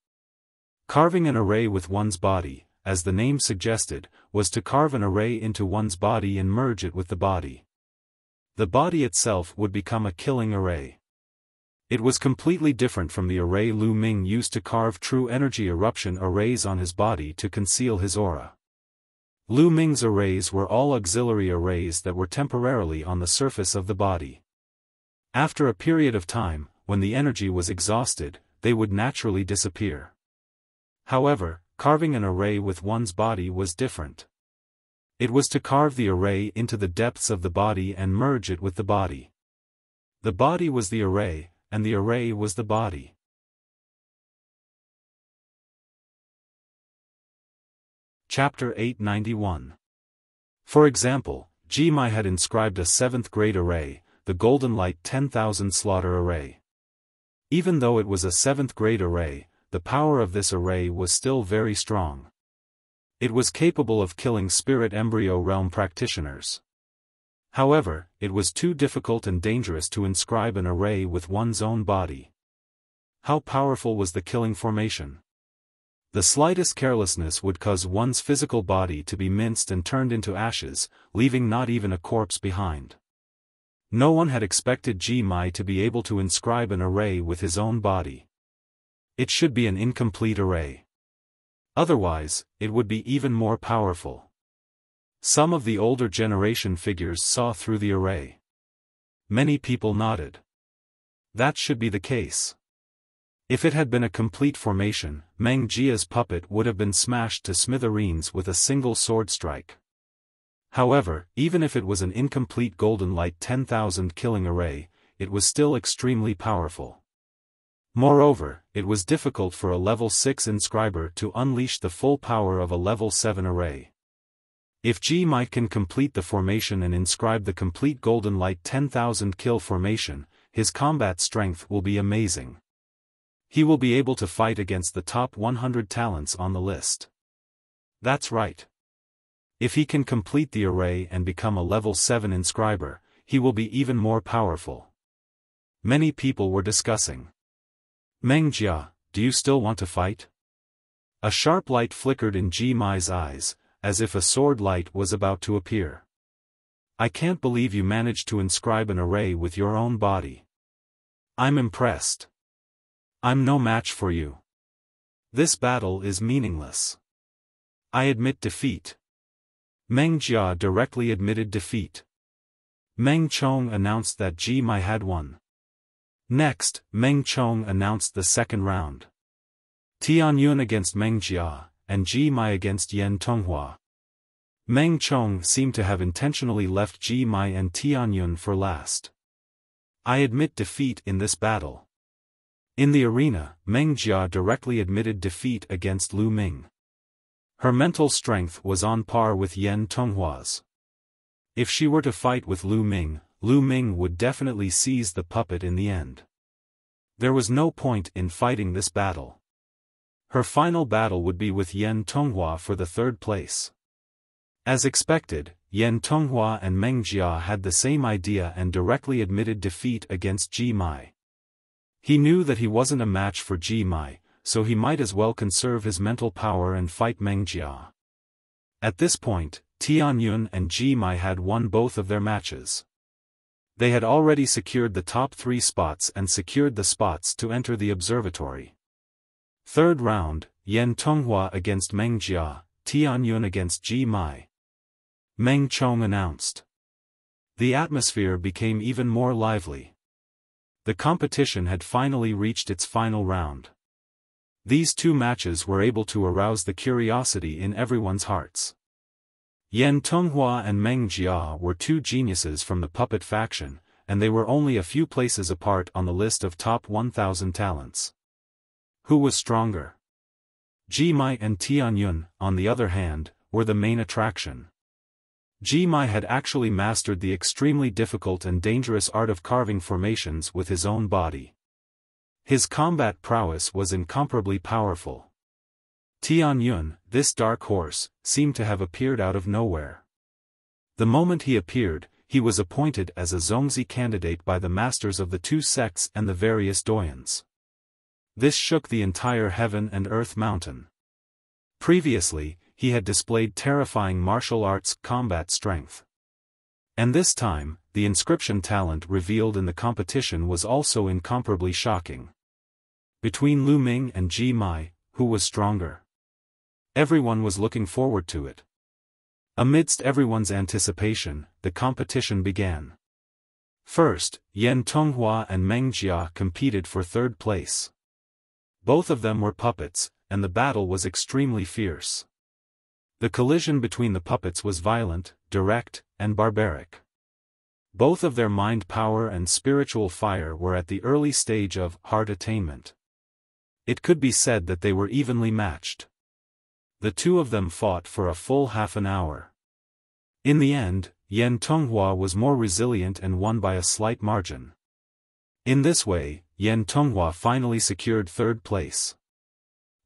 S1: Carving an array with one's body, as the name suggested, was to carve an array into one's body and merge it with the body. The body itself would become a killing array. It was completely different from the array Lu Ming used to carve true energy eruption arrays on his body to conceal his aura. Lu Ming's arrays were all auxiliary arrays that were temporarily on the surface of the body. After a period of time, when the energy was exhausted, they would naturally disappear. However, carving an array with one's body was different. It was to carve the array into the depths of the body and merge it with the body. The body was the array, and the array was the body. Chapter 891. For example, Ji Mai had inscribed a 7th grade array, the Golden Light 10,000 slaughter array. Even though it was a 7th grade array, the power of this array was still very strong. It was capable of killing spirit embryo realm practitioners. However, it was too difficult and dangerous to inscribe an array with one's own body. How powerful was the killing formation? The slightest carelessness would cause one's physical body to be minced and turned into ashes, leaving not even a corpse behind. No one had expected Ji Mai to be able to inscribe an array with his own body. It should be an incomplete array. Otherwise, it would be even more powerful. Some of the older generation figures saw through the array. Many people nodded. That should be the case. If it had been a complete formation, Meng Jia's puppet would have been smashed to smithereens with a single sword strike. However, even if it was an incomplete Golden Light 10,000 killing array, it was still extremely powerful. Moreover, it was difficult for a level 6 inscriber to unleash the full power of a level 7 array. If Ji Mai can complete the formation and inscribe the complete Golden Light 10,000 kill formation, his combat strength will be amazing. He will be able to fight against the top 100 talents on the list. That's right. If he can complete the array and become a level 7 inscriber, he will be even more powerful. Many people were discussing. Meng Jia, do you still want to fight? A sharp light flickered in Ji Mai's eyes, as if a sword light was about to appear. I can't believe you managed to inscribe an array with your own body. I'm impressed. I'm no match for you. This battle is meaningless. I admit defeat. Meng Jia directly admitted defeat. Meng Chong announced that Ji Mai had won. Next, Meng Chong announced the second round. Tianyun against Meng Jia, and Ji Mai against Yen Tonghua. Meng Chong seemed to have intentionally left Ji Mai and Tianyun for last. I admit defeat in this battle. In the arena, Meng Jia directly admitted defeat against Lu Ming. Her mental strength was on par with Yen Tonghua's. If she were to fight with Lu Ming would definitely seize the puppet in the end. There was no point in fighting this battle. Her final battle would be with Yen Tonghua for the third place. As expected, Yen Tonghua and Meng Jia had the same idea and directly admitted defeat against Ji Mai. He knew that he wasn't a match for Ji Mai, so he might as well conserve his mental power and fight Meng Jia. At this point, Tianyun and Ji Mai had won both of their matches. They had already secured the top 3 spots and secured the spots to enter the observatory. Third round, Yen Tonghua against Meng Jia, Tianyun against Ji Mai. Meng Chong announced. The atmosphere became even more lively. The competition had finally reached its final round. These 2 matches were able to arouse the curiosity in everyone's hearts. Yen Tonghua and Meng Jia were 2 geniuses from the puppet faction, and they were only a few places apart on the list of top 1,000 talents. Who was stronger? Ji Mai and Tianyun, on the other hand, were the main attraction. Ji Mai had actually mastered the extremely difficult and dangerous art of carving formations with his own body. His combat prowess was incomparably powerful. Tianyun, this dark horse, seemed to have appeared out of nowhere. The moment he appeared, he was appointed as a Zongzi candidate by the masters of the 2 sects and the various doyens. This shook the entire heaven and earth mountain. Previously, he had displayed terrifying martial arts combat strength. And this time, the inscription talent revealed in the competition was also incomparably shocking. Between Lu Ming and Ji Mai, who was stronger? Everyone was looking forward to it. Amidst everyone's anticipation, the competition began. First, Yen Tonghua and Meng Jia competed for third place. Both of them were puppets, and the battle was extremely fierce. The collision between the puppets was violent, direct, and barbaric. Both of their mind power and spiritual fire were at the early stage of heart attainment. It could be said that they were evenly matched. The 2 of them fought for a full half an hour. In the end, Yen Tonghua was more resilient and won by a slight margin. In this way, Yen Tonghua finally secured third place.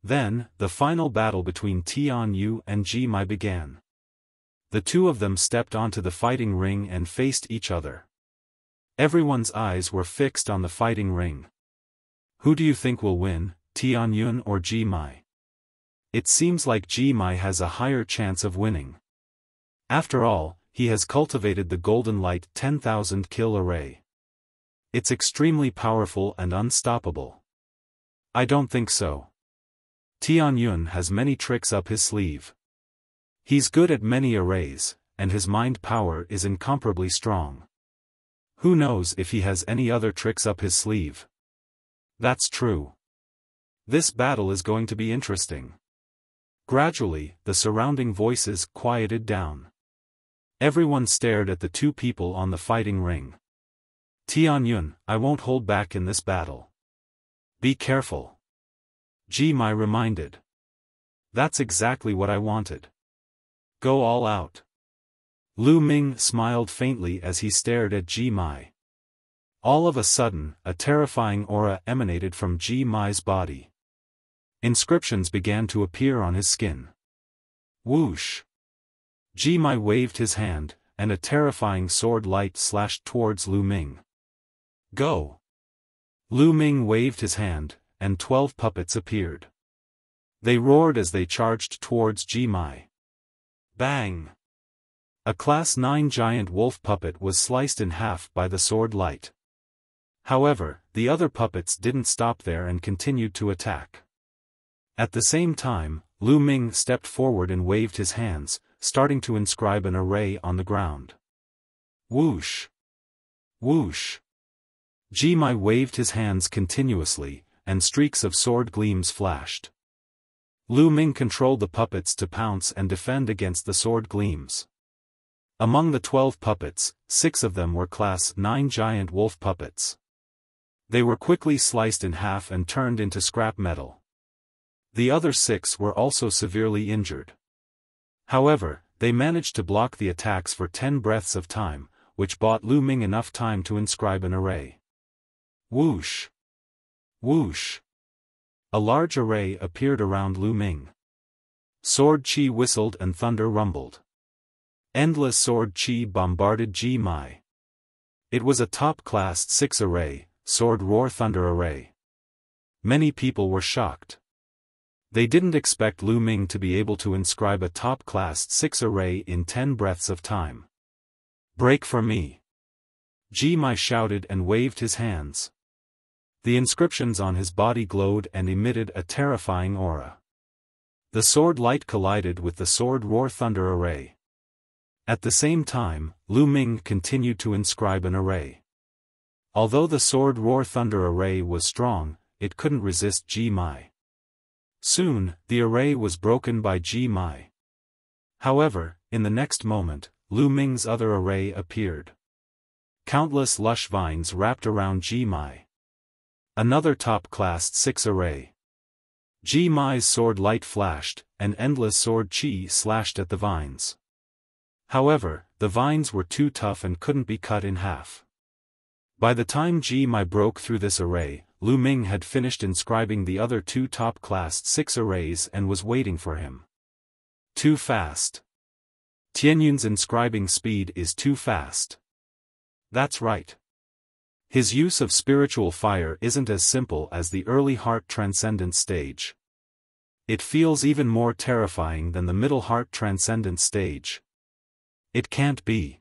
S1: Then, the final battle between Tianyun and Ji Mai began. The 2 of them stepped onto the fighting ring and faced each other. Everyone's eyes were fixed on the fighting ring. Who do you think will win, Tianyun or Ji Mai? It seems like Ji Mai has a higher chance of winning. After all, he has cultivated the Golden Light 10,000 kill array. It's extremely powerful and unstoppable. I don't think so. Tianyun has many tricks up his sleeve. He's good at many arrays, and his mind power is incomparably strong. Who knows if he has any other tricks up his sleeve? That's true. This battle is going to be interesting. Gradually, the surrounding voices quieted down. Everyone stared at the 2 people on the fighting ring. Tianyun, I won't hold back in this battle. Be careful. Ji Mai reminded. That's exactly what I wanted. Go all out. Lu Ming smiled faintly as he stared at Ji Mai. All of a sudden, a terrifying aura emanated from Ji Mai's body. Inscriptions began to appear on his skin. Whoosh! Ji-mai waved his hand, and a terrifying sword light slashed towards Lu Ming. Go! Lu Ming waved his hand, and 12 puppets appeared. They roared as they charged towards Ji-mai. Bang! A Class 9 giant wolf puppet was sliced in half by the sword light. However, the other puppets didn't stop there and continued to attack. At the same time, Lu Ming stepped forward and waved his hands, starting to inscribe an array on the ground. Whoosh! Whoosh! Ji-mai waved his hands continuously, and streaks of sword gleams flashed. Lu Ming controlled the puppets to pounce and defend against the sword gleams. Among the 12 puppets, 6 of them were Class 9 giant wolf puppets. They were quickly sliced in half and turned into scrap metal. The other 6 were also severely injured. However, they managed to block the attacks for 10 breaths of time, which bought Lu Ming enough time to inscribe an array. Whoosh! Whoosh! A large array appeared around Lu Ming. Sword chi whistled and thunder rumbled. Endless sword chi bombarded Ji-mai. It was a top-class 6 array, sword roar thunder array. Many people were shocked. They didn't expect Lu Ming to be able to inscribe a top-class 6 array in 10 breaths of time. Break for me! Ji-mai shouted and waved his hands. The inscriptions on his body glowed and emitted a terrifying aura. The sword light collided with the sword roar thunder array. At the same time, Lu Ming continued to inscribe an array. Although the sword roar thunder array was strong, it couldn't resist Ji-mai. Soon, the array was broken by Ji-mai. However, in the next moment, Lu Ming's other array appeared. Countless lush vines wrapped around Ji-mai. Another top-class 6 array. Ji-mai's sword light flashed, and endless sword chi slashed at the vines. However, the vines were too tough and couldn't be cut in half. By the time Ji-mai broke through this array, Lu Ming had finished inscribing the other 2 top-class 6 arrays and was waiting for him. Too fast. Tianyun's inscribing speed is too fast. That's right. His use of spiritual fire isn't as simple as the early heart transcendence stage. It feels even more terrifying than the middle heart transcendence stage. It can't be.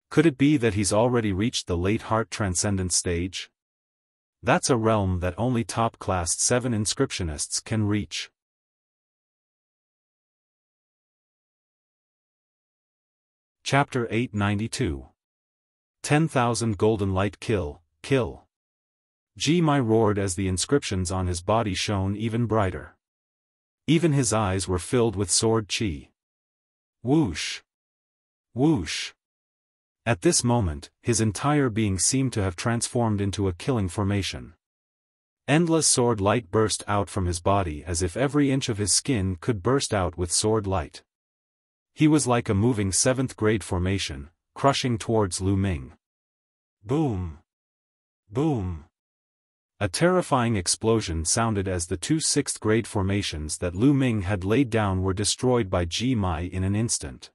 S1: Could it be that he's already reached the late heart transcendence stage? That's a realm that only top-class 7 inscriptionists can reach. Chapter 892. 10,000 Golden Light Kill. Ji-mai roared as the inscriptions on his body shone even brighter. Even his eyes were filled with sword chi. Whoosh! Whoosh! At this moment, his entire being seemed to have transformed into a killing formation. Endless sword light burst out from his body as if every inch of his skin could burst out with sword light. He was like a moving 7th grade formation, crushing towards Lu Ming. Boom! Boom! A terrifying explosion sounded as the 2 6th grade formations that Lu Ming had laid down were destroyed by Ji-mai in an instant.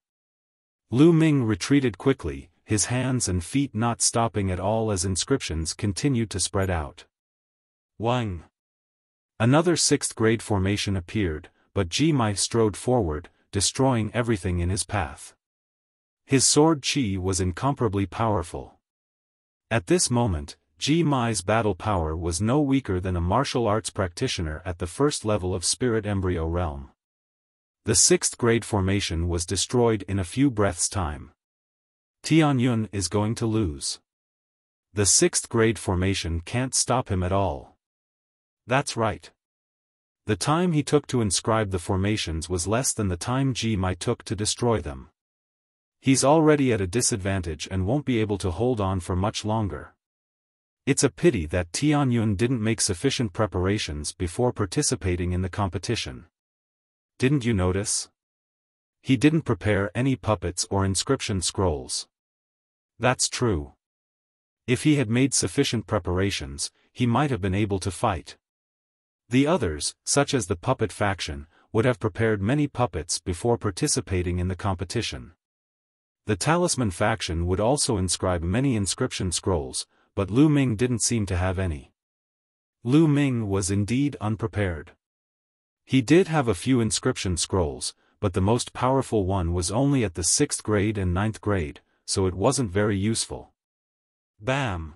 S1: Lu Ming retreated quickly, his hands and feet not stopping at all as inscriptions continued to spread out. Wang! Another 6th grade formation appeared, but Ji-mai strode forward, destroying everything in his path. His sword chi was incomparably powerful. At this moment, Ji-mai's battle power was no weaker than a martial arts practitioner at the 1st level of Spirit Embryo Realm. The 6th grade formation was destroyed in a few breaths' time. Tianyun is going to lose. The 6th grade formation can't stop him at all. That's right. The time he took to inscribe the formations was less than the time Ji-mai took to destroy them. He's already at a disadvantage and won't be able to hold on for much longer. It's a pity that Tianyun didn't make sufficient preparations before participating in the competition. Didn't you notice? He didn't prepare any puppets or inscription scrolls. That's true. If he had made sufficient preparations, he might have been able to fight. The others, such as the puppet faction, would have prepared many puppets before participating in the competition. The talisman faction would also inscribe many inscription scrolls, but Lu Ming didn't seem to have any. Lu Ming was indeed unprepared. He did have a few inscription scrolls, but the most powerful one was only at the 6th grade and 9th grade, so it wasn't very useful. Bam!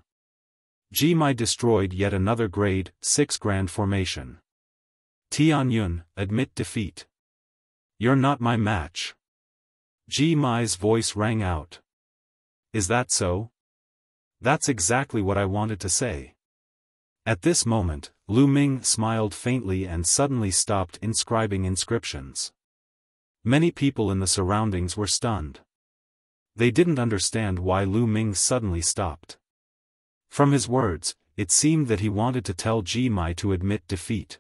S1: Jimai destroyed yet another grade 6 grand formation. Tianyun, admit defeat. You're not my match. Jimai's voice rang out. Is that so? That's exactly what I wanted to say. At this moment, Lu Ming smiled faintly and suddenly stopped inscribing inscriptions. Many people in the surroundings were stunned. They didn't understand why Lu Ming suddenly stopped. From his words, it seemed that he wanted to tell Jimai to admit defeat.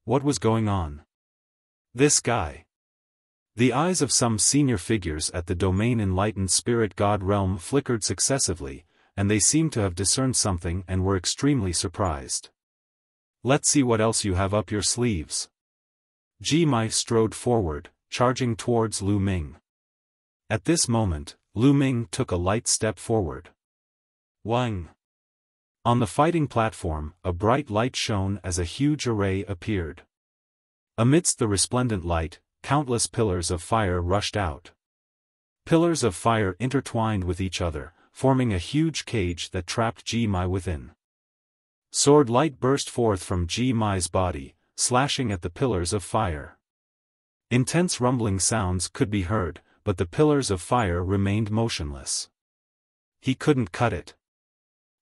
S1: What was going on? This guy. The eyes of some senior figures at the domain enlightened spirit god realm flickered successively, and they seemed to have discerned something and were extremely surprised. Let's see what else you have up your sleeves. Jimai strode forward, charging towards Lu Ming. At this moment, Lu Ming took a light step forward. Wang! On the fighting platform, a bright light shone as a huge array appeared. Amidst the resplendent light, countless pillars of fire rushed out. Pillars of fire intertwined with each other, forming a huge cage that trapped Jimai within. Sword light burst forth from Jimai's body, slashing at the pillars of fire. Intense rumbling sounds could be heard, but the pillars of fire remained motionless. He couldn't cut it.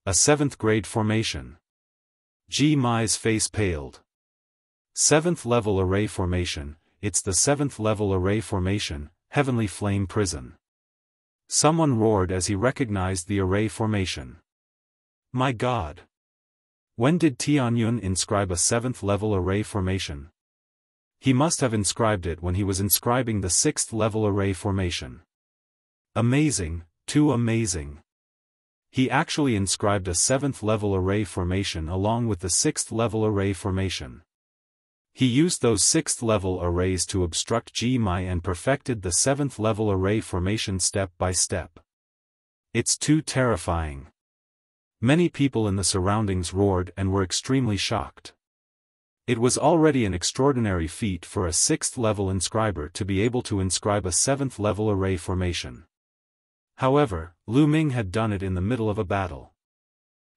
S1: A 7th grade formation. Jimai's face paled. 7th level array formation, it's the 7th level array formation, Heavenly Flame Prison. Someone roared as he recognized the array formation. My God! When did Tianyun inscribe a 7th level array formation? He must have inscribed it when he was inscribing the 6th level array formation. Amazing, too amazing. He actually inscribed a 7th level array formation along with the 6th level array formation. He used those 6th level arrays to obstruct Jimai and perfected the 7th level array formation step by step. It's too terrifying. Many people in the surroundings roared and were extremely shocked. It was already an extraordinary feat for a 6th level inscriber to be able to inscribe a 7th level array formation. However, Lu Ming had done it in the middle of a battle.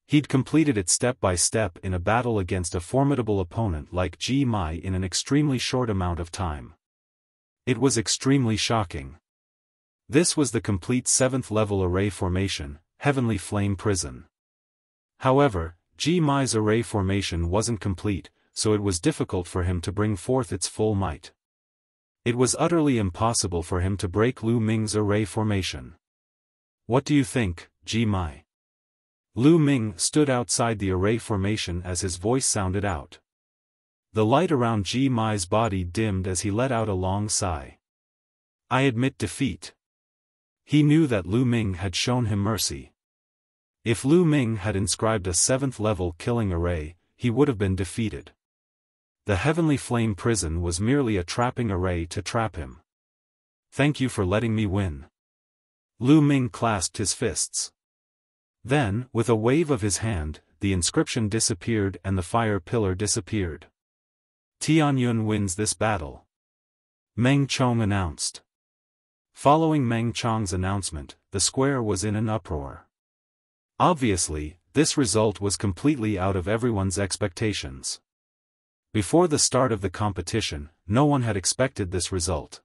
S1: He'd completed it step by step in a battle against a formidable opponent like Jimai in an extremely short amount of time. It was extremely shocking. This was the complete 7th level array formation, Heavenly Flame Prison. However, Jimai's array formation wasn't complete, so it was difficult for him to bring forth its full might. It was utterly impossible for him to break Lu Ming's array formation. What do you think, Jimai? Lu Ming stood outside the array formation as his voice sounded out. The light around Jimai's body dimmed as he let out a long sigh. I admit defeat. He knew that Lu Ming had shown him mercy. If Lu Ming had inscribed a 7th level killing array, he would have been defeated. The Heavenly Flame Prison was merely a trapping array to trap him. Thank you for letting me win. Lu Ming clasped his fists. Then, with a wave of his hand, the inscription disappeared and the fire pillar disappeared. Tianyun wins this battle. Meng Chong announced. Following Meng Chong's announcement, the square was in an uproar. Obviously, this result was completely out of everyone's expectations. Before the start of the competition, no one had expected this result.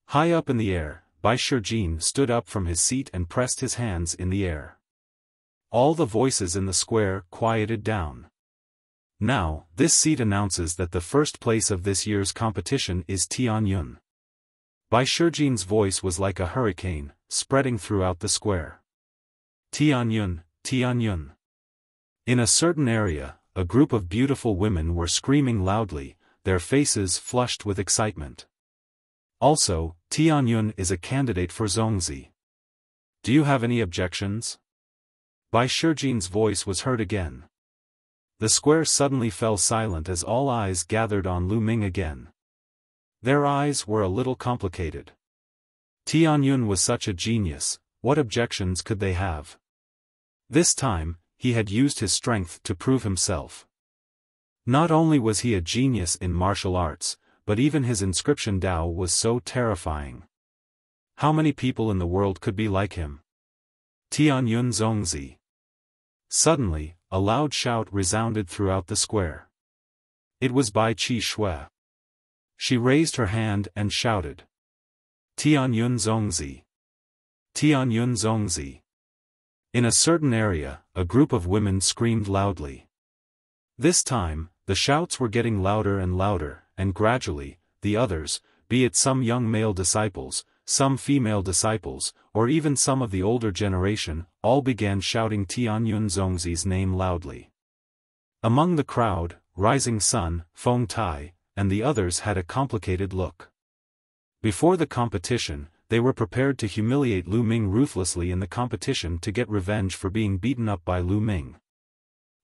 S1: High up in the air, Bai Shijin stood up from his seat and pressed his hands in the air. All the voices in the square quieted down. Now, this seat announces that the first place of this year's competition is Tianyun. Bai Shijin's voice was like a hurricane, spreading throughout the square. Tianyun, Tianyun. In a certain area, a group of beautiful women were screaming loudly, their faces flushed with excitement. Also, Tianyun is a candidate for Zongzi. Do you have any objections? Bai Shijin's voice was heard again. The square suddenly fell silent as all eyes gathered on Lu Ming again. Their eyes were a little complicated. Tianyun was such a genius, what objections could they have? This time, he had used his strength to prove himself. Not only was he a genius in martial arts, but even his inscription Dao was so terrifying. How many people in the world could be like him? Tianyun Zongzi. Suddenly, a loud shout resounded throughout the square. It was Bai Qi Shui. She raised her hand and shouted. Tianyun Zongzi. Tianyun Zongzi. In a certain area, a group of women screamed loudly. This time, the shouts were getting louder and louder, and gradually, the others, be it some young male disciples, some female disciples, or even some of the older generation, all began shouting Tianyun Zongzi's name loudly. Among the crowd, Rising Sun, Feng Tai, and the others had a complicated look. Before the competition, they were prepared to humiliate Lu Ming ruthlessly in the competition to get revenge for being beaten up by Lu Ming.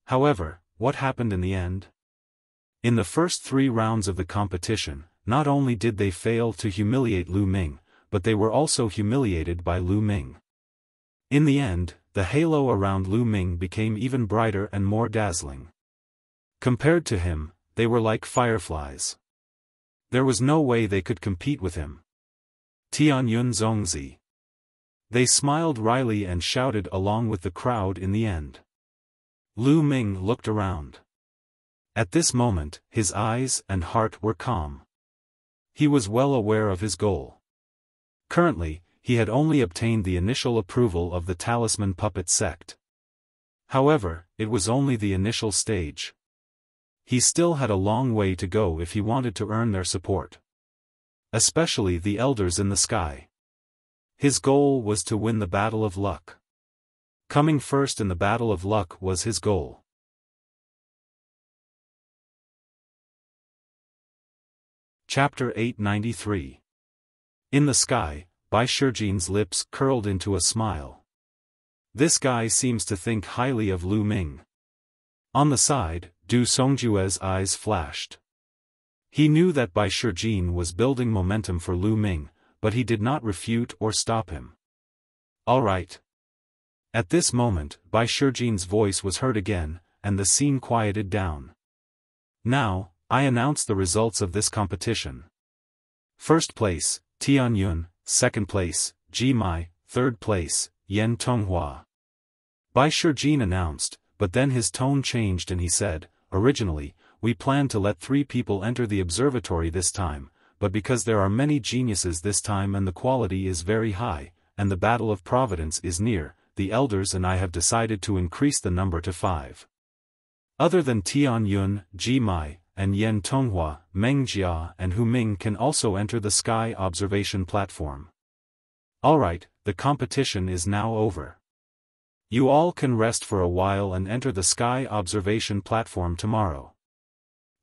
S1: However, what happened in the end? In the first 3 rounds of the competition, not only did they fail to humiliate Lu Ming, but they were also humiliated by Lu Ming. In the end, the halo around Lu Ming became even brighter and more dazzling. Compared to him, they were like fireflies. There was no way they could compete with him. Tianyun Zongzi. They smiled wryly and shouted along with the crowd in the end. Lu Ming looked around. At this moment, his eyes and heart were calm. He was well aware of his goal. Currently, he had only obtained the initial approval of the Talisman Puppet sect. However, it was only the initial stage. He still had a long way to go if he wanted to earn their support. Especially the elders in the sky. His goal was to win the Battle of Luck. Coming first in the Battle of Luck was his goal. Chapter 893. In the sky, Bai Shijin's lips curled into a smile. This guy seems to think highly of Lu Ming. On the side, Du Songjue's eyes flashed. He knew that Bai Shijin was building momentum for Lu Ming, but he did not refute or stop him. All right. At this moment, Bai Shijin's voice was heard again, and the scene quieted down. Now, I announce the results of this competition. First place, Tianyun, second place, Ji Mai, third place, Yan Tonghua. Bai Shijin announced, but then his tone changed and he said, originally, we planned to let 3 people enter the observatory this time, but because there are many geniuses this time and the quality is very high, and the Battle of Providence is near, the elders and I have decided to increase the number to 5. Other than Tianyun, Ji Mai, and Yan Tonghua, Meng Jia and Hu Ming can also enter the sky observation platform. Alright, the competition is now over. You all can rest for a while and enter the sky observation platform tomorrow.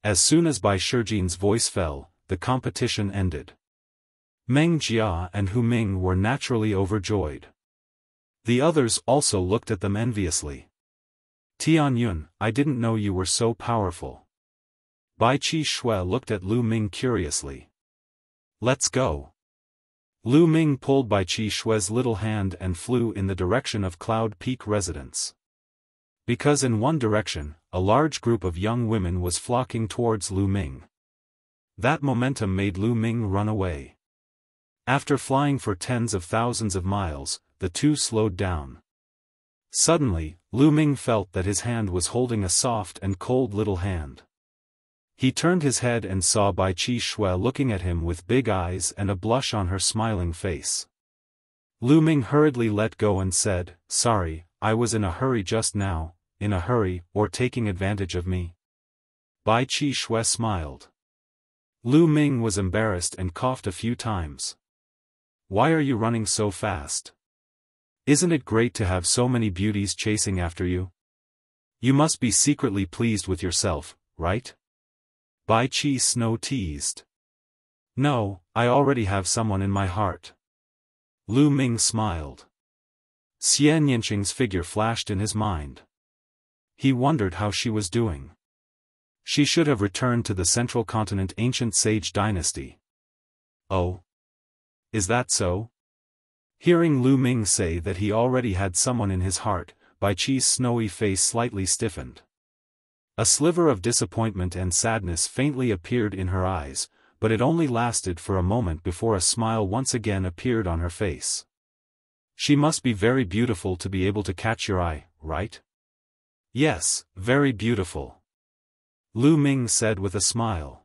S1: As soon as Bai Shijin's voice fell, the competition ended. Meng Jia and Hu Ming were naturally overjoyed. The others also looked at them enviously. Tianyun, I didn't know you were so powerful. Bai Qi Shui looked at Lu Ming curiously. Let's go. Lu Ming pulled Bai Qi Shui's little hand and flew in the direction of Cloud Peak residence. Because in one direction, a large group of young women was flocking towards Lu Ming. That momentum made Lu Ming run away. After flying for tens of thousands of miles, the two slowed down. Suddenly, Lu Ming felt that his hand was holding a soft and cold little hand. He turned his head and saw Bai Qi Shui looking at him with big eyes and a blush on her smiling face. Lu Ming hurriedly let go and said, "Sorry, I was in a hurry just now." In a hurry, or taking advantage of me? Bai Qi Shui smiled. Lu Ming was embarrassed and coughed a few times. Why are you running so fast? Isn't it great to have so many beauties chasing after you? You must be secretly pleased with yourself, right? Bai Qi Snow teased. No, I already have someone in my heart. Lu Ming smiled. Xian Yanqing's figure flashed in his mind. He wondered how she was doing. She should have returned to the Central Continent ancient sage dynasty. Oh? Is that so? Hearing Lu Ming say that he already had someone in his heart, Bai Qi's snowy face slightly stiffened. A sliver of disappointment and sadness faintly appeared in her eyes, but it only lasted for a moment before a smile once again appeared on her face. She must be very beautiful to be able to catch your eye, right? Yes, very beautiful. Lu Ming said with a smile.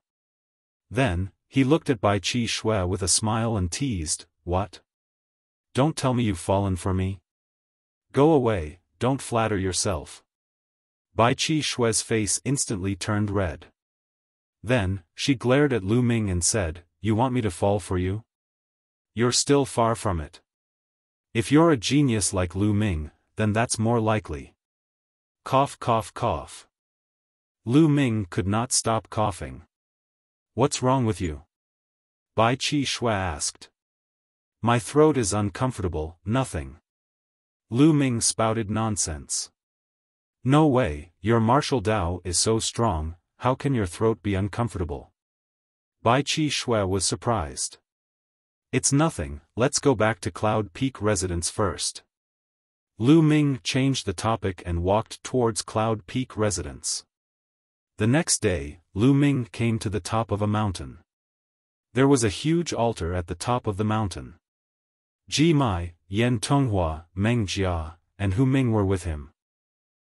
S1: Then, he looked at Bai Qi Shui with a smile and teased, "What? Don't tell me you've fallen for me? Go away, don't flatter yourself." Bai Qi Shui's face instantly turned red. Then, she glared at Lu Ming and said, "You want me to fall for you? You're still far from it. If you're a genius like Lu Ming, then that's more likely." Cough cough cough. Lu Ming could not stop coughing. "What's wrong with you?" Bai Qi Shui asked. "My throat is uncomfortable, nothing." Lu Ming spouted nonsense. "No way, your martial Dao is so strong, how can your throat be uncomfortable?" Bai Qi Shui was surprised. "It's nothing, let's go back to Cloud Peak residence first." Lu Ming changed the topic and walked towards Cloud Peak residence. The next day, Lu Ming came to the top of a mountain. There was a huge altar at the top of the mountain. Ji Mai, Yan Tonghua, Meng Jia, and Hu Ming were with him.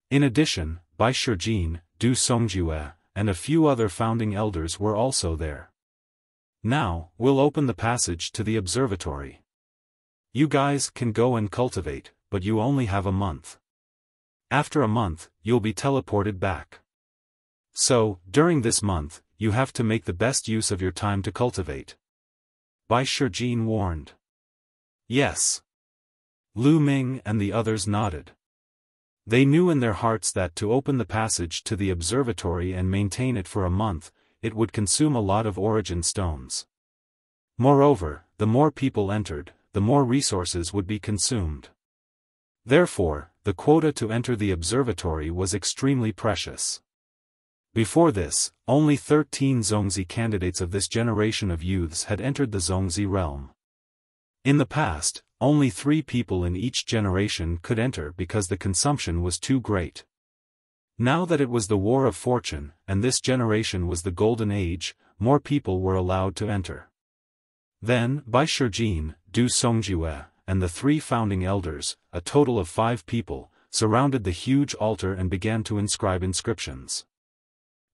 S1: In addition, Bai Shijin, Du Songjue, and a few other founding elders were also there. "Now, we'll open the passage to the observatory. You guys can go and cultivate, but you only have a month. After a month, you'll be teleported back. So, during this month, you have to make the best use of your time to cultivate." Bai Shijin warned. "Yes." Lu Ming and the others nodded. They knew in their hearts that to open the passage to the observatory and maintain it for a month, it would consume a lot of origin stones. Moreover, the more people entered, the more resources would be consumed. Therefore, the quota to enter the observatory was extremely precious. Before this, only 13 Zongzi candidates of this generation of youths had entered the Zongzi realm. In the past, only 3 people in each generation could enter because the consumption was too great. Now that it was the War of Fortune, and this generation was the Golden Age, more people were allowed to enter. Then, Bai Shijin, Du Songjue, and the 3 founding elders, a total of 5 people, surrounded the huge altar and began to inscribe inscriptions.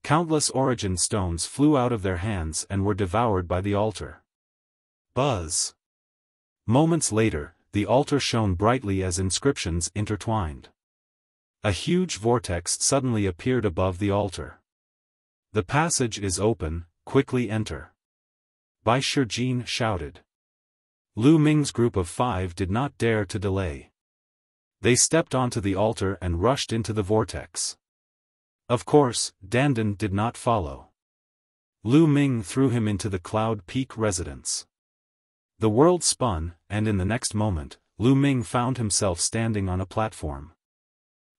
S1: Countless origin stones flew out of their hands and were devoured by the altar. Buzz! Moments later, the altar shone brightly as inscriptions intertwined. A huge vortex suddenly appeared above the altar. "The passage is open, quickly enter." Bai Shijin shouted. Lu Ming's group of 5 did not dare to delay. They stepped onto the altar and rushed into the vortex. Of course, Dandan did not follow. Lu Ming threw him into the Cloud Peak residence. The world spun, and in the next moment, Lu Ming found himself standing on a platform.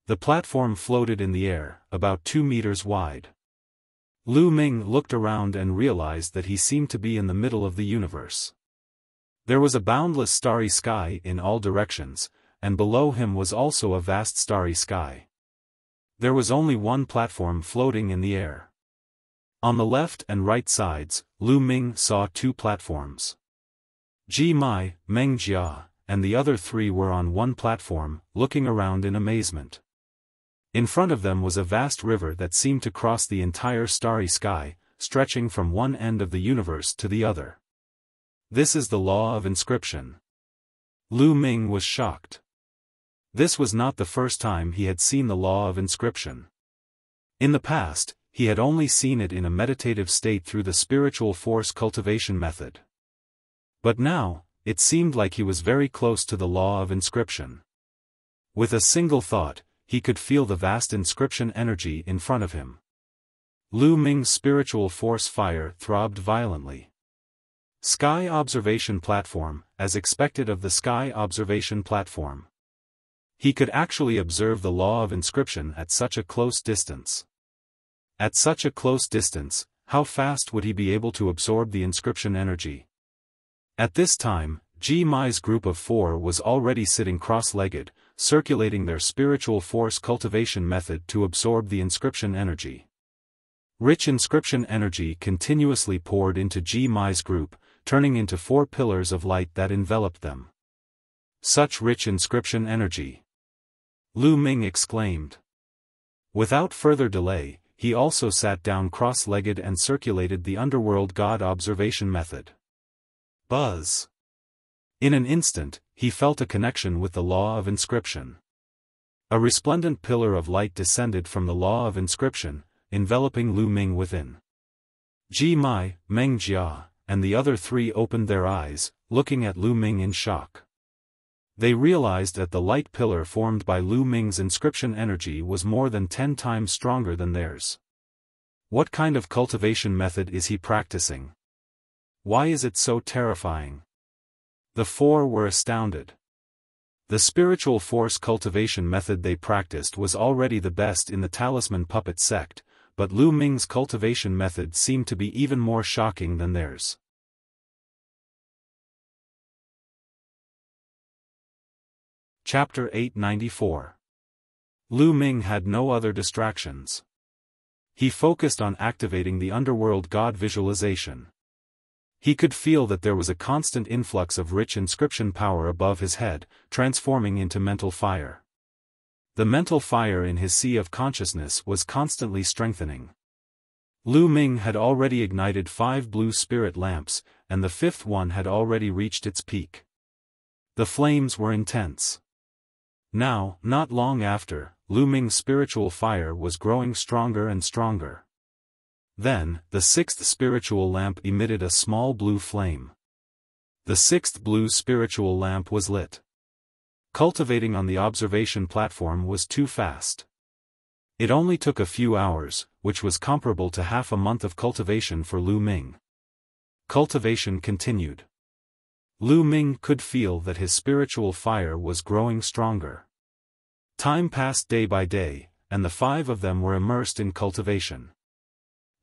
S1: The platform floated in the air, about 2 meters wide. Lu Ming looked around and realized that he seemed to be in the middle of the universe. There was a boundless starry sky in all directions, and below him was also a vast starry sky. There was only one platform floating in the air. On the left and right sides, Lu Ming saw 2 platforms. Ji Mai, Meng Jia, and the other 3 were on one platform, looking around in amazement. In front of them was a vast river that seemed to cross the entire starry sky, stretching from one end of the universe to the other. This is the law of inscription. Lu Ming was shocked. This was not the first time he had seen the law of inscription. In the past, he had only seen it in a meditative state through the spiritual force cultivation method. But now, it seemed like he was very close to the law of inscription. With a single thought, he could feel the vast inscription energy in front of him. Lu Ming's spiritual force fire throbbed violently. Sky observation platform, as expected of the sky observation platform. He could actually observe the law of inscription at such a close distance. At such a close distance, how fast would he be able to absorb the inscription energy? At this time, Ji Mai's group of 4 was already sitting cross-legged, circulating their spiritual force cultivation method to absorb the inscription energy. Rich inscription energy continuously poured into Ji Mai's group, turning into 4 pillars of light that enveloped them. Such rich inscription energy! Lu Ming exclaimed. Without further delay, he also sat down cross-legged and circulated the underworld god observation method. Buzz! In an instant, he felt a connection with the law of inscription. A resplendent pillar of light descended from the law of inscription, enveloping Lu Ming within. Ji Mai, Meng Jia, and the other 3 opened their eyes, looking at Lu Ming in shock. They realized that the light pillar formed by Lu Ming's inscription energy was more than 10 times stronger than theirs. What kind of cultivation method is he practicing? Why is it so terrifying? The 4 were astounded. The spiritual force cultivation method they practiced was already the best in the Talisman Puppet sect, but Lu Ming's cultivation method seemed to be even more shocking than theirs. Chapter 894. Lu Ming had no other distractions. He focused on activating the underworld god visualization. He could feel that there was a constant influx of rich inscription power above his head, transforming into mental fire. The mental fire in his sea of consciousness was constantly strengthening. Lu Ming had already ignited 5 blue spirit lamps, and the 5th one had already reached its peak. The flames were intense. Now, not long after, Lu Ming's spiritual fire was growing stronger and stronger. Then, the 6th spiritual lamp emitted a small blue flame. The 6th blue spiritual lamp was lit. Cultivating on the observation platform was too fast. It only took a few hours, which was comparable to half a month of cultivation for Lu Ming. Cultivation continued. Lu Ming could feel that his spiritual fire was growing stronger. Time passed day by day, and the 5 of them were immersed in cultivation.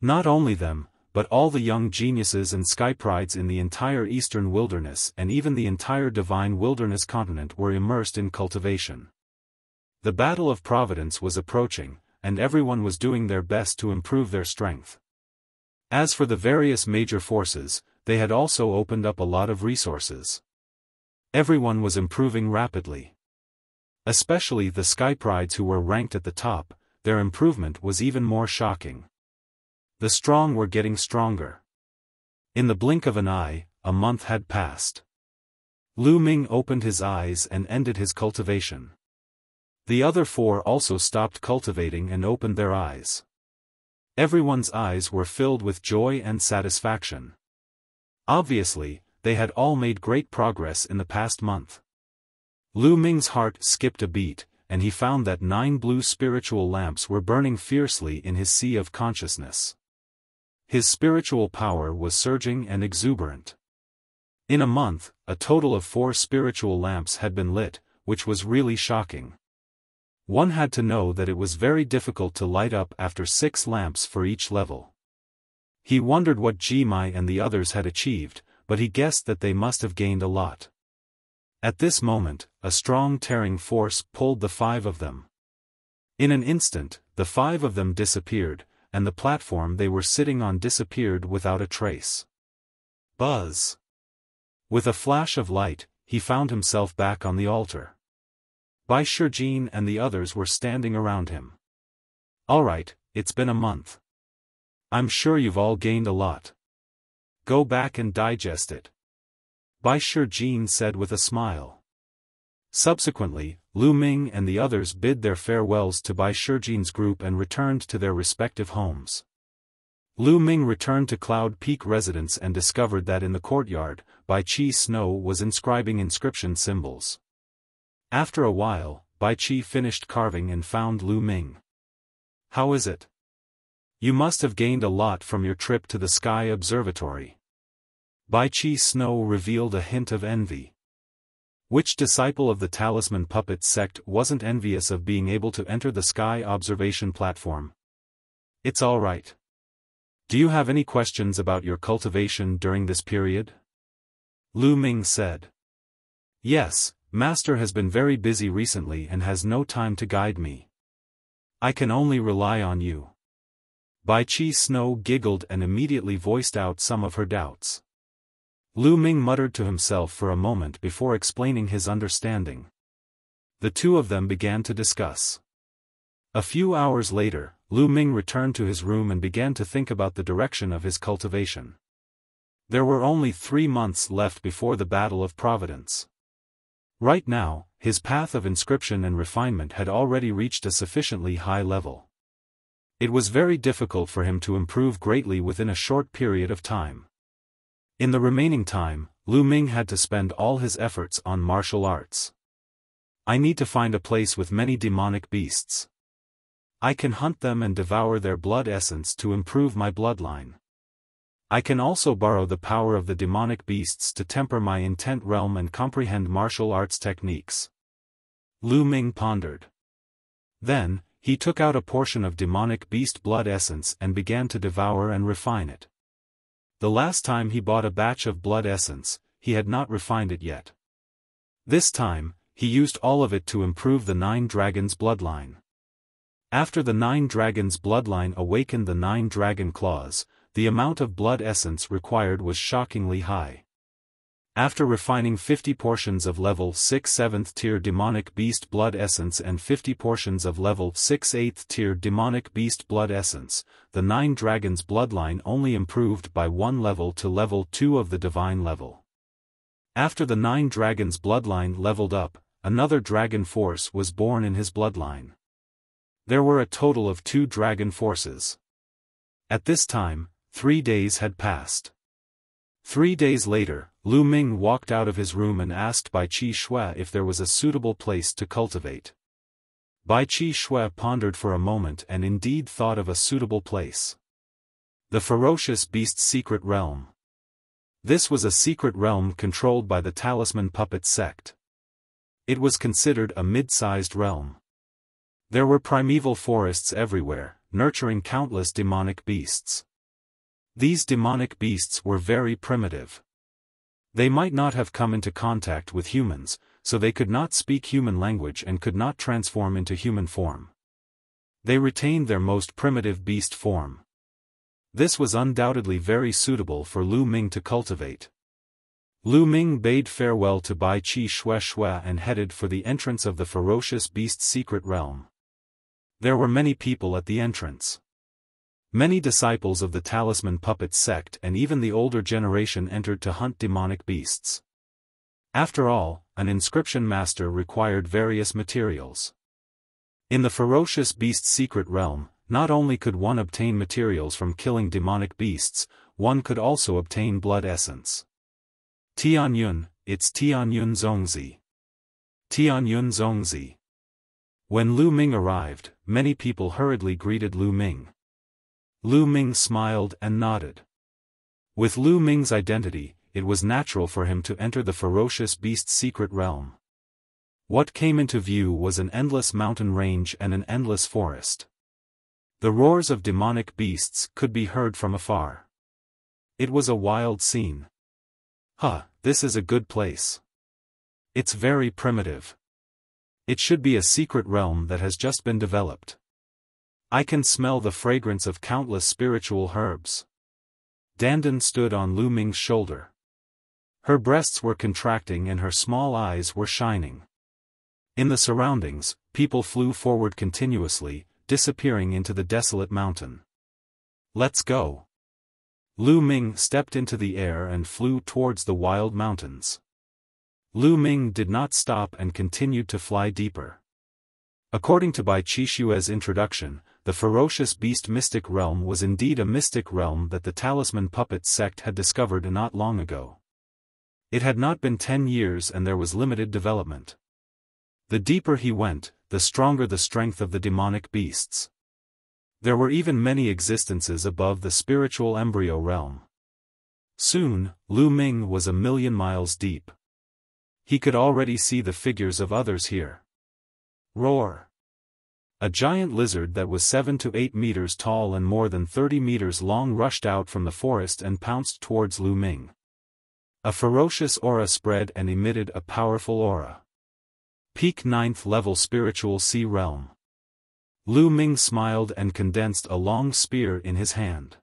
S1: Not only them, but all the young geniuses and skyprides in the entire Eastern Wilderness and even the entire Divine Wilderness continent were immersed in cultivation. The Battle of Providence was approaching, and everyone was doing their best to improve their strength. As for the various major forces, they had also opened up a lot of resources. Everyone was improving rapidly. Especially the skyprides who were ranked at the top, their improvement was even more shocking. The strong were getting stronger. In the blink of an eye, a month had passed. Lu Ming opened his eyes and ended his cultivation. The other 4 also stopped cultivating and opened their eyes. Everyone's eyes were filled with joy and satisfaction. Obviously, they had all made great progress in the past month. Lu Ming's heart skipped a beat, and he found that 9 blue spiritual lamps were burning fiercely in his sea of consciousness. His spiritual power was surging and exuberant. In a month, a total of 4 spiritual lamps had been lit, which was really shocking. One had to know that it was very difficult to light up after 6 lamps for each level. He wondered what Ji Mai and the others had achieved, but he guessed that they must have gained a lot. At this moment, a strong tearing force pulled the 5 of them. In an instant, the 5 of them disappeared, and the platform they were sitting on disappeared without a trace. Buzz! With a flash of light, he found himself back on the altar. Bai Shijin and the others were standing around him. Alright, it's been a month. I'm sure you've all gained a lot. Go back and digest it. Bai Shijin said with a smile. Subsequently, Lu Ming and the others bid their farewells to Bai Shijin's group and returned to their respective homes. Lu Ming returned to Cloud Peak residence and discovered that in the courtyard, Bai Qi Snow was inscribing inscription symbols. After a while, Bai Qi finished carving and found Lu Ming. How is it? You must have gained a lot from your trip to the Sky Observatory. Bai Qi Snow revealed a hint of envy. Which disciple of the Talisman Puppet sect wasn't envious of being able to enter the Sky Observation platform? It's alright. Do you have any questions about your cultivation during this period? Lu Ming said. Yes, Master has been very busy recently and has no time to guide me. I can only rely on you. Bai Chi Snow giggled and immediately voiced out some of her doubts. Lu Ming muttered to himself for a moment before explaining his understanding. The two of them began to discuss. A few hours later, Lu Ming returned to his room and began to think about the direction of his cultivation. There were only 3 months left before the Battle of Providence. Right now, his path of inscription and refinement had already reached a sufficiently high level. It was very difficult for him to improve greatly within a short period of time. In the remaining time, Lu Ming had to spend all his efforts on martial arts. I need to find a place with many demonic beasts. I can hunt them and devour their blood essence to improve my bloodline. I can also borrow the power of the demonic beasts to temper my intent realm and comprehend martial arts techniques. Lu Ming pondered. Then, he took out a portion of demonic beast blood essence and began to devour and refine it. The last time he bought a batch of blood essence, he had not refined it yet. This time, he used all of it to improve the 9 dragons bloodline. After the 9 dragons bloodline awakened the 9 dragon claws, the amount of blood essence required was shockingly high. After refining 50 portions of level 6 7th tier demonic beast blood essence and 50 portions of level 6 8th tier demonic beast blood essence, the 9 dragons bloodline only improved by 1 level to level 2 of the divine level. After the 9 dragons bloodline leveled up, another dragon force was born in his bloodline. There were a total of 2 dragon forces. At this time, 3 days had passed. 3 days later, Lu Ming walked out of his room and asked Bai Chi Shui if there was a suitable place to cultivate. Bai Chi Shui pondered for a moment and indeed thought of a suitable place. The ferocious beast's secret realm. This was a secret realm controlled by the Talisman Puppet sect. It was considered a mid-sized realm. There were primeval forests everywhere, nurturing countless demonic beasts. These demonic beasts were very primitive. They might not have come into contact with humans, so they could not speak human language and could not transform into human form. They retained their most primitive beast form. This was undoubtedly very suitable for Lu Ming to cultivate. Lu Ming bade farewell to Bai Chi Shui and headed for the entrance of the ferocious beast's secret realm. There were many people at the entrance. Many disciples of the Talisman Puppet sect and even the older generation entered to hunt demonic beasts. After all, an inscription master required various materials. In the ferocious beast's secret realm, not only could one obtain materials from killing demonic beasts, one could also obtain blood essence. Tianyun, it's Tianyun Zongzi. Tianyun Zongzi. When Lu Ming arrived, many people hurriedly greeted Lu Ming. Lu Ming smiled and nodded. With Lu Ming's identity, it was natural for him to enter the ferocious beast's secret realm. What came into view was an endless mountain range and an endless forest. The roars of demonic beasts could be heard from afar. It was a wild scene. This is a good place. It's very primitive. It should be a secret realm that has just been developed. I can smell the fragrance of countless spiritual herbs. Dandan stood on Lu Ming's shoulder. Her breasts were contracting and her small eyes were shining. In the surroundings, people flew forward continuously, disappearing into the desolate mountain. Let's go. Lu Ming stepped into the air and flew towards the wild mountains. Lu Ming did not stop and continued to fly deeper. According to Bai Chi Shui's introduction, the ferocious beast mystic realm was indeed a mystic realm that the Talisman Puppet sect had discovered not long ago. It had not been 10 years and there was limited development. The deeper he went, the stronger the strength of the demonic beasts. There were even many existences above the spiritual embryo realm. Soon, Lu Ming was 1,000,000 miles deep. He could already see the figures of others here. Roar! A giant lizard that was 7 to 8 meters tall and more than 30 meters long rushed out from the forest and pounced towards Lu Ming. A ferocious aura spread and emitted a powerful aura. Peak 9th level spiritual sea realm. Lu Ming smiled and condensed a long spear in his hand.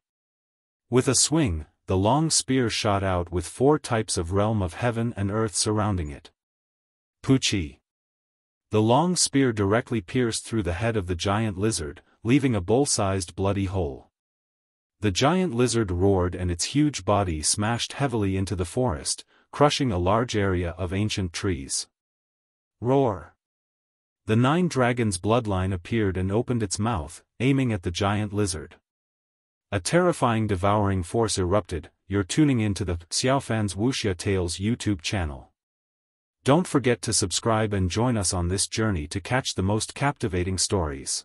S1: With a swing, the long spear shot out with 4 types of realm of heaven and earth surrounding it. Puchi. The long spear directly pierced through the head of the giant lizard, leaving a bowl-sized bloody hole. The giant lizard roared and its huge body smashed heavily into the forest, crushing a large area of ancient trees. Roar! The 9 dragons' bloodline appeared and opened its mouth, aiming at the giant lizard. A terrifying devouring force erupted. You're tuning into the Xiaofan's Wuxia Tales YouTube channel. Don't forget to subscribe and join us on this journey to catch the most captivating stories.